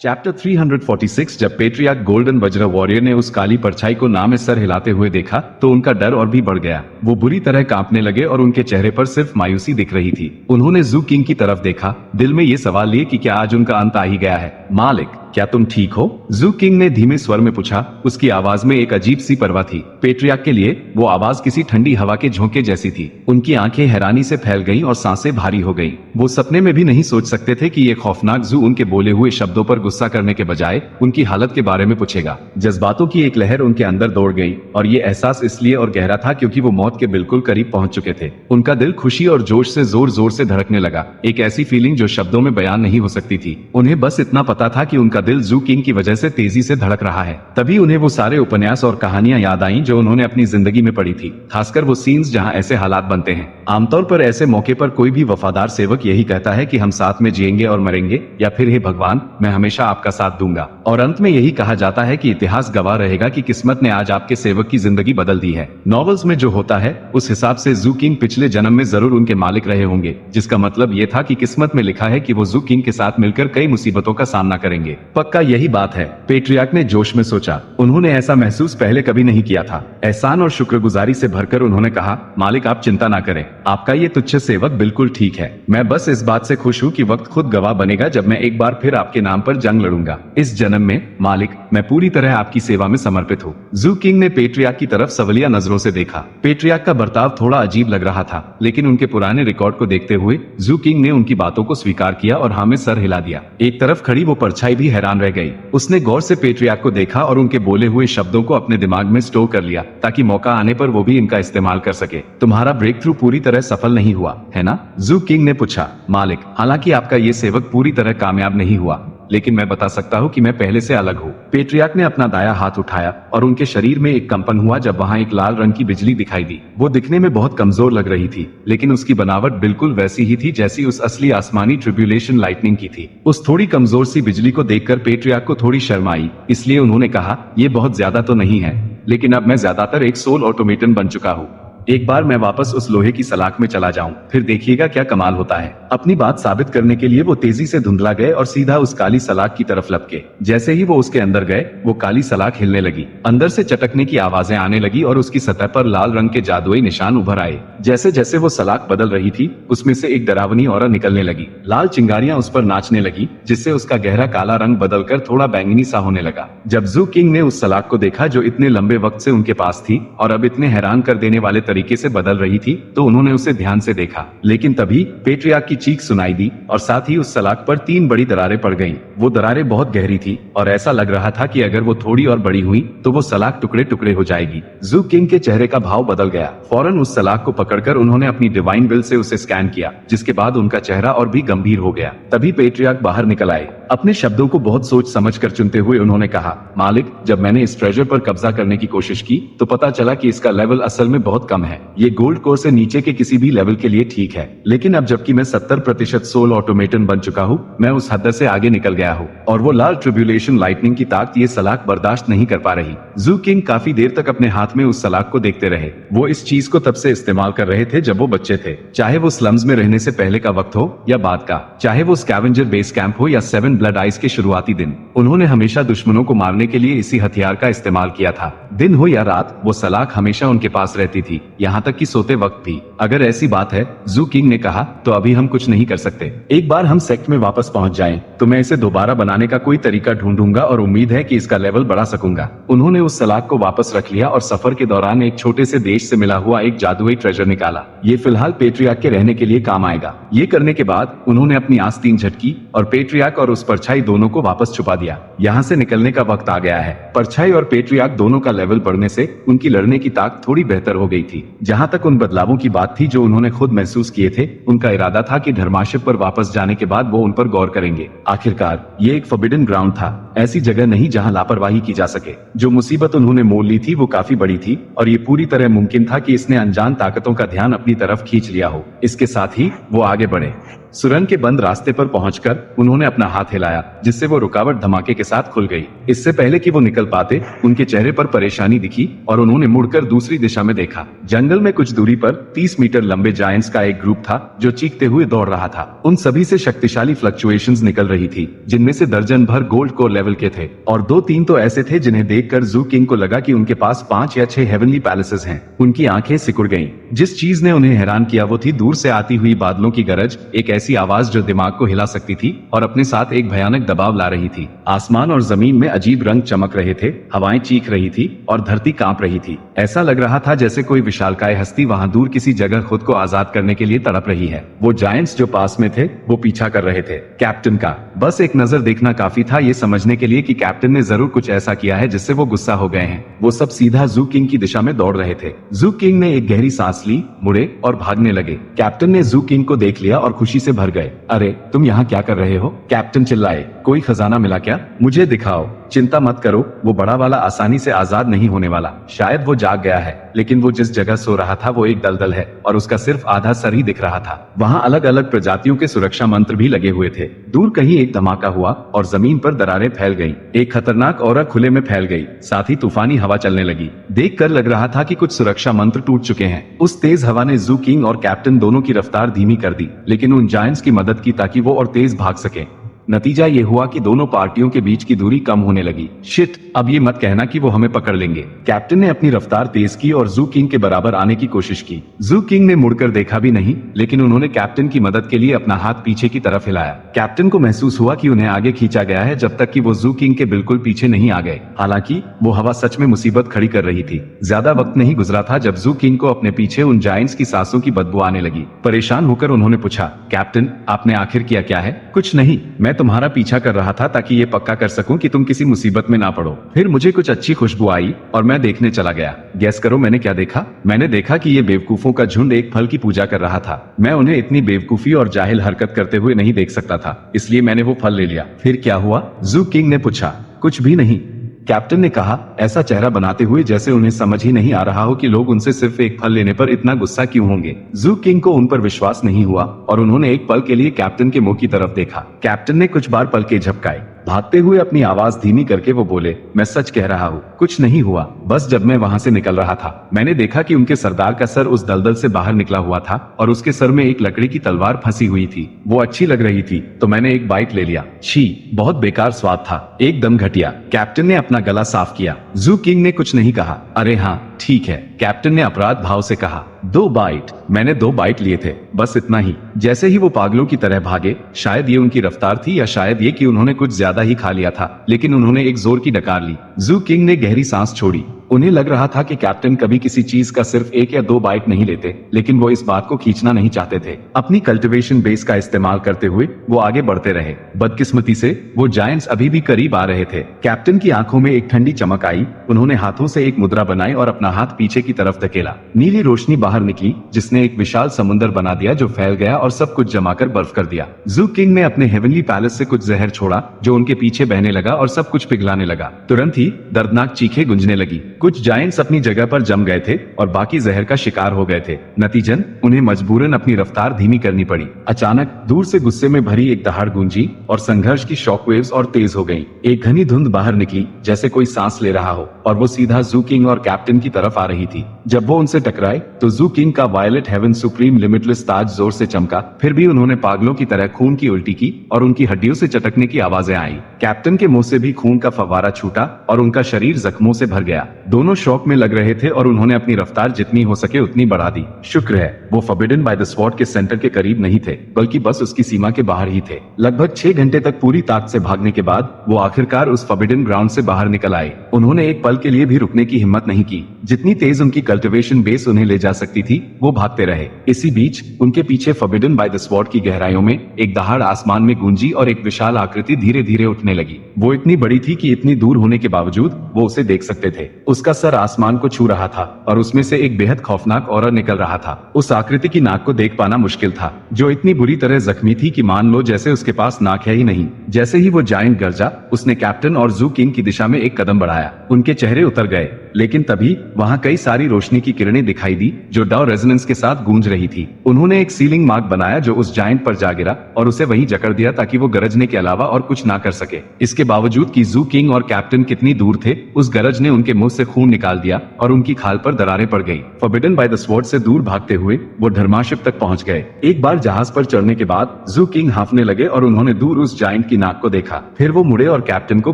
चैप्टर 346 जब पेट्रियार्क गोल्डन वज्रा वॉरियर ने उस काली परछाई को नाम में सर हिलाते हुए देखा तो उनका डर और भी बढ़ गया। वो बुरी तरह कांपने लगे और उनके चेहरे पर सिर्फ मायूसी दिख रही थी। उन्होंने जू किंग की तरफ देखा, दिल में ये सवाल लिए कि क्या आज उनका अंत आ ही गया है। मालिक, क्या तुम ठीक हो? जू किंग ने धीमे स्वर में पूछा। उसकी आवाज में एक अजीब सी परवाह थी। पेट्रियार्क के लिए वो आवाज किसी ठंडी हवा के झोंके जैसी थी। उनकी आंखें हैरानी से फैल गईं और सांसें भारी हो गईं। वो सपने में भी नहीं सोच सकते थे कि ये खौफनाक जू उनके बोले हुए शब्दों पर गुस्सा करने के बजाय उनकी हालत के बारे में पूछेगा। जज्बातों की एक लहर उनके अंदर दौड़ गई और ये एहसास इसलिए और गहरा था क्योंकि वो मौत के बिल्कुल करीब पहुंच चुके थे। उनका दिल खुशी और जोश से जोर जोर से धड़कने लगा। एक ऐसी फीलिंग जो शब्दों में बयान नहीं हो सकती थी। उन्हें बस इतना पता था कि उनका दिल जू किंग की वजह से तेजी से धड़क रहा है। तभी उन्हें वो सारे उपन्यास और कहानियां याद आईं जो उन्होंने अपनी जिंदगी में पढ़ी थी, खासकर वो सीन्स जहां ऐसे हालात बनते हैं। आमतौर पर ऐसे मौके पर कोई भी वफादार सेवक यही कहता है कि हम साथ में जिएंगे और मरेंगे, या फिर हे भगवान, मैं हमेशा आपका साथ दूंगा। और अंत में यही कहा जाता है कि इतिहास गवाह रहेगा कि किस्मत ने आज आपके सेवक की जिंदगी बदल दी है। नॉवेल्स में जो होता है उस हिसाब से जू किंग पिछले जन्म में जरूर उनके मालिक रहे होंगे, जिसका मतलब ये था कि किस्मत में लिखा है कि वो जू किंग के साथ मिलकर कई मुसीबतों का सामना करेंगे। पक्का यही बात है, पेट्रियार्क ने जोश में सोचा। उन्होंने ऐसा महसूस पहले कभी नहीं किया था। एहसान और शुक्रगुजारी से भरकर उन्होंने कहा, मालिक आप चिंता ना करें, आपका ये तुच्छ सेवक बिल्कुल ठीक है। मैं बस इस बात से खुश हूँ कि वक्त खुद गवाह बनेगा जब मैं एक बार फिर आपके नाम पर जंग लड़ूंगा। इस जन्म में मालिक, मैं पूरी तरह आपकी सेवा में समर्पित हूँ। जू किंग ने पेट्रियार्क की तरफ सवलिया नजरों से देखा। पेट्रियार्क का बर्ताव थोड़ा अजीब लग रहा था, लेकिन उनके पुराने रिकॉर्ड को देखते हुए जू किंग ने उनकी बातों को स्वीकार किया और हाँ में सर हिला दिया। एक तरफ खड़ी वो परछाई भी हैरान रह गई। उसने गौर से पेट्रियार्क को देखा और उनके बोले हुए शब्दों को अपने दिमाग में स्टोर कर लिया ताकि मौका आने पर वो भी इनका इस्तेमाल कर सके। तुम्हारा ब्रेक थ्रू पूरी तरह सफल नहीं हुआ है ना? जू किंग ने पूछा। मालिक, हालांकि आपका ये सेवक पूरी तरह कामयाब नहीं हुआ, लेकिन मैं बता सकता हूँ कि मैं पहले से अलग हूँ। पेट्रियार्क ने अपना दाया हाथ उठाया और उनके शरीर में एक कंपन हुआ जब वहाँ एक लाल रंग की बिजली दिखाई दी। वो दिखने में बहुत कमजोर लग रही थी, लेकिन उसकी बनावट बिल्कुल वैसी ही थी जैसी उस असली आसमानी ट्रिब्यूलेशन लाइटनिंग की थी। उस थोड़ी कमजोर सी बिजली को देखकर पेट्रियार्क को थोड़ी शर्म आई, इसलिए उन्होंने कहा, ये बहुत ज्यादा तो नहीं है, लेकिन अब मैं ज्यादातर एक सोल ऑटोमेटन बन चुका हूँ। एक बार मैं वापस उस लोहे की सलाख में चला जाऊं, फिर देखिएगा क्या कमाल होता है। अपनी बात साबित करने के लिए वो तेजी से धुंधला गए और सीधा उस काली सलाख की तरफ लपके। जैसे ही वो उसके अंदर गए, वो काली सलाख हिलने लगी, अंदर से चटकने की आवाजें आने लगी और उसकी सतह पर लाल रंग के जादुई निशान उभर आए। जैसे जैसे वो सलाख बदल रही थी, उसमें से एक डरावनी औरा निकलने लगी। लाल चिंगारियां उस पर नाचने लगी, जिससे उसका गहरा काला रंग बदलकर थोड़ा बैंगनी सा होने लगा। जब जू किंग ने उस सलाख को देखा जो इतने लंबे वक्त से उनके पास थी और अब इतने हैरान कर देने वाले तरीके से बदल रही थी, तो उन्होंने उसे ध्यान से देखा। लेकिन तभी पेट्रियार्क की चीख सुनाई दी और साथ ही उस सलाख पर 3 बड़ी दरारें पड़ गईं। वो दरारें बहुत गहरी थी और ऐसा लग रहा था कि अगर वो थोड़ी और बड़ी हुई तो वो सलाख टुकड़े टुकड़े हो जाएगी। जू किंग के चेहरे का भाव बदल गया। फौरन उस सलाख को पकड़कर उन्होंने अपनी डिवाइन विल से उसे स्कैन किया, जिसके बाद उनका चेहरा और भी गंभीर हो गया। तभी पेट्रियार्क बाहर निकल आए। अपने शब्दों को बहुत सोच समझ कर चुनते हुए उन्होंने कहा, मालिक, जब मैंने इस ट्रेजर पर कब्जा करने की कोशिश की तो पता चला कि इसका लेवल असल में बहुत कम है। ये गोल्ड कोर से नीचे के किसी भी लेवल के लिए ठीक है, लेकिन अब जबकि मैं 70% सोल ऑटोमेटन बन चुका हूँ, मैं उस हद से आगे निकल गया हूँ और वो लाल ट्रिब्यूलेशन लाइटनिंग की ताकत ये सलाख बर्दाश्त नहीं कर पा रही। जू किंग काफी देर तक अपने हाथ में उस सलाख को देखते रहे। वो इस चीज को तब से इस्तेमाल कर रहे थे जब वो बच्चे थे, चाहे वो स्लम्स में रहने से पहले का वक्त हो या बाद का, चाहे वो स्कैवेंजर बेस कैंप हो या 7 ब्लड आइज के शुरुआती दिन। उन्होंने हमेशा दुश्मनों को मारने के लिए इसी हथियार का इस्तेमाल किया था। दिन हो या रात, वो सलाख हमेशा उनके पास रहती थी, यहाँ तक कि सोते वक्त भी। अगर ऐसी बात है, जू किंग ने कहा, तो अभी हम कुछ नहीं कर सकते। एक बार हम सेक्ट में वापस पहुंच जाएं, तो मैं इसे दोबारा बनाने का कोई तरीका ढूंढूंगा और उम्मीद है कि इसका लेवल बढ़ा सकूंगा। उन्होंने उस सलाख को वापस रख लिया और सफर के दौरान एक छोटे से देश से मिला हुआ एक जादुई ट्रेजर निकाला। ये फिलहाल पेट्रियार्क के रहने के लिए काम आएगा। ये करने के बाद उन्होंने अपनी आस्तीन झटकी और पेट्रियार्क और उस परछाई दोनों को वापस छुपा दिया। यहाँ से निकलने का वक्त आ गया है। परछाई और पेट्रियार्क दोनों का लेवल बढ़ने से उनकी लड़ने की ताकत थोड़ी बेहतर हो गई थी। जहाँ तक उन बदलावों की बात थी जो उन्होंने खुद महसूस किए थे, उनका इरादा था कि धर्माशिप पर वापस जाने के बाद वो उन पर गौर करेंगे। आखिरकार ये एक फॉरबिडन ग्राउंड था, ऐसी जगह नहीं जहाँ लापरवाही की जा सके। जो मुसीबत उन्होंने मोल ली थी वो काफी बड़ी थी और ये पूरी तरह मुमकिन था कि इसने अनजान ताकतों का ध्यान अपनी तरफ खींच लिया हो। इसके साथ ही वो आगे बढ़े। सुरंग के बंद रास्ते पर पहुंचकर उन्होंने अपना हाथ हिलाया, जिससे वो रुकावट धमाके के साथ खुल गई। इससे पहले कि वो निकल पाते, उनके चेहरे पर परेशानी दिखी और उन्होंने मुड़कर दूसरी दिशा में देखा। जंगल में कुछ दूरी पर 30 मीटर लंबे जायंट्स का एक ग्रुप था जो चीखते हुए दौड़ रहा था। उन सभी से शक्तिशाली फ्लक्चुएशंस निकल रही थी, जिनमें से दर्जन भर गोल्ड कोर लेवल के थे और 2-3 तो ऐसे थे जिन्हें देखकर जू किंग को लगा कि उनके पास 5 या 6 हेवनली पैलेसेस हैं। उनकी आंखें सिकुड़ गईं। जिस चीज ने उन्हें हैरान किया वो थी दूर से आती हुई बादलों की गरज, एक ऐसी आवाज जो दिमाग को हिला सकती थी और अपने साथ एक भयानक दबाव ला रही थी। आसमान और जमीन में अजीब रंग चमक रहे थे, हवाएं चीख रही थी और धरती कांप रही थी। ऐसा लग रहा था जैसे कोई विशालकाय हस्ती वहां दूर किसी जगह खुद को आजाद करने के लिए तड़प रही है। वो जायंट्स जो पास में थे वो पीछा कर रहे थे कैप्टन का। बस एक नजर देखना काफी था ये समझने के लिए कि कैप्टन ने जरूर कुछ ऐसा किया है जिससे वो गुस्सा हो गए हैं। वो सब सीधा जू किंग की दिशा में दौड़ रहे थे। जू किंग ने एक गहरी सांस ली, मुड़े और भागने लगे। कैप्टन ने जू किंग को देख लिया और खुशी से भर गए। अरे तुम यहाँ क्या कर रहे हो? कैप्टन चिल्लाए। कोई खजाना मिला क्या? मुझे दिखाओ। चिंता मत करो, वो बड़ा वाला आसानी से आजाद नहीं होने वाला। शायद वो जाग गया है, लेकिन वो जिस जगह सो रहा था वो एक दलदल है और उसका सिर्फ आधा सर ही दिख रहा था। वहाँ अलग अलग प्रजातियों के सुरक्षा मंत्र भी लगे हुए थे। दूर कहीं एक धमाका हुआ और जमीन पर दरारें फैल गईं। एक खतरनाक औरा खुले में फैल गई, साथ ही तूफानी हवा चलने लगी। देखकर लग रहा था कि कुछ सुरक्षा मंत्र टूट चुके हैं। उस तेज हवा ने जू किंग और कैप्टन दोनों की रफ्तार धीमी कर दी, लेकिन उन जायंट्स की मदद की ताकि वो और तेज भाग सके। नतीजा ये हुआ कि दोनों पार्टियों के बीच की दूरी कम होने लगी। शिट, अब ये मत कहना कि वो हमें पकड़ लेंगे। कैप्टन ने अपनी रफ्तार तेज की और जू किंग के बराबर आने की कोशिश की। जू किंग ने मुड़कर देखा भी नहीं, लेकिन उन्होंने कैप्टन की मदद के लिए अपना हाथ पीछे की तरफ हिलाया। कैप्टन को महसूस हुआ कि उन्हें आगे खींचा गया है जब तक कि वो जू किंग के बिल्कुल पीछे नहीं आ गए। हालांकि वो हवा सच में मुसीबत खड़ी कर रही थी। ज्यादा वक्त नहीं गुजरा था जब जू किंग को अपने पीछे उन जायंट्स की सांसों की बदबू आने लगी। परेशान होकर उन्होंने पूछा, कैप्टन आपने आखिर किया क्या है? कुछ नहीं, मैं तुम्हारा पीछा कर रहा था ताकि ये पक्का कर सकूं कि तुम किसी मुसीबत में ना पड़ो। फिर मुझे कुछ अच्छी खुशबू आई और मैं देखने चला गया। गैस करो मैंने क्या देखा? मैंने देखा कि ये बेवकूफों का झुंड एक फल की पूजा कर रहा था। मैं उन्हें इतनी बेवकूफी और जाहिल हरकत करते हुए नहीं देख सकता था, इसलिए मैंने वो फल ले लिया। फिर क्या हुआ? जू किंग ने पूछा। कुछ भी नहीं, कैप्टन ने कहा, ऐसा चेहरा बनाते हुए जैसे उन्हें समझ ही नहीं आ रहा हो कि लोग उनसे सिर्फ एक फल लेने पर इतना गुस्सा क्यों होंगे। जू किंग को उन पर विश्वास नहीं हुआ और उन्होंने एक पल के लिए कैप्टन के मुंह की तरफ देखा। कैप्टन ने कुछ बार पलके झपकाए। भागते हुए अपनी आवाज धीमी करके वो बोले, मैं सच कह रहा हूँ, कुछ नहीं हुआ। बस जब मैं वहाँ से निकल रहा था मैंने देखा कि उनके सरदार का सर उस दलदल से बाहर निकला हुआ था और उसके सर में एक लकड़ी की तलवार फंसी हुई थी। वो अच्छी लग रही थी तो मैंने एक बाइट ले लिया। छी, बहुत बेकार स्वाद था, एकदम घटिया। कैप्टन ने अपना गला साफ किया। जू किंग ने कुछ नहीं कहा। अरे हाँ ठीक है, कैप्टन ने अपराध भाव से कहा। 2 बाइट। मैंने 2 बाइट लिए थे, बस इतना ही। जैसे ही वो पागलों की तरह भागे, शायद ये उनकी रफ्तार थी या शायद ये कि उन्होंने कुछ ज्यादा ही खा लिया था, लेकिन उन्होंने एक जोर की डकार ली। जू किंग ने गहरी सांस छोड़ी। उन्हें लग रहा था कि कैप्टन कभी किसी चीज का सिर्फ 1 या 2 बाइट नहीं लेते, लेकिन वो इस बात को खींचना नहीं चाहते थे। अपनी कल्टीवेशन बेस का इस्तेमाल करते हुए वो आगे बढ़ते रहे। बदकिस्मती से वो जायंट्स अभी भी करीब आ रहे थे। कैप्टन की आंखों में एक ठंडी चमक आई। उन्होंने हाथों से एक मुद्रा बनाई और अपना हाथ पीछे की तरफ धकेला। नीली रोशनी बाहर निकली जिसने एक विशाल समुद्र बना दिया जो फैल गया और सब कुछ जमाकर बर्फ कर दिया। जू किंग ने अपने हेवनली पैलेस से कुछ जहर छोड़ा जो उनके पीछे बहने लगा और सब कुछ पिघलाने लगा। तुरंत ही दर्दनाक चीखें गूंजने लगी। कुछ जायंट्स अपनी जगह पर जम गए थे और बाकी जहर का शिकार हो गए थे। नतीजन उन्हें मजबूरन अपनी रफ्तार धीमी करनी पड़ी। अचानक दूर से गुस्से में भरी एक दहाड़ गूंजी और संघर्ष की शॉकवेव्स और तेज हो गईं। एक घनी धुंध बाहर निकली जैसे कोई सांस ले रहा हो और वो सीधा जू किंग और कैप्टन की तरफ आ रही थी। जब वो उनसे टकराए तो जू किंग का वायलेट हेवन सुप्रीम लिमिटलेस ताज जोर से चमका। फिर भी उन्होंने पागलों की तरह खून की उल्टी की और उनकी हड्डियों से चटकने की आवाजें आई। कैप्टन के मुंह से भी खून का फव्वारा छूटा और उनका शरीर जख्मों से भर गया। दोनों शौक में लग रहे थे और उन्होंने अपनी रफ्तार जितनी हो सके उतनी बढ़ा दी। शुक्र है वो फॉरबिडन बाय द स्वॉर्ड के सेंटर के करीब नहीं थे, बल्कि बस उसकी सीमा के बाहर ही थे। लगभग 6 घंटे तक पूरी ताकत से भागने के बाद वो आखिरकार उस फॉरबिडन ग्राउंड से बाहर निकल आए। उन्होंने एक पल के लिए भी रुकने की हिम्मत नहीं की। जितनी तेज उनकी कल्टीवेशन बेस उन्हें ले जा सकती थी वो भागते रहे। इसी बीच उनके पीछे फॉरबिडन बाय द स्वॉर्ड की गहराइयों में एक दहाड़ आसमान में गूंजी और एक विशाल आकृति धीरे धीरे उठने लगी। वो इतनी बड़ी थी कि इतनी दूर होने के बावजूद वो उसे देख सकते थे। उसका सर आसमान को छू रहा था और उसमें से एक बेहद खौफनाक ऑरा निकल रहा था। उस आकृति की नाक को देख पाना मुश्किल था, जो इतनी बुरी तरह जख्मी थी कि मान लो जैसे उसके पास नाक है ही नहीं। जैसे ही वो जायंट गरजा, उसने कैप्टन और जू किंग की दिशा में एक कदम बढ़ाया। उनके चेहरे उतर गए, लेकिन तभी वहां कई सारी रोशनी की किरणें दिखाई दी जो डाउ रेजोनेंस के साथ गूंज रही थी। उन्होंने एक सीलिंग मार्क बनाया जो उस जायंट पर जा गिरा और उसे वहीं जकड़ दिया ताकि वो गरजने के अलावा और कुछ ना कर सके। इसके बावजूद कि जू किंग और कैप्टन कितनी दूर थे, उस गरज ने उनके मुंह से खून निकाल दिया और उनकी खाल पर दरारें पड़ गई। फॉरबिडन बाय द स्वॉर्ड से दूर भागते हुए वो धर्माशिप तक पहुंच गए। एक बार जहाज पर चढ़ने के बाद जू किंग हांफने लगे और उन्होंने दूर उस जायंट की नाक को देखा। फिर वो मुड़े और कैप्टन को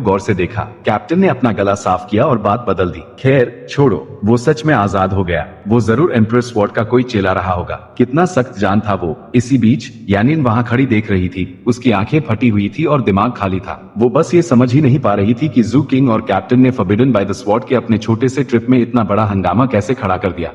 गौर से देखा। कैप्टन ने अपना गला साफ किया और बात बदल दी। खैर छोड़ो, वो सच में आजाद हो गया। वो जरूर एम्प्रेस स्वॉर्ड का कोई चेला रहा होगा। कितना सख्त जान था वो। इसी बीच यानिन वहाँ खड़ी देख रही थी। उसकी आंखें फटी हुई थी और दिमाग खाली था। वो बस ये समझ ही नहीं पा रही थी कि जू किंग और कैप्टन ने फॉरबिडन बाय द स्वॉर्ड के अपने छोटे से ट्रिप में इतना बड़ा हंगामा कैसे खड़ा कर दिया।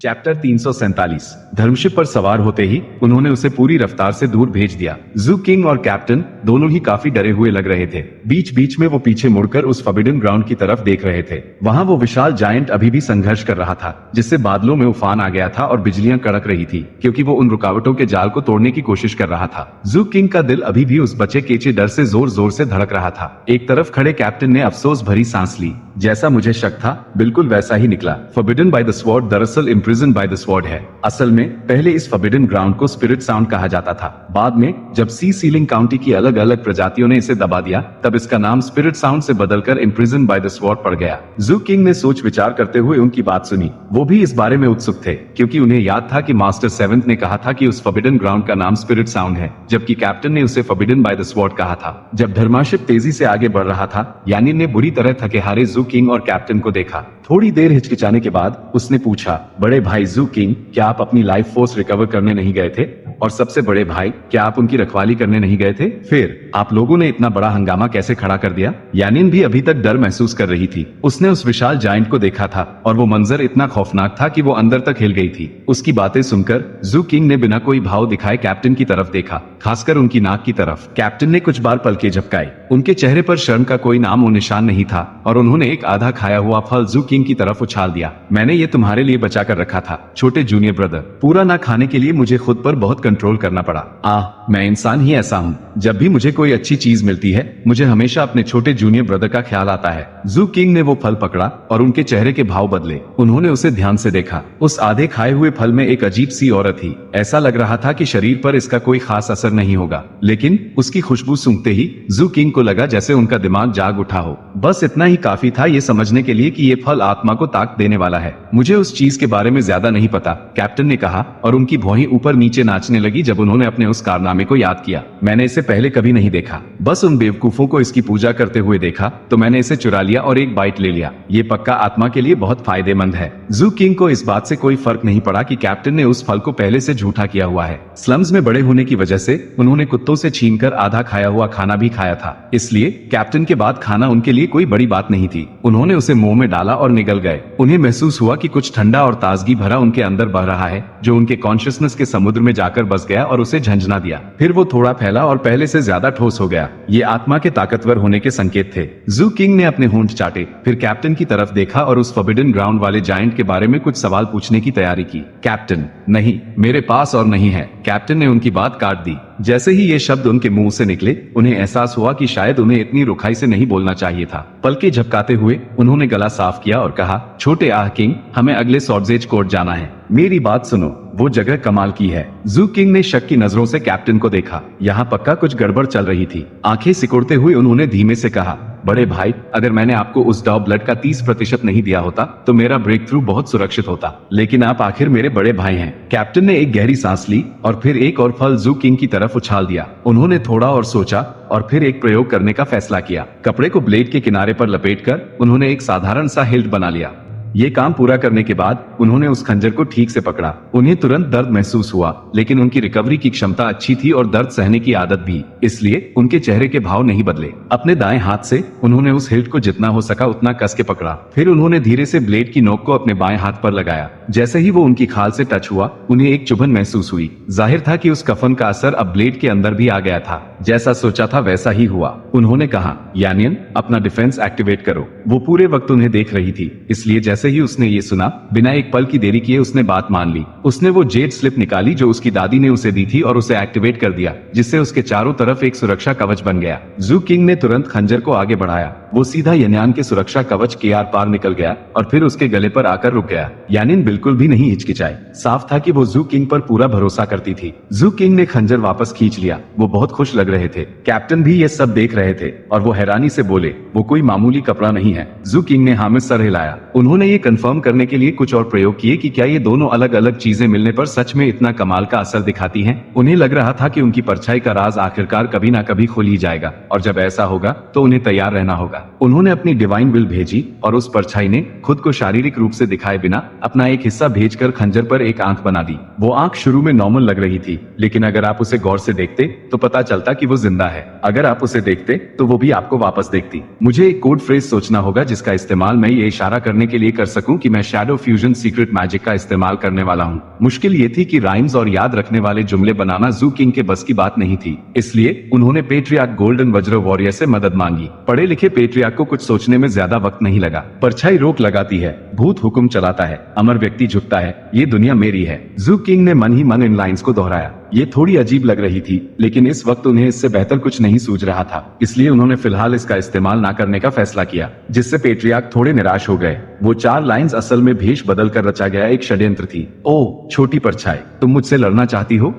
चैप्टर 347। धर्मशिप पर सवार होते ही उन्होंने उसे पूरी रफ्तार से दूर भेज दिया। जू किंग और कैप्टन दोनों ही काफी डरे हुए लग रहे थे। बीच बीच में वो पीछे मुड़कर उस फॉरबिडन ग्राउंड की तरफ देख रहे थे। वहां वो विशाल जायंट अभी भी संघर्ष कर रहा था, जिससे बादलों में उफान आ गया था और बिजलियां कड़क रही थी, क्योंकि वो उन रुकावटों के जाल को तोड़ने की कोशिश कर रहा था। जू किंग का दिल अभी भी उस बचे केचे डर से जोर जोर से धड़क रहा था। एक तरफ खड़े कैप्टन ने अफसोस भरी सांस ली। जैसा मुझे शक था बिल्कुल वैसा ही निकला। फॉरबिडन बाय द स्वॉर्ड दरअसल इम्प्रिजन बाय द स्वॉर्ड है। असल में पहले इस फॉरबिडन ग्राउंड को स्पिरिट साउंड कहा जाता था। बाद में जब सी सीलिंग काउंटी की अलग अलग प्रजातियों ने इसे दबा दिया, तब इसका नाम स्पिरिट साउंड से बदलकर इम्प्रिजन बाय द स्वॉर्ड पड़ गया। जू किंग ने सोच विचार करते हुए उनकी बात सुनी। वो भी इस बारे में उत्सुक थे, क्योंकि उन्हें याद था कि मास्टर सेवेंथ ने कहा था कि उस फॉरबिडन ग्राउंड का नाम स्पिरिट साउंड है, जबकि कैप्टन ने उसे फॉरबिडन बाय द स्वॉर्ड कहा था। जब धर्माशिप तेजी से आगे बढ़ रहा था, यानी ने बुरी तरह थके हारे जू किंग और कैप्टन को देखा। थोड़ी देर हिचकिचाने के बाद उसने पूछा, बड़े भाई जू किंग, क्या आप अपनी लाइफ फोर्स रिकवर करने नहीं गए थे? और सबसे बड़े भाई, क्या आप उनकी रखवाली करने नहीं गए थे? फिर आप लोगों ने इतना बड़ा हंगामा कैसे खड़ा कर दिया? यानिन भी अभी तक डर महसूस कर रही थी। उसने उस विशाल जायंट को देखा था और वो मंजर इतना खौफनाक था कि वो अंदर तक हिल गई थी। उसकी बातें सुनकर जू किंग ने बिना कोई भाव दिखाए कैप्टन की तरफ देखा, खासकर उनकी नाक की तरफ। कैप्टन ने कुछ बार पलके झपकाए। उनके चेहरे पर शर्म का कोई नाम और निशान नहीं था और उन्होंने एक आधा खाया हुआ फल जू किंग की तरफ उछाल दिया। मैंने ये तुम्हारे लिए बचा कर रखा था, छोटे जूनियर ब्रदर। पूरा ना खाने के लिए मुझे खुद पर बहुत कंट्रोल करना पड़ा। मैं इंसान ही ऐसा हूँ। जब भी मुझे कोई अच्छी चीज मिलती है मुझे हमेशा अपने छोटे जूनियर ब्रदर का ख्याल आता है। जू किंग ने वो फल पकड़ा और उनके चेहरे के भाव बदले। उन्होंने उसे ध्यान से देखा। उस आधे खाए हुए फल में एक अजीब सी औरत थी। ऐसा लग रहा था कि शरीर पर इसका कोई खास असर नहीं होगा, लेकिन उसकी खुशबू सूंघते ही जू किंग को लगा जैसे उनका दिमाग जाग उठा हो। बस इतना ही काफी था ये समझने के लिए कि ये फल आत्मा को ताकत देने वाला है। मुझे उस चीज के बारे में ज्यादा नहीं पता, कैप्टन ने कहा, और उनकी भौहें ऊपर नीचे नाचने लगी जब उन्होंने अपने उस कारनामे को याद किया। मैंने इसे पहले कभी नहीं देखा, बस उन बेवकूफों को इसकी पूजा करते हुए देखा तो मैंने इसे चुरा लिया और एक बाइट ले लिया। ये पक्का आत्मा के लिए बहुत फायदेमंद है। जू किंग को इस बात से कोई फर्क नहीं पड़ा कि कैप्टन ने उस फल को पहले से झूठा किया हुआ है। स्लम्स में बड़े होने की वजह से उन्होंने कुत्तों से छीनकर आधा खाया हुआ खाना भी खाया था, इसलिए कैप्टन के बाद खाना उनके लिए कोई बड़ी बात नहीं थी। उन्होंने उसे मुंह में डाला और निगल गए। उन्हें महसूस हुआ कि कुछ ठंडा और ताजगी भरा उनके अंदर बह रहा है, जो उनके कॉन्शियसनेस के समुद्र में जाकर बस गया और उसे झंझना दिया। फिर वो थोड़ा फैला और पहले से ज्यादा ठोस हो गया। ये आत्मा के ताकतवर होने के संकेत थे। जू किंग ने अपने होंठ चाटे, फिर कैप्टन की तरफ देखा और उस फॉरबिडन ग्राउंड वाले जायंट के बारे में कुछ सवाल पूछने की तैयारी की। कैप्टन, नहीं, मेरे पास और नहीं है। कैप्टन ने उनकी बात काट दी। जैसे ही ये शब्द उनके मुंह से निकले उन्हें एहसास हुआ कि शायद उन्हें इतनी रुखाई से नहीं बोलना चाहिए था। पलके झपकाते हुए उन्होंने गला साफ किया और कहा, छोटे आह किंग, हमें अगले सॉर्जेज कोर्ट जाना है। मेरी बात सुनो, वो जगह कमाल की है। जू किंग ने शक की नजरों से कैप्टन को देखा। यहाँ पक्का कुछ गड़बड़ चल रही थी। आंखें सिकुड़ते हुए उन्होंने धीमे से कहा, बड़े भाई, अगर मैंने आपको उस डॉ ब्लड का 30% नहीं दिया होता तो मेरा ब्रेक थ्रू बहुत सुरक्षित होता, लेकिन आप आखिर मेरे बड़े भाई हैं। कैप्टन ने एक गहरी सांस ली और फिर एक और फल जू किंग की तरफ उछाल दिया। उन्होंने थोड़ा और सोचा और फिर एक प्रयोग करने का फैसला किया। कपड़े को ब्लेड के किनारे पर लपेटकर उन्होंने एक साधारण सा हिल्ट बना लिया। ये काम पूरा करने के बाद उन्होंने उस खंजर को ठीक से पकड़ा। उन्हें तुरंत दर्द महसूस हुआ, लेकिन उनकी रिकवरी की क्षमता अच्छी थी और दर्द सहने की आदत भी, इसलिए उनके चेहरे के भाव नहीं बदले। अपने दाएं हाथ से उन्होंने उस हिल्ट को जितना हो सका उतना कस के पकड़ा। फिर उन्होंने धीरे से ब्लेड की नोक को अपने बाएं हाथ पर लगाया। जैसे ही वो उनकी खाल से टच हुआ उन्हें एक चुभन महसूस हुई। जाहिर था कि उस कफन का असर अब ब्लेड के अंदर भी आ गया था। जैसा सोचा था वैसा ही हुआ। उन्होंने कहा, यानियन, अपना डिफेंस एक्टिवेट करो। वो पूरे वक्त उन्हें देख रही थी, इसलिए जैसे ही उसने ये सुना, बिना एक पल की देरी किए उसने बात मान ली। उसने वो जेड स्लिप निकाली जो उसकी दादी ने उसे दी थी और उसे एक्टिवेट कर दिया, जिससे उसके चारों तरफ एक सुरक्षा कवच बन गया। जू किंग ने तुरंत खंजर को आगे बढ़ाया। वो सीधा यानियन के सुरक्षा कवच के आर पार निकल गया और फिर उसके गले पर आकर रुक गया। यानियन बिल्कुल भी नहीं हिचकिचाई। साफ था कि वो जू किंग पर पूरा भरोसा करती थी। जू किंग ने खंजर वापस खींच लिया। वो बहुत खुश लग रहे थे। कैप्टन भी ये सब देख रहे थे और वो हैरानी से बोले, वो कोई मामूली कपड़ा नहीं है। जू किंग ने हाँ में सर हिलाया। उन्होंने ये कंफर्म करने के लिए कुछ और प्रयोग किए कि क्या ये दोनों अलग अलग चीजें मिलने पर सच में इतना कमाल का असर दिखाती हैं। उन्हें लग रहा था कि उनकी परछाई का राज आखिरकार कभी ना कभी खुल ही जाएगा, और जब ऐसा होगा तो उन्हें तैयार रहना होगा। उन्होंने अपनी डिवाइन विल भेजी और उस परछाई ने खुद को शारीरिक रूप से दिखाए बिना अपना एक हिस्सा भेजकर खंजर पर एक आंख बना दी। वो आंख शुरू में नॉर्मल लग रही थी, लेकिन अगर आप उसे गौर से देखते तो पता चलता कि वो जिंदा है। अगर आप उसे देखते तो वो भी आपको वापस देखती। मुझे एक कोड फ्रेज सोचना होगा जिसका इस्तेमाल मैं ये इशारा करने के लिए कर सकूं कि मैं शैडो फ्यूजन सीक्रेट मैजिक का इस्तेमाल करने वाला हूँ। मुश्किल ये थी कि राइम्स और याद रखने वाले जुमले बनाना जू किंग के बस की बात नहीं थी, इसलिए उन्होंने पेट्रियार्क गोल्डन वज्र वॉरियर से मदद मांगी। पढ़े लिखे पेट्रियार्क को कुछ सोचने में ज्यादा वक्त नहीं लगा। परछाई रोक लगाती है, भूत हुक्म चलाता है, अमर व्यक्ति झुकता है, ये दुनिया मेरी है। जू किंग ने मन ही मन इन लाइंस को दोहराया। ये थोड़ी अजीब लग रही थी, लेकिन इस वक्त उन्हें इससे बेहतर कुछ नहीं सूझ रहा था, इसलिए उन्होंने फिलहाल इसका इस्तेमाल ना करने का फैसला किया, जिससे पेट्रियार्क थोड़े निराश हो गए। वो 4 लाइंस असल में भेष बदल कर रचा गया एक षड्यंत्र थी। ओ छोटी परछाई, तुम मुझसे लड़ना चाहती हो?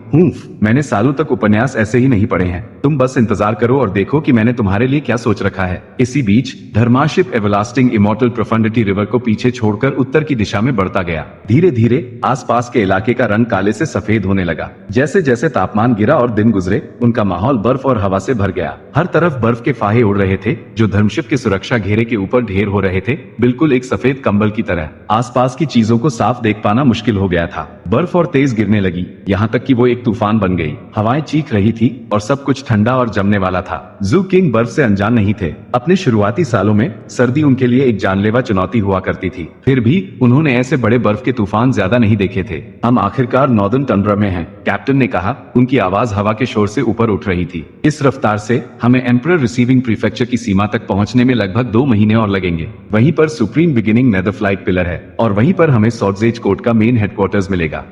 मैंने सालों तक उपन्यास ऐसे ही नहीं पढ़े हैं। तुम बस इंतजार करो और देखो कि मैंने तुम्हारे लिए क्या सोच रखा है। इसी बीच धर्माशिप एवरलास्टिंग इमॉर्टल प्रोफंडिटी रिवर को पीछे छोड़कर उत्तर की दिशा में बढ़ता गया। धीरे धीरे आसपास के इलाके का रंग काले से सफेद होने लगा। जैसे जैसे तापमान गिरा और दिन गुजरे, उनका माहौल बर्फ और हवा से भर गया। हर तरफ बर्फ के फाहे उड़ रहे थे जो धर्मशिप के सुरक्षा घेरे के ऊपर ढेर हो रहे थे, बिल्कुल एक सफेद कंबल की तरह। आसपास की चीजों को साफ देख पाना मुश्किल हो गया था। बर्फ और तेज गिरने लगी, यहाँ तक कि वो एक तूफान बन गई। हवाएं चीख रही थी और सब कुछ ठंडा और जमने वाला था। जू किंग बर्फ से अनजान नहीं थे। अपने शुरुआती सालों में सर्दी उनके लिए एक जानलेवा चुनौती हुआ करती थी, फिर भी उन्होंने ऐसे बड़े बर्फ के तूफान ज्यादा नहीं देखे थे। हम आखिरकार नॉर्दर्न टंड्रा में हैं, कैप्टन ने कहा। उनकी आवाज हवा के शोर से ऊपर उठ रही थी। इस रफ्तार से हमें एम्परर रिसीविंग प्रीफेक्चर की सीमा तक पहुंचने में लगभग 2 महीने और लगेंगे। वहीं पर Supreme beginning nether flight Pillar है और वहीं पर हमें सॉर्जेज कोर्ट का मेन हेडक्वार्टर्स मिलेगा।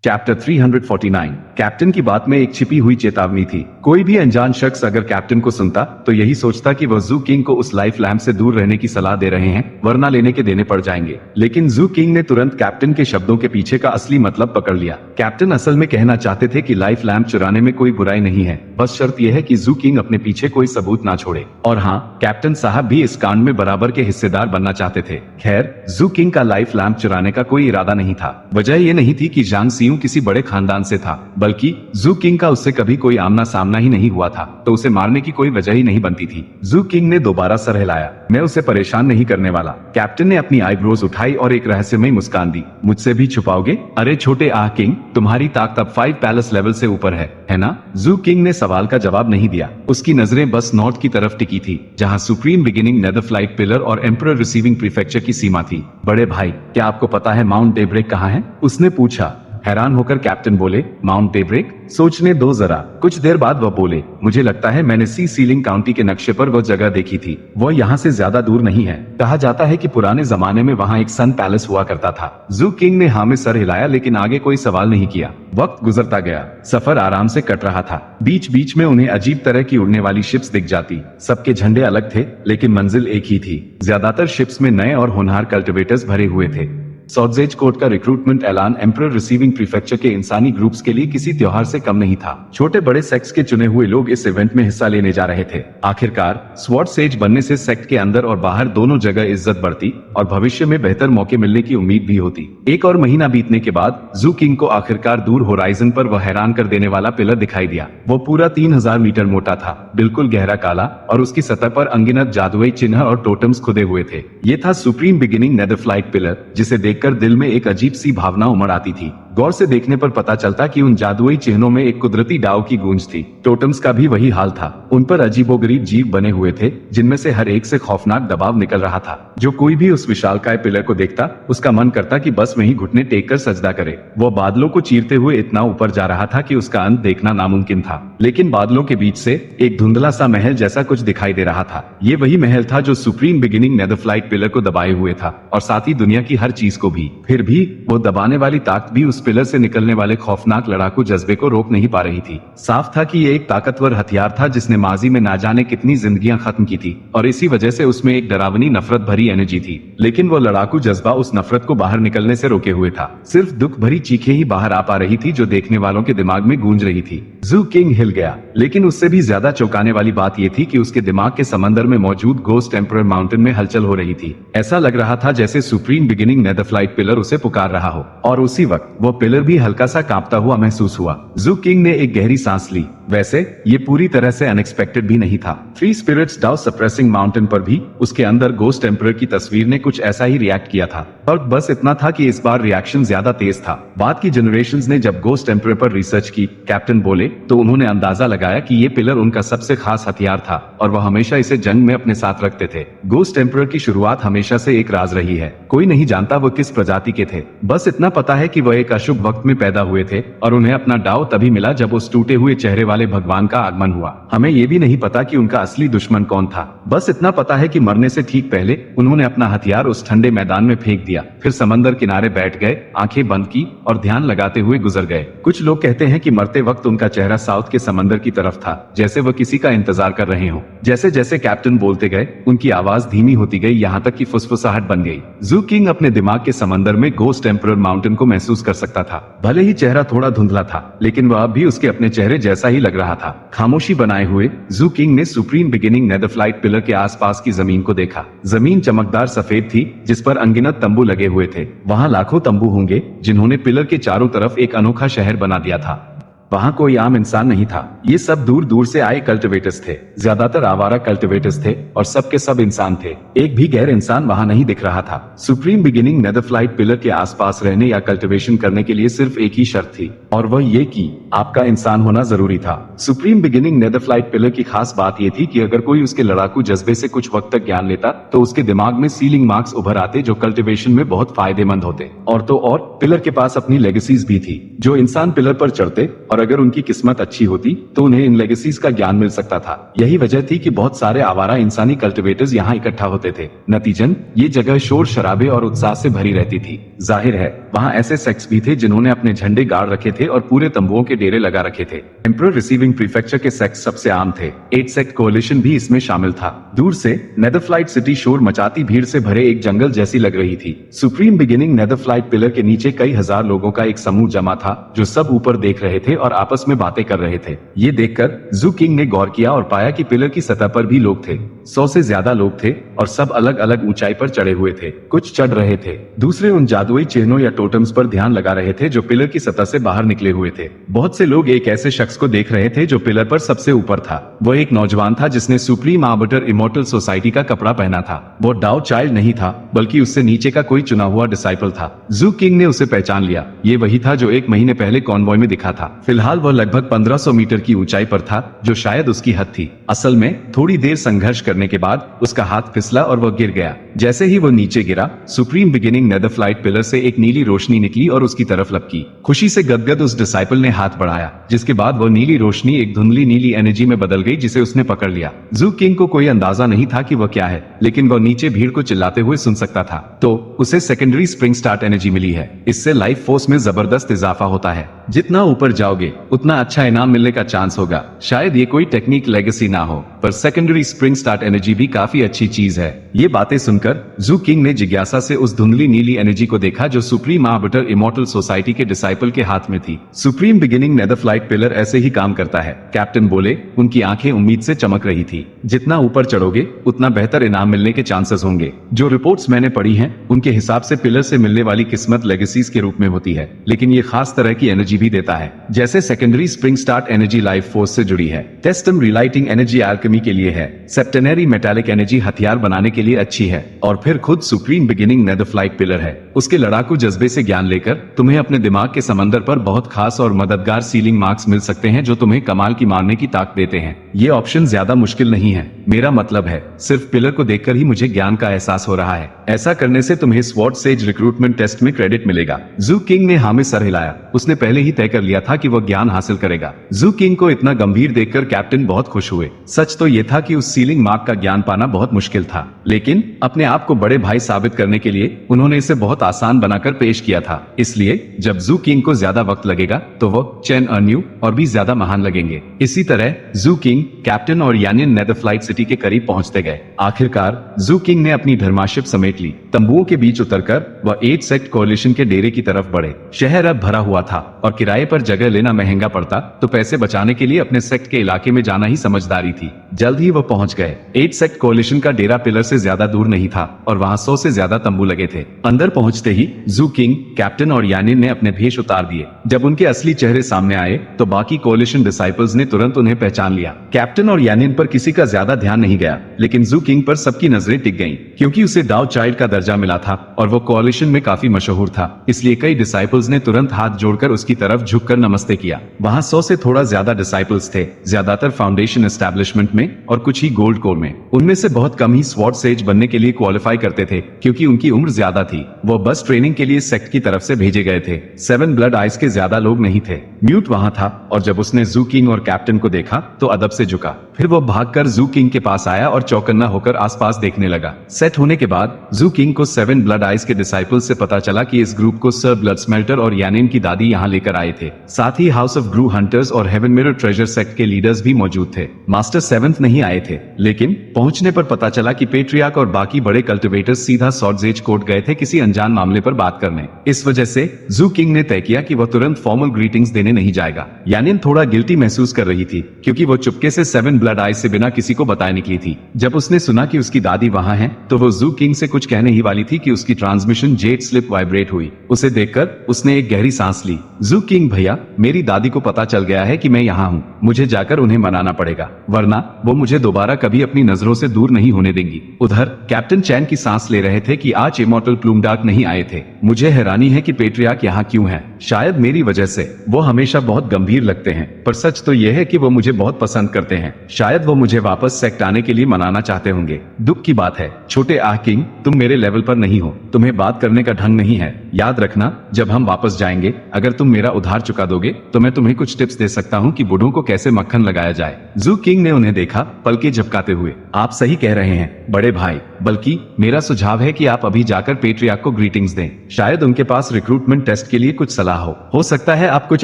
चैप्टर 349 कैप्टन की बात में एक छिपी हुई चेतावनी थी। कोई भी अनजान शख्स अगर कैप्टन को सुनता तो यही सोचता कि वह जू किंग को उस लाइफ लैम्प से दूर रहने की सलाह दे रहे हैं, वरना लेने के देने पड़ जाएंगे। लेकिन जू किंग ने तुरंत कैप्टन के शब्दों के पीछे का असली मतलब पकड़ लिया। कैप्टन असल में कहना चाहते थे कि लाइफ लैम्प चुराने में कोई बुराई नहीं है, बस शर्त यह है कि जू किंग अपने पीछे कोई सबूत ना छोड़े। और हाँ, कैप्टन साहब भी इस कांड में बराबर के हिस्सेदार बनना चाहते थे। खैर, जू किंग का लाइफ लैम्प चुराने का कोई इरादा नहीं था। वजह यह नहीं थी कि जांग सियू किसी बड़े खानदान से था, बल्कि जू किंग का उससे कभी कोई आमना सामना ही नहीं हुआ था, तो उसे मारने की कोई वजह ही नहीं बनती थी। जू किंग ने दोबारा सर हिलाया। मैं उसे परेशान नहीं करने वाला। कैप्टन ने अपनी आईब्रोज उठाई और एक रहस्यमय मुस्कान दी। मुझसे भी छुपाओगे? अरे छोटे किंग, तुम्हारी ताकत अब 5 पैलेस लेवल से ऊपर है ना? जू किंग ने सवाल का जवाब नहीं दिया। उसकी नजरें बस नॉर्थ की तरफ टिकी थी, जहां Supreme beginning nether flight Pillar और एम्परर रिसीविंग प्रीफेक्चर की सीमा थी। बड़े भाई, क्या आपको पता है माउंट डेब्रेक कहाँ है? उसने पूछा। हैरान होकर कैप्टन बोले, माउंट डेब्रेक? सोचने दो जरा। कुछ देर बाद वह बोले, मुझे लगता है मैंने सी सीलिंग काउंटी के नक्शे पर वह जगह देखी थी। वह यहाँ से ज्यादा दूर नहीं है। कहा जाता है कि पुराने जमाने में वहाँ एक सन पैलेस हुआ करता था। जू किंग ने हाँ में सर हिलाया, लेकिन आगे कोई सवाल नहीं किया। वक्त गुजरता गया। सफर आराम से कट रहा था। बीच बीच में उन्हें अजीब तरह की उड़ने वाली शिप्स दिख जाती। सबके झंडे अलग थे, लेकिन मंजिल एक ही थी। ज्यादातर शिप्स में नए और होनहार कल्टिवेटर्स भरे हुए थे। सॉडजेज कोर्ट का रिक्रूटमेंट ऐलान एम्परर रिसीविंग प्रीफेक्चर के इंसानी ग्रुप्स के लिए किसी त्योहार से कम नहीं था। छोटे बड़े सेक्ट्स के चुने हुए लोग इस इवेंट में हिस्सा लेने जा रहे थे। आखिरकार स्वॉर्ड सेज बनने से सेक्ट के अंदर और बाहर दोनों जगह इज्जत बढ़ती और भविष्य में बेहतर मौके मिलने की उम्मीद भी होती। एक और महीना बीतने के बाद जू किंग को आखिरकार दूर होराइजन पर वह हैरान कर देने वाला पिलर दिखाई दिया। वो पूरा 3000 मीटर मोटा था, बिल्कुल गहरा काला, और उसकी सतह पर अनगिनत जादुई चिन्ह और टोटम्स खुदे हुए थे। ये था Supreme beginning nether flight Pillar, जिसे देखकर दिल में एक अजीब सी भावना उमड़ आती थी। गौर से देखने पर पता चलता कि उन जादुई चिन्हों में एक कुदरती डाव की गूंज थी। टोटम्स का भी वही हाल था। उन पर अजीबोगरीब जीव बने हुए थे, जिनमें से हर एक से खौफनाक दबाव निकल रहा था। जो कोई भी उस विशालकाय पिलर को देखता, उसका मन करता कि बस वहीं घुटने टेक कर सजदा करे। वह बादलों को चीरते हुए इतना ऊपर जा रहा था कि उसका अंत देखना नामुमकिन था। लेकिन बादलों के बीच से एक धुंधला सा महल जैसा कुछ दिखाई दे रहा था। ये वही महल था जो Supreme beginning nether flight Pillar को दबाए हुए था, और साथ ही दुनिया की हर चीज को भी। फिर भी वो दबाने वाली ताकत भी उस पिलर से निकलने वाले खौफनाक लड़ाकू जज्बे को रोक नहीं पा रही थी। साफ था कि ये एक ताकतवर हथियार था जिसने माजी में ना जाने कितनी जिंदगियां खत्म की थी, और इसी वजह से उसमें एक डरावनी नफरत भरी एनर्जी थी। लेकिन वो लड़ाकू जज्बा उस नफरत को बाहर निकलने से रोके हुए था। सिर्फ दुख भरी चीखें ही बाहर आ पा रही थी, जो देखने वालों के दिमाग में गूंज रही थी। जू किंग हिल गया, लेकिन उससे भी ज्यादा चौंकाने वाली बात यह थी कि उसके दिमाग के समंदर में मौजूद गोस्ट एम्परर माउंटेन में हलचल हो रही थी। ऐसा लग रहा था जैसे Supreme beginning nether flight Pillar उसे पुकार रहा हो, और उसी वक्त वो पिलर भी हल्का सा कांपता हुआ महसूस हुआ। जू किंग ने एक गहरी सांस ली। वैसे ये पूरी तरह से अनएक्सपेक्टेड भी नहीं था। 3 स्पिरिट्स डाउ सप्रेसिंग माउंटेन पर भी उसके अंदर गोस्ट एम्परर की तस्वीर ने कुछ ऐसा ही रिएक्ट किया था, और बस इतना था कि इस बार रिएक्शन ज्यादा तेज था। बाद की जनरेशंस ने जब गोस्ट एम्परर पर रिसर्च की, कैप्टन बोले, तो उन्होंने अंदाजा लगाया कि ये पिलर उनका सबसे खास हथियार था, और वह हमेशा इसे जंग में अपने साथ रखते थे। गोस्ट एम्परर की शुरुआत हमेशा से एक राज रही है। कोई नहीं जानता वो किस प्रजाति के थे। बस इतना पता है कि वह एक अशुभ वक्त में पैदा हुए थे, और उन्हें अपना डाव तभी मिला जब उस टूटे हुए चेहरे वाले भगवान का आगमन हुआ। हमें ये भी नहीं पता कि उनका असली दुश्मन कौन था। बस इतना पता है कि मरने से ठीक पहले उन्होंने अपना हथियार उस ठंडे मैदान में फेंक दिया, फिर समंदर किनारे बैठ गए, आंखें बंद की और ध्यान लगाते हुए गुजर गए। कुछ लोग कहते हैं कि मरते वक्त उनका चेहरा साउथ के समंदर की तरफ था, जैसे वह किसी का इंतजार कर रहे हो। जैसे जैसे कैप्टन बोलते गए, उनकी आवाज धीमी होती गई, यहाँ तक कि फुसफुसाहट बन गई। जू किंग अपने दिमाग के समंदर में गोस्ट एम्परर माउंटेन को महसूस कर सकता था। भले ही चेहरा थोड़ा धुंधला था, लेकिन वह अब भी उसके अपने चेहरे जैसा ही लग रहा था। खामोशी बनाए हुए जू किंग ने Supreme beginning nether flight pillar के आसपास की जमीन को देखा। जमीन चमकदार सफेद थी, जिस पर अनगिनत तंबू लगे हुए थे। वहां लाखों तंबू होंगे, जिन्होंने पिलर के चारों तरफ एक अनोखा शहर बना दिया था। वहाँ कोई आम इंसान नहीं था। ये सब दूर दूर से आए कल्टिवेटर्स थे। ज्यादातर आवारा कल्टिवेटर्स थे, और सब के सब इंसान थे। एक भी गैर इंसान वहाँ नहीं दिख रहा था। Supreme beginning nether flight pillar के आसपास रहने या कल्टिवेशन करने के लिए सिर्फ एक ही शर्त थी, और वह ये कि आपका इंसान होना जरूरी था। Supreme beginning nether flight Pillar की खास बात यह थी कि अगर कोई उसके लड़ाकू जज्बे से कुछ वक्त तक ज्ञान लेता, तो उसके दिमाग में सीलिंग मार्क्स उभर आते, जो कल्टिवेशन में बहुत फायदेमंद होते। और तो और पिलर के पास अपनी लेगेसीज भी थी। जो इंसान पिलर पर चढ़ते और अगर उनकी किस्मत अच्छी होती तो उन्हें इन लेगेसीज का ज्ञान मिल सकता था। यही वजह थी कि बहुत सारे आवारा इंसानी कल्टिवेटर्स यहाँ इकट्ठा होते थे। नतीजन ये जगह शोर शराबे और उत्साह से भरी रहती थी। जाहिर है वहाँ ऐसे सेक्ट्स भी थे जिन्होंने अपने झंडे गाड़ रखे थे और पूरे तंबुओं के डेरे लगा रखे थे। एम्परर रिसीविंग प्रीफेक्चर के सेक्ट्स सबसे आम थे। 8 सेक्ट कोalition भी इसमें शामिल था। दूर से नेदरफ्लाइट सिटी शोर मचाती भीड़ से भरे एक जंगल जैसी लग रही थी। सुप्रीम बिगिनिंग नेदरफ्लाइट पिलर के नीचे कई हजार लोगों का एक समूह जमा था जो सब ऊपर देख रहे थे और आपस में बातें कर रहे थे। ये देखकर जू किंग ने गौर किया और पाया कि पिलर की सतह पर भी लोग थे। 100 से ज्यादा लोग थे और सब अलग अलग ऊंचाई पर चढ़े हुए थे। कुछ चढ़ रहे थे, दूसरे उन जादुई चिन्हों या टोटम्स पर ध्यान लगा रहे थे जो पिलर की सतह से बाहर निकले हुए थे। बहुत से लोग एक ऐसे शख्स को देख रहे थे जो पिलर पर सबसे ऊपर था। वह एक नौजवान था जिसने सुप्रीम आर्बिटर इमोर्टल सोसाइटी का कपड़ा पहना था। वो डाउ चाइल्ड नहीं था बल्कि उससे नीचे का कोई चुना हुआ डिसाइपल था। जू किंग ने उसे पहचान लिया। ये वही था जो 1 महीने पहले कॉन्वॉय में दिखा था। फिलहाल वह लगभग 1500 मीटर की ऊंचाई पर था जो शायद उसकी हद थी। असल में थोड़ी देर संघर्ष करने के बाद उसका हाथ फिसला और वह गिर गया। जैसे ही वो नीचे गिरा सुप्रीम बिगिनिंग नेदरफ्लाइट पिलर से एक नीली रोशनी निकली और उसकी तरफ लपकी। खुशी से गदगद उस डिसाइपल ने हाथ बढ़ाया, जिसके बाद वो नीली रोशनी एक धुंधली नीली एनर्जी में बदल गई जिसे उसने पकड़ लिया। जू किंग को कोई अंदाजा नहीं था कि वह क्या है, लेकिन वह नीचे भीड़ को चिल्लाते हुए सुन सकता था। तो उसे सेकेंडरी स्प्रिंग स्टार्ट एनर्जी मिली है। इससे लाइफ फोर्स में जबरदस्त इजाफा होता है। जितना ऊपर जाओगे उतना अच्छा इनाम मिलने का चांस होगा। शायद ये कोई टेक्निक लेगेसी ना हो, पर सेकेंडरी स्प्रिंग स्टार्ट एनर्जी भी काफी अच्छी चीज है। ये बातें सुनकर जू किंग ने जिज्ञासा से उस धुंधली नीली एनर्जी को देखा जो सुप्रीम आर्बिटर इमोर्टल सोसाइटी के डिसाइपल के हाथ में थी। सुप्रीम बिगिनिंग नेदरफ्लाइट पिलर ऐसे ही काम करता है, कैप्टन बोले। उनकी आंखें उम्मीद से चमक रही थी। जितना ऊपर चढ़ोगे उतना बेहतर इनाम मिलने के चांसेस होंगे। जो रिपोर्ट्स मैंने पढ़ी हैं उनके हिसाब से पिलर से मिलने वाली किस्मत लेगेसीज के रूप में होती है, लेकिन ये खास तरह की एनर्जी भी देता है। जैसे secondary spring start energy life force से जुड़ी है, टेस्टम रिलाइटिंग एनर्जी एल्केमी के लिए है, सेप्टेनरी मेटालिक एनर्जी हथियार बनाने के लिए अच्छी है, और फिर खुद सुप्रीम बिगिनिंग नेदरफ्लाइट पिलर है। उसके लड़ाकू जज्बे से ज्ञान लेकर तुम्हें अपने दिमाग के समंदर पर बहुत खास और मददगार सीलिंग मार्क्स मिल सकते हैं जो तुम्हें कमाल की मारने की ताकत देते हैं। ये ऑप्शन ज्यादा मुश्किल नहीं है। मेरा मतलब है सिर्फ पिलर को देखकर ही मुझे ज्ञान का एहसास हो रहा है। ऐसा करने से तुम्हें स्वॉर्ड सेज रिक्रूटमेंट टेस्ट में क्रेडिट मिलेगा। जू किंग ने हाँ में सर हिलाया। उसने पहले ही तय कर लिया था कि वह ज्ञान हासिल करेगा। जू किंग को इतना गंभीर देखकर कैप्टन बहुत खुश हुए। सच तो यह था कि उस सीलिंग मार्क का ज्ञान पाना बहुत मुश्किल था, लेकिन अपने आप को बड़े भाई साबित करने के लिए उन्होंने इसे बहुत आसान बनाकर पेश किया था। इसलिए जब जू किंग को ज्यादा वक्त लगेगा तो वो चेन अर्न्यू और भी ज्यादा महान लगेंगे। इसी तरह जू किंग, कैप्टन और यानिन नेदरफ्लाइट सिटी के करीब पहुंचते गए। आखिरकार जू किंग ने अपनी धर्माशिप समेट ली। तंबुओं के बीच उतरकर वह 8 सेक्ट कोalition के डेरे की तरफ बढ़े। शहर अब भरा हुआ था और किराए पर जगह लेना महंगा पड़ता, तो पैसे बचाने के लिए अपने सेक्ट के इलाके में जाना ही समझदारी थी। जल्द ही वह पहुंच गए। 8 सेक्ट कोalition का डेरा पिलर से ज्यादा दूर नहीं था और वहां 100 से ज्यादा तंबू लगे थे। अंदर पहुंचते ही जू किंग, कैप्टन और यानिन ने अपने भेष उतार दिए। जब उनके असली चेहरे सामने आए तो बाकी कोalition डिसाइपल्स ने तुरंत उन्हें पहचान लिया। कैप्टन और यानिन पर किसी का ज्यादा ध्यान नहीं गया, लेकिन जू किंग पर सबकी नजरें टिक गईं, क्योंकि उसे डाउ चाइल्ड का दर्जा मिला था और वो कोalition में काफी मशहूर था। इसलिए कई डिसाइपल्स ने तुरंत हाथ जोड़कर उसकी तरफ झुककर नमस्ते किया। वहां 100 से थोड़ा ज्यादा डिसाइपल्स थे, ज्यादातर फाउंडेशन एस्टेब्लिशमेंट में और कुछ ही गोल्ड कोर में। उनमें से बहुत कम ही स्वॉर्ड सेज बनने के लिए क्वालिफाई करते थे, क्योंकि उनकी उम्र ज्यादा थी। वो बस ट्रेनिंग के लिए सेक्ट की तरफ से भेजे गए थे। 7 ब्लड आइज के ज्यादा लोग नहीं थे। म्यूट वहां था और जब उसने जू किंग और कैप्टन को देखा तो अदब से झुका। फिर वो भागकर जू किंग के पास आया और चौकन्ना होकर आसपास देखने लगा। सेट होने के बाद जू किंग को 7 ब्लड आइज के डिसाइपल्स से पता चला कि इस ग्रुप को सर ब्लड स्मेल्टर और यानिन की दादी यहाँ लेकर आए थे। साथ ही हाउस ऑफ ग्रू हंटर्स और हेवन मिरर ट्रेजर सेक्ट के लीडर्स भी मौजूद थे। मास्टर 7th नहीं आए थे, लेकिन पहुंचने पर पता चला कि पेट्रियार्क और बाकी बड़े कल्टिवेटर्स सीधा स्वॉर्ड्स एज कोर्ट गए थे किसी अनजान मामले पर बात करने। इस वजह से जू किंग ने तय किया कि वह तुरंत फॉर्मल ग्रीटिंग्स देने नहीं जाएगा। यानिन थोड़ा गिल्टी महसूस कर रही थी, क्योंकि वो चुपके से 7 ब्लड आइज से बिना किसी को बताए निकली थी। जब उसने सुना कि उसकी दादी वहां है, तो वो जू किंग से कुछ कहने ही वाली थी कि उसकी ट्रांसमिशन जेट स्लिप वाइब्रेट हुई। उसे देखकर उसने एक गहरी सांस ली। जू किंग भैया, मेरी दादी को पता चल गया है कि मैं यहाँ हूँ। मुझे जाकर उन्हें मनाना पड़ेगा, वरना वो मुझे दोबारा कभी अपनी नजरों से दूर नहीं होने देंगी। उधर कैप्टन चैन की सांस ले रहे थे कि आज इमॉर्टल प्लूमडार्क नहीं आए थे। मुझे हैरानी है कि पेट्रियार्क यहाँ क्यों है। शायद मेरी वजह से। वो हमेशा बहुत गंभीर लगते हैं, पर सच तो यह है कि वो मुझे बहुत पसंद करते हैं। शायद वो मुझे वापस सेक्ट आने के लिए मनाना चाहते होंगे। दुख की बात है छोटे आह किंग, तुम मेरे लेवल लेवल पर नहीं हो, तुम्हें बात करने का ढंग नहीं है। याद रखना, जब हम वापस जाएंगे, अगर तुम मेरा उधार चुका दोगे तो मैं तुम्हें कुछ टिप्स दे सकता हूँ कि बूढ़ों को कैसे मक्खन लगाया जाए। जू किंग ने उन्हें देखा, पलके झपकाते हुए। आप सही कह रहे हैं बड़े भाई, बल्कि मेरा सुझाव है कि आप अभी जाकर पेट्रियार्क को ग्रीटिंग्स दें। शायद उनके पास रिक्रूटमेंट टेस्ट के लिए कुछ सलाह हो सकता है आप कुछ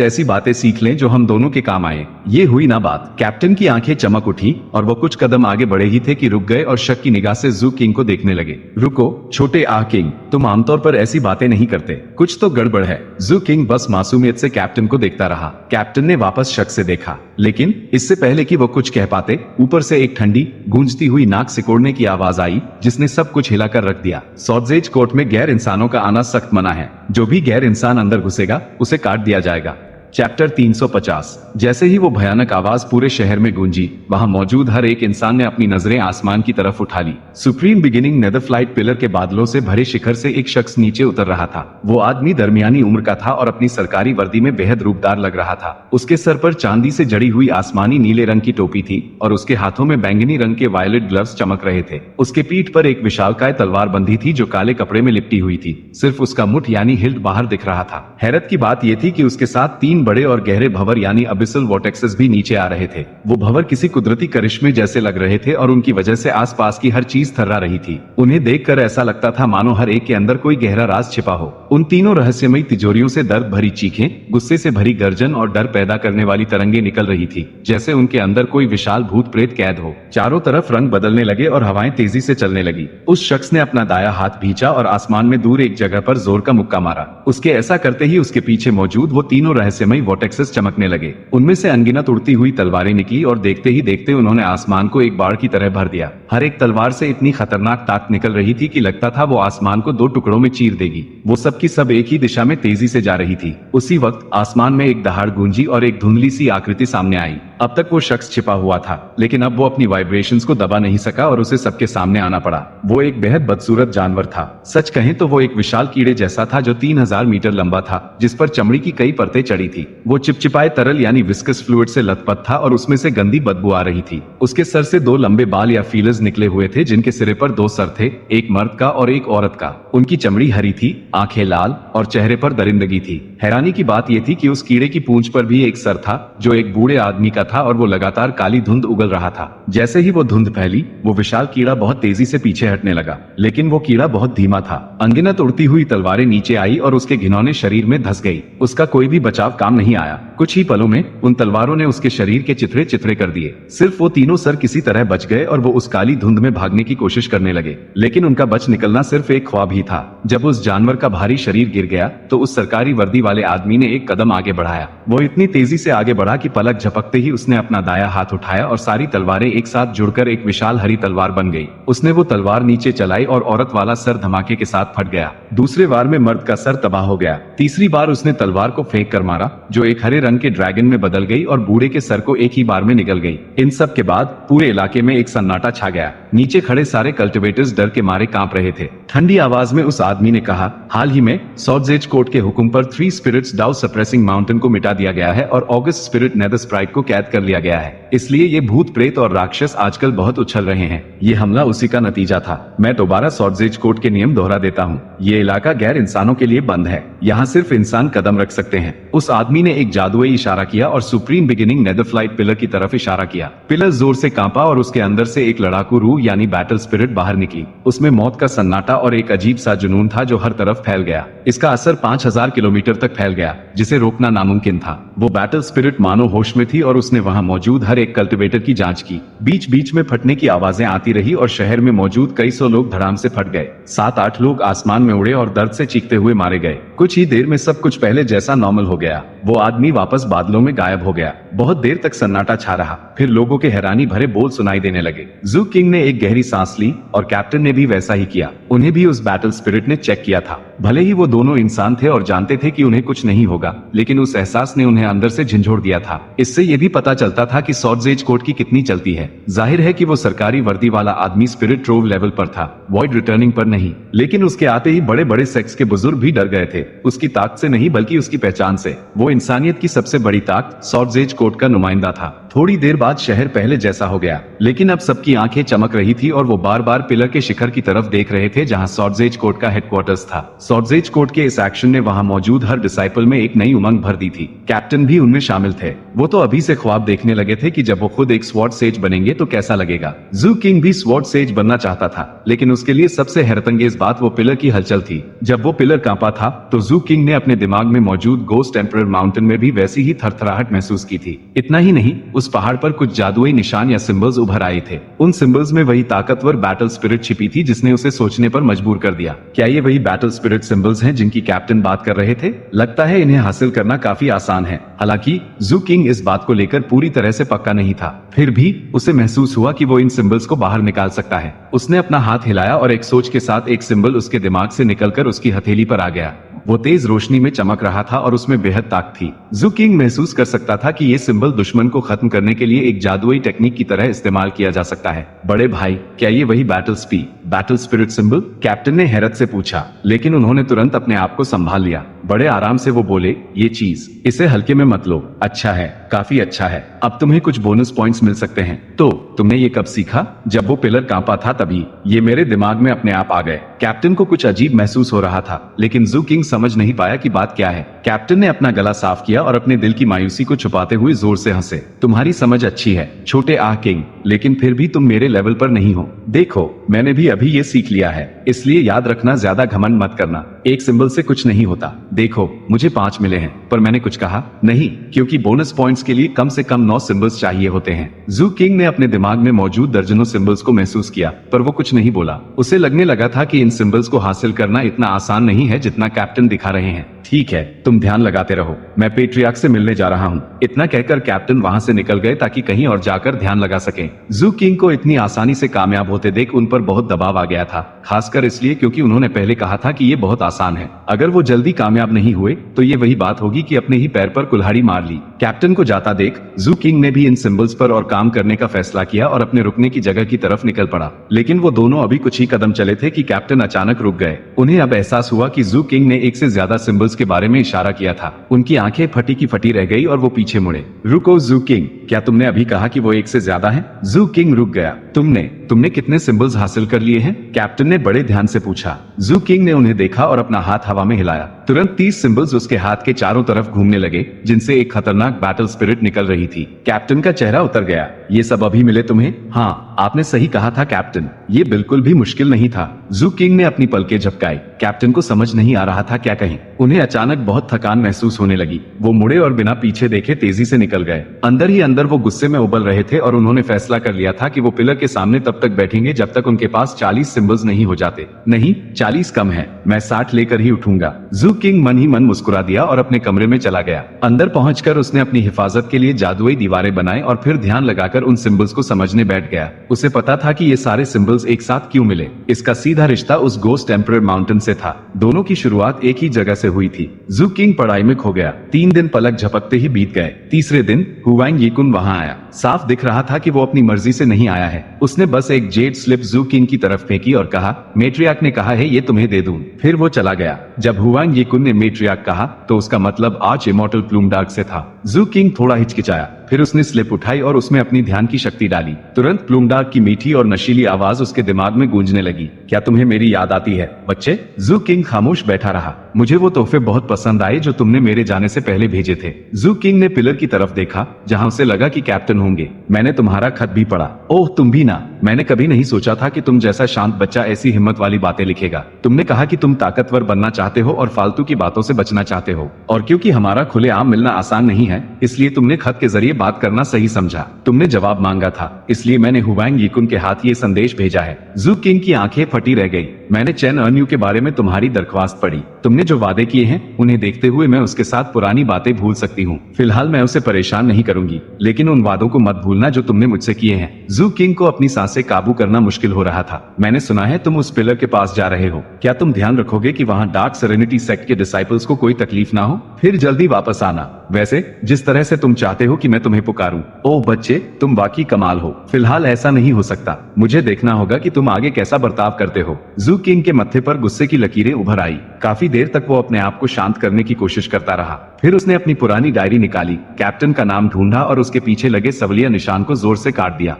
ऐसी बातें सीख लें जो हम दोनों के काम आए। ये हुई ना बात। कैप्टन की आंखें चमक उठी और वो कुछ कदम आगे बढ़े ही थे कि रुक गए और शक की निगाह से जू किंग को देखने लगे। रुको छोटे किंग, तुम आमतौर पर ऐसी बातें नहीं करते, कुछ तो गड़बड़ है। जू किंग बस मासूमियत से कैप्टन को देखता रहा। कैप्टन ने वापस शक से देखा, लेकिन इससे पहले कि वो कुछ कह पाते, ऊपर से एक ठंडी गूंजती हुई नाक सिकोड़ने की आवाज आई जिसने सब कुछ हिलाकर रख दिया। सॉर्जेज कोर्ट में गैर इंसानों का आना सख्त मना है। जो भी गैर इंसान अंदर घुसेगा उसे काट दिया जाएगा। चैप्टर 350। जैसे ही वो भयानक आवाज पूरे शहर में गूंजी, वहां मौजूद हर एक इंसान ने अपनी नजरें आसमान की तरफ उठा ली। Supreme beginning nether flight pillar के बादलों से भरे शिखर से एक शख्स नीचे उतर रहा था। वो आदमी दरमियानी उम्र का था और अपनी सरकारी वर्दी में बेहद रूपदार लग रहा था। उसके सर पर चांदी से जड़ी हुई आसमानी नीले रंग की टोपी थी और उसके हाथों में बैंगनी रंग के वायलेट ग्लव्स चमक रहे थे। उसके पीठ पर एक विशालकाय तलवार बंधी थी जो काले कपड़े में लिपटी हुई थी। सिर्फ उसका मुठ यानी हिल्ट बाहर दिख रहा था। हैरत की बात यह थी कि उसके साथ 3 बड़े और गहरे भंवर यानी अबिसल वोर्टेक्सेस भी नीचे आ रहे थे। वो भंवर किसी कुदरती करिश्मे जैसे लग रहे थे और उनकी वजह से आसपास की हर चीज थर्रा रही थी। उन्हें देखकर ऐसा लगता था मानो हर एक के अंदर कोई गहरा राज छिपा हो। उन तीनों रहस्यमयी तिजोरियों से दर्द भरी चीखें, गुस्से से भरी गर्जन और डर पैदा करने वाली तरंगे निकल रही थी, जैसे उनके अंदर कोई विशाल भूत प्रेत कैद हो। चारों तरफ रंग बदलने लगे और हवाएं तेजी से चलने लगी। उस शख्स ने अपना दाया हाथ भींचा और आसमान में दूर एक जगह पर जोर का मुक्का मारा। उसके ऐसा करते ही उसके पीछे मौजूद वो तीनों रहस्यमयी वोर्टेक्सेस चमकने लगे। उनमें से अनगिनत उड़ती हुई तलवारें निकली और देखते ही देखते उन्होंने आसमान को एक बाढ़ की तरह भर दिया। हर एक तलवार से इतनी खतरनाक ताक निकल रही थी कि लगता था वो आसमान को 2 टुकड़ों में चीर देगी। वो सब की सब एक ही दिशा में तेजी से जा रही थी। उसी वक्त आसमान में एक दहाड़ गूंजी और एक धुंधली सी आकृति सामने आई। अब तक वो शख्स छिपा हुआ था, लेकिन अब वो अपनी वाइब्रेशंस को दबा नहीं सका और उसे सबके सामने आना पड़ा। वो एक बेहद बदसूरत जानवर था। सच कहें तो वो एक विशाल कीड़े जैसा था जो 3000 मीटर लंबा था, जिस पर चमड़ी की कई परतें चढ़ी थी। वो चिपचिपाए तरल यानी विस्कस फ्लूइड से लथपथ था और उसमें से गंदी बदबू आ रही थी। उसके सर से 2 लंबे बाल या फीलर्स निकले हुए थे जिनके सिरे पर 2 सर थे, एक मर्द का और एक औरत का। उनकी चमड़ी हरी थी, आंखें लाल और चेहरे पर दरिंदगी थी। हैरानी की बात यह थी कि उस कीड़े की पूंछ पर भी एक सर था जो एक बूढ़े आदमी का था और वो लगातार काली धुंध उगल रहा था। जैसे ही वो धुंध फैली, वो विशाल कीड़ा बहुत तेजी से पीछे हटने लगा, लेकिन वो कीड़ा बहुत धीमा था। अनगिनत उड़ती हुई तलवारें नीचे आई और उसके घिनौने शरीर में धंस गई। उसका कोई भी बचाव काम नहीं आया। कुछ ही पलों में उन तलवारों ने उसके शरीर के चिथड़े चिथड़े कर दिए। सिर्फ वो तीनों सर किसी तरह बच गए और वो उस काली धुंध में भागने की कोशिश करने लगे, लेकिन उनका बच निकलना सिर्फ एक ख्वाब ही था। जब उस जानवर का भारी शरीर गिर गया तो उस सरकारी वर्दी वाले आदमी ने एक कदम आगे बढ़ाया। वो इतनी तेजी से आगे बढ़ा कि पलक झपकते ही उसने अपना दाया हाथ उठाया और सारी तलवारें एक साथ जुड़कर एक विशाल हरी तलवार बन गई। उसने वो तलवार नीचे चलाई और औरत वाला सर धमाके के साथ फट गया। दूसरे बार में मर्द का सर तबाह हो गया। तीसरी बार उसने तलवार को फेंक कर मारा, जो एक हरे रंग के ड्रैगन में बदल गई और बूढ़े के सर को एक ही बार में निकल गई। इन सब के बाद पूरे इलाके में एक सन्नाटा छा गया। नीचे खड़े सारे कल्टिवेटर्स डर के मारे कांप रहे थे। ठंडी आवाज में उस आदमी ने कहा, हाल ही में सॉर्जेज कोर्ट के हुक्म पर 3 स्पिरिट्स डाउ सप्रेसिंग माउंटेन को मिटा दिया गया है और ऑगस्ट स्पिरिट नेदर स्प्राइट को कैद कर लिया गया है। इसलिए ये भूत प्रेत और राक्षस आजकल बहुत उछल रहे हैं। ये हमला उसी का नतीजा था। मैं दोबारा सॉर्जेज कोर्ट के नियम दोहरा देता हूँ। ये इलाका गैर इंसानों के लिए बंद है। यहाँ सिर्फ इंसान कदम रख सकते हैं। उस आदमी ने एक जादुई इशारा किया और Supreme beginning nether flight Pillar की तरफ इशारा किया। पिलर जोर से कांपा और उसके अंदर से एक लड़ाकू रूह यानी बैटल स्पिरिट बाहर निकली। उसमें मौत का सन्नाटा और एक अजीब सा जुनून था जो हर तरफ फैल गया। इसका असर 5000 किलोमीटर तक फैल गया, जिसे रोकना नामुमकिन था। वो बैटल स्पिरिट मानो होश में थी और उसने वहां मौजूद हर एक कल्टिवेटर की जांच की। बीच बीच में फटने की आवाजें आती रही और शहर में मौजूद कई सौ लोग धड़ाम से फट गए। 7-8 लोग आसमान में उड़े और दर्द से चीखते हुए मारे गए। कुछ ही देर में सब कुछ पहले जैसा नॉर्मल हो गया। वो आदमी वापस बादलों में गायब हो गया। बहुत देर तक सन्नाटा छा रहा, फिर लोगों के हैरानी भरे बोल सुनाई देने लगे। जू किंग ने एक गहरी सांस ली और कैप्टन ने भी वैसा ही किया। उन्हें भी उस बैटल स्पिरिट ने चेक किया था। भले ही वो दोनों इंसान थे और जानते थे कि उन्हें कुछ नहीं होगा, लेकिन उस एहसास ने उन्हें अंदर से झंझोड़ दिया था। इससे ये भी पता चलता था कि सॉर्जेज कोर्ट की कितनी चलती है। जाहिर है कि वो सरकारी वर्दी वाला आदमी स्पिरिट ट्रोव लेवल पर था, वॉइड रिटर्निंग पर नहीं। लेकिन उसके आते ही बड़े बड़े सेक्स के बुजुर्ग भी डर गए थे। उसकी ताकत से नहीं, बल्कि उसकी पहचान से। वो इंसानियत की सबसे बड़ी ताकत सॉर्जेज कोर्ट का नुमाइंदा था। थोड़ी देर बाद शहर पहले जैसा हो गया, लेकिन अब सबकी आंखें चमक रही थी और वो बार बार पिलर के शिखर की तरफ देख रहे थे जहां सॉर्डजेज कोर्ट का हेडक्वार्टर्स था। सॉर्डजेज कोर्ट के इस एक्शन ने वहां मौजूद हर डिसाइपल में एक नई उमंग भर दी थी। कैप्टन भी उनमें शामिल थे। वो तो अभी से ख्वाब देखने लगे थे कि जब वो खुद एक स्वॉर्ड सेज बनेंगे तो कैसा लगेगा। जू किंग भी स्वॉर्ड सेज बनना चाहता था, लेकिन उसके लिए सबसे हैरतअंगेज बात वो पिलर की हलचल थी। जब वो पिलर कांपा था तो जू किंग ने अपने दिमाग में मौजूद गोस्ट एम्परर माउंटेन में भी वैसी ही थरथराहट महसूस की थी। इतना ही नहीं, उस पहाड़ पर कुछ जादुई निशान या सिंबल्स उभर आए थे। उन सिंबल्स में वही ताकतवर बैटल स्पिरिट छिपी थी जिसने उसे सोचने पर मजबूर कर दिया। क्या ये वही बैटल स्पिरिट सिंबल्स हैं जिनकी कैप्टन बात कर रहे थे? लगता है इन्हें हासिल करना काफी आसान है। हालांकि जू किंग इस बात को लेकर पूरी तरह से पक्का नहीं था, फिर भी उसे महसूस हुआ कि वो इन सिंबल्स को बाहर निकाल सकता है। उसने अपना हाथ हिलाया और एक सोच के साथ एक सिंबल उसके दिमाग से निकलकर उसकी हथेली पर आ गया। वो तेज रोशनी में चमक रहा था और उसमें बेहद ताकत थी। जू किंग महसूस कर सकता था कि ये सिंबल दुश्मन को खत्म करने के लिए एक जादुई टेक्निक की तरह इस्तेमाल किया जा सकता है। बड़े भाई, क्या ये वही बैटल स्पिरिट सिंबल? कैप्टन ने हैरत से पूछा, लेकिन उन्होंने तुरंत अपने आप को संभाल लिया। बड़े आराम से वो बोले, ये चीज, इसे हल्के में मत लो। अच्छा है, काफी अच्छा है। अब तुम्हें कुछ बोनस पॉइंट्स मिल सकते हैं। तो तुमने ये कब सीखा? जब वो पिलर कांपा था तभी। ये मेरे दिमाग में अपने आप आ गए। कैप्टन को कुछ अजीब महसूस हो रहा था, लेकिन जू किंग समझ नहीं पाया कि बात क्या है। कैप्टन ने अपना गला साफ किया और अपने दिल की मायूसी को छुपाते हुए जोर से हंसे। तुम्हारी समझ अच्छी है छोटे आह किंग, लेकिन फिर भी तुम मेरे लेवल पर नहीं हो। देखो, मैंने भी अभी ये सीख लिया है, इसलिए याद रखना, ज्यादा घमंड मत करना। एक सिंबल से कुछ नहीं होता। देखो, मुझे 5 मिले हैं, पर मैंने कुछ कहा नहीं, क्योंकि बोनस पॉइंट्स के लिए कम से कम 9 सिंबल्स चाहिए होते हैं। जू किंग ने अपने दिमाग में मौजूद दर्जनों सिंबल्स को महसूस किया, पर वो कुछ नहीं बोला। उसे लगने लगा था कि इन सिंबल्स को हासिल करना इतना आसान नहीं है जितना कैप्टन दिखा रहे हैं। ठीक है, तुम ध्यान लगाते रहो, मैं पेट्रियार्क से मिलने जा रहा हूँ। इतना कहकर कैप्टन वहाँ से निकल गए ताकि कहीं और जाकर ध्यान लगा सकें। जू किंग को इतनी आसानी से कामयाब होते देख उन पर बहुत दबाव आ गया था, खासकर इसलिए क्योंकि उन्होंने पहले कहा था कि ये बहुत आसान है। अगर वो जल्दी कामयाब नहीं हुए तो ये वही बात होगी कि अपने ही पैर पर कुल्हाड़ी मार ली। कैप्टन को जाता देख जू किंग ने भी इन सिंबल्स पर और काम करने का फैसला किया और अपने रुकने की जगह की तरफ निकल पड़ा। लेकिन वो दोनों अभी कुछ ही कदम चले थे कि कैप्टन अचानक रुक गए। उन्हें अब एहसास हुआ कि जू किंग ने एक से ज्यादा सिंबल्स के बारे में इशारा किया था। उनकी आंखें फटी की फटी रह गई और वो पीछे मुड़े। रुको जू किंग, क्या तुमने अभी कहा कि वो एक से ज्यादा है? जू किंग रुक गया। तुमने कितने सिंबल्स हासिल कर लिए हैं? कैप्टन ने बड़े ध्यान से पूछा। जू किंग ने उन्हें देखा और अपना हाथ हवा में हिलाया। तुरंत 30 सिंबल्स उसके हाथ के चारों तरफ घूमने लगे, जिनसे एक खतरनाक बैटल स्पिरिट निकल रही थी। कैप्टन का चेहरा उतर गया। ये सब अभी मिले तुम्हें? हाँ, आपने सही कहा था कैप्टन, ये बिल्कुल भी मुश्किल नहीं था। जू किंग ने अपनी पलकें झपकाई। कैप्टन को समझ नहीं आ रहा था क्या कहें। उन्हें अचानक बहुत थकान महसूस होने लगी। वो मुड़े और बिना पीछे देखे तेजी से निकल गए। अंदर ही अंदर वो गुस्से में उबल रहे थे और उन्होंने फैसला कर लिया था कि वो पिलर के सामने तब तक बैठेंगे जब तक उनके पास 40 सिंबल्स नहीं हो जाते। नहीं, 40 कम है, मैं 60 लेकर ही उठूंगा। जू किंग मन ही मन मुस्कुरा दिया और अपने कमरे में चला गया। अंदर पहुंचकर उसने अपनी हिफाजत के लिए जादुई दीवारें बनाई और फिर ध्यान लगाकर उन सिंबल्स को समझने बैठ गया। उसे पता था कि ये सारे सिंबल्स एक साथ क्यों मिले। इसका सीधा रिश्ता उस गोस्ट एम्परर माउंटेन से था। दोनों की शुरुआत एक ही जगह से हुई थी। जू किंग पढ़ाई में खो गया। 3 दिन पलक झपकते ही बीत गए। तीसरे दिन हुआंग यीकुन वहां आया। साफ दिख रहा था कि वो अपनी मर्जी से नहीं आया है। उसने बस एक जेड स्लिप जू किंग की तरफ फेंकी और कहा, मेट्रियार्क ने कहा है ये तुम्हें दे दूं। फिर वो चला गया। जब हुआंग यीकुन ने मेट्रियार्क कहा तो उसका मतलब आर्च इमॉर्टल प्लूमडार्क से था। जू किंग थोड़ा हिचकिचाया, फिर उसने स्लिप उठाई और उसमें अपनी ध्यान की शक्ति डाली। तुरंत प्लूमडार्क की मीठी और नशीली आवाज उसके दिमाग में गूंजने लगी। क्या तुम्हें मेरी याद आती है बच्चे? जू किंग खामोश बैठा रहा। मुझे वो तोहफे बहुत पसंद आए जो तुमने मेरे जाने से पहले भेजे थे। जू किंग ने पिलर की तरफ देखा जहां उसे लगा कि कैप्टन होंगे। मैंने तुम्हारा खत भी पढ़ा। ओह, तुम भी ना। मैंने कभी नहीं सोचा था कि तुम जैसा शांत बच्चा ऐसी हिम्मत वाली बातें लिखेगा। तुमने कहा कि तुम ताकतवर बनना चाहते हो और फालतू की बातों से बचना चाहते हो, और क्योंकि हमारा खुलेआम मिलना आसान नहीं है, इसलिए तुमने खत के जरिए बात करना सही समझा। तुमने जवाब मांगा था, इसलिए मैंने हुआंग यीकुन के हाथ ये संदेश भेजा है। जू किंग की आंखें फटी रह गई। मैंने चैन अर्न्यू के बारे में तुम्हारी दरख्वास्त पढ़ी। तुमने जो वादे किए हैं उन्हें देखते हुए मैं उसके साथ पुरानी बातें भूल सकती हूँ। फिलहाल मैं उसे परेशान नहीं करूंगी, लेकिन उन वादों को मत भूलना जो तुमने मुझसे किए हैं। जू किंग को अपनी सांसें काबू करना मुश्किल हो रहा था। मैंने सुना है तुम उस पिलर के पास जा रहे हो। क्या तुम ध्यान रखोगे कि वहाँ डार्क सेरेनिटी सेक्ट के डिसाइपल्स को कोई तकलीफ ना हो? फिर जल्दी वापस आना, वैसे जिस तरह से तुम चाहते हो कि मैं तुम्हें पुकारूं। ओह बच्चे, तुम वाकई कमाल हो। फिलहाल ऐसा नहीं हो सकता। मुझे देखना होगा कि तुम आगे कैसा बर्ताव करते हो। जू ब्लू किंग के मत्थे पर गुस्से की लकीरें उभर आई। काफी देर तक वो अपने आप को शांत करने की कोशिश करता रहा। फिर उसने अपनी पुरानी डायरी निकाली, कैप्टन का नाम ढूंढा और उसके पीछे लगे सवलिया निशान को जोर से काट दिया।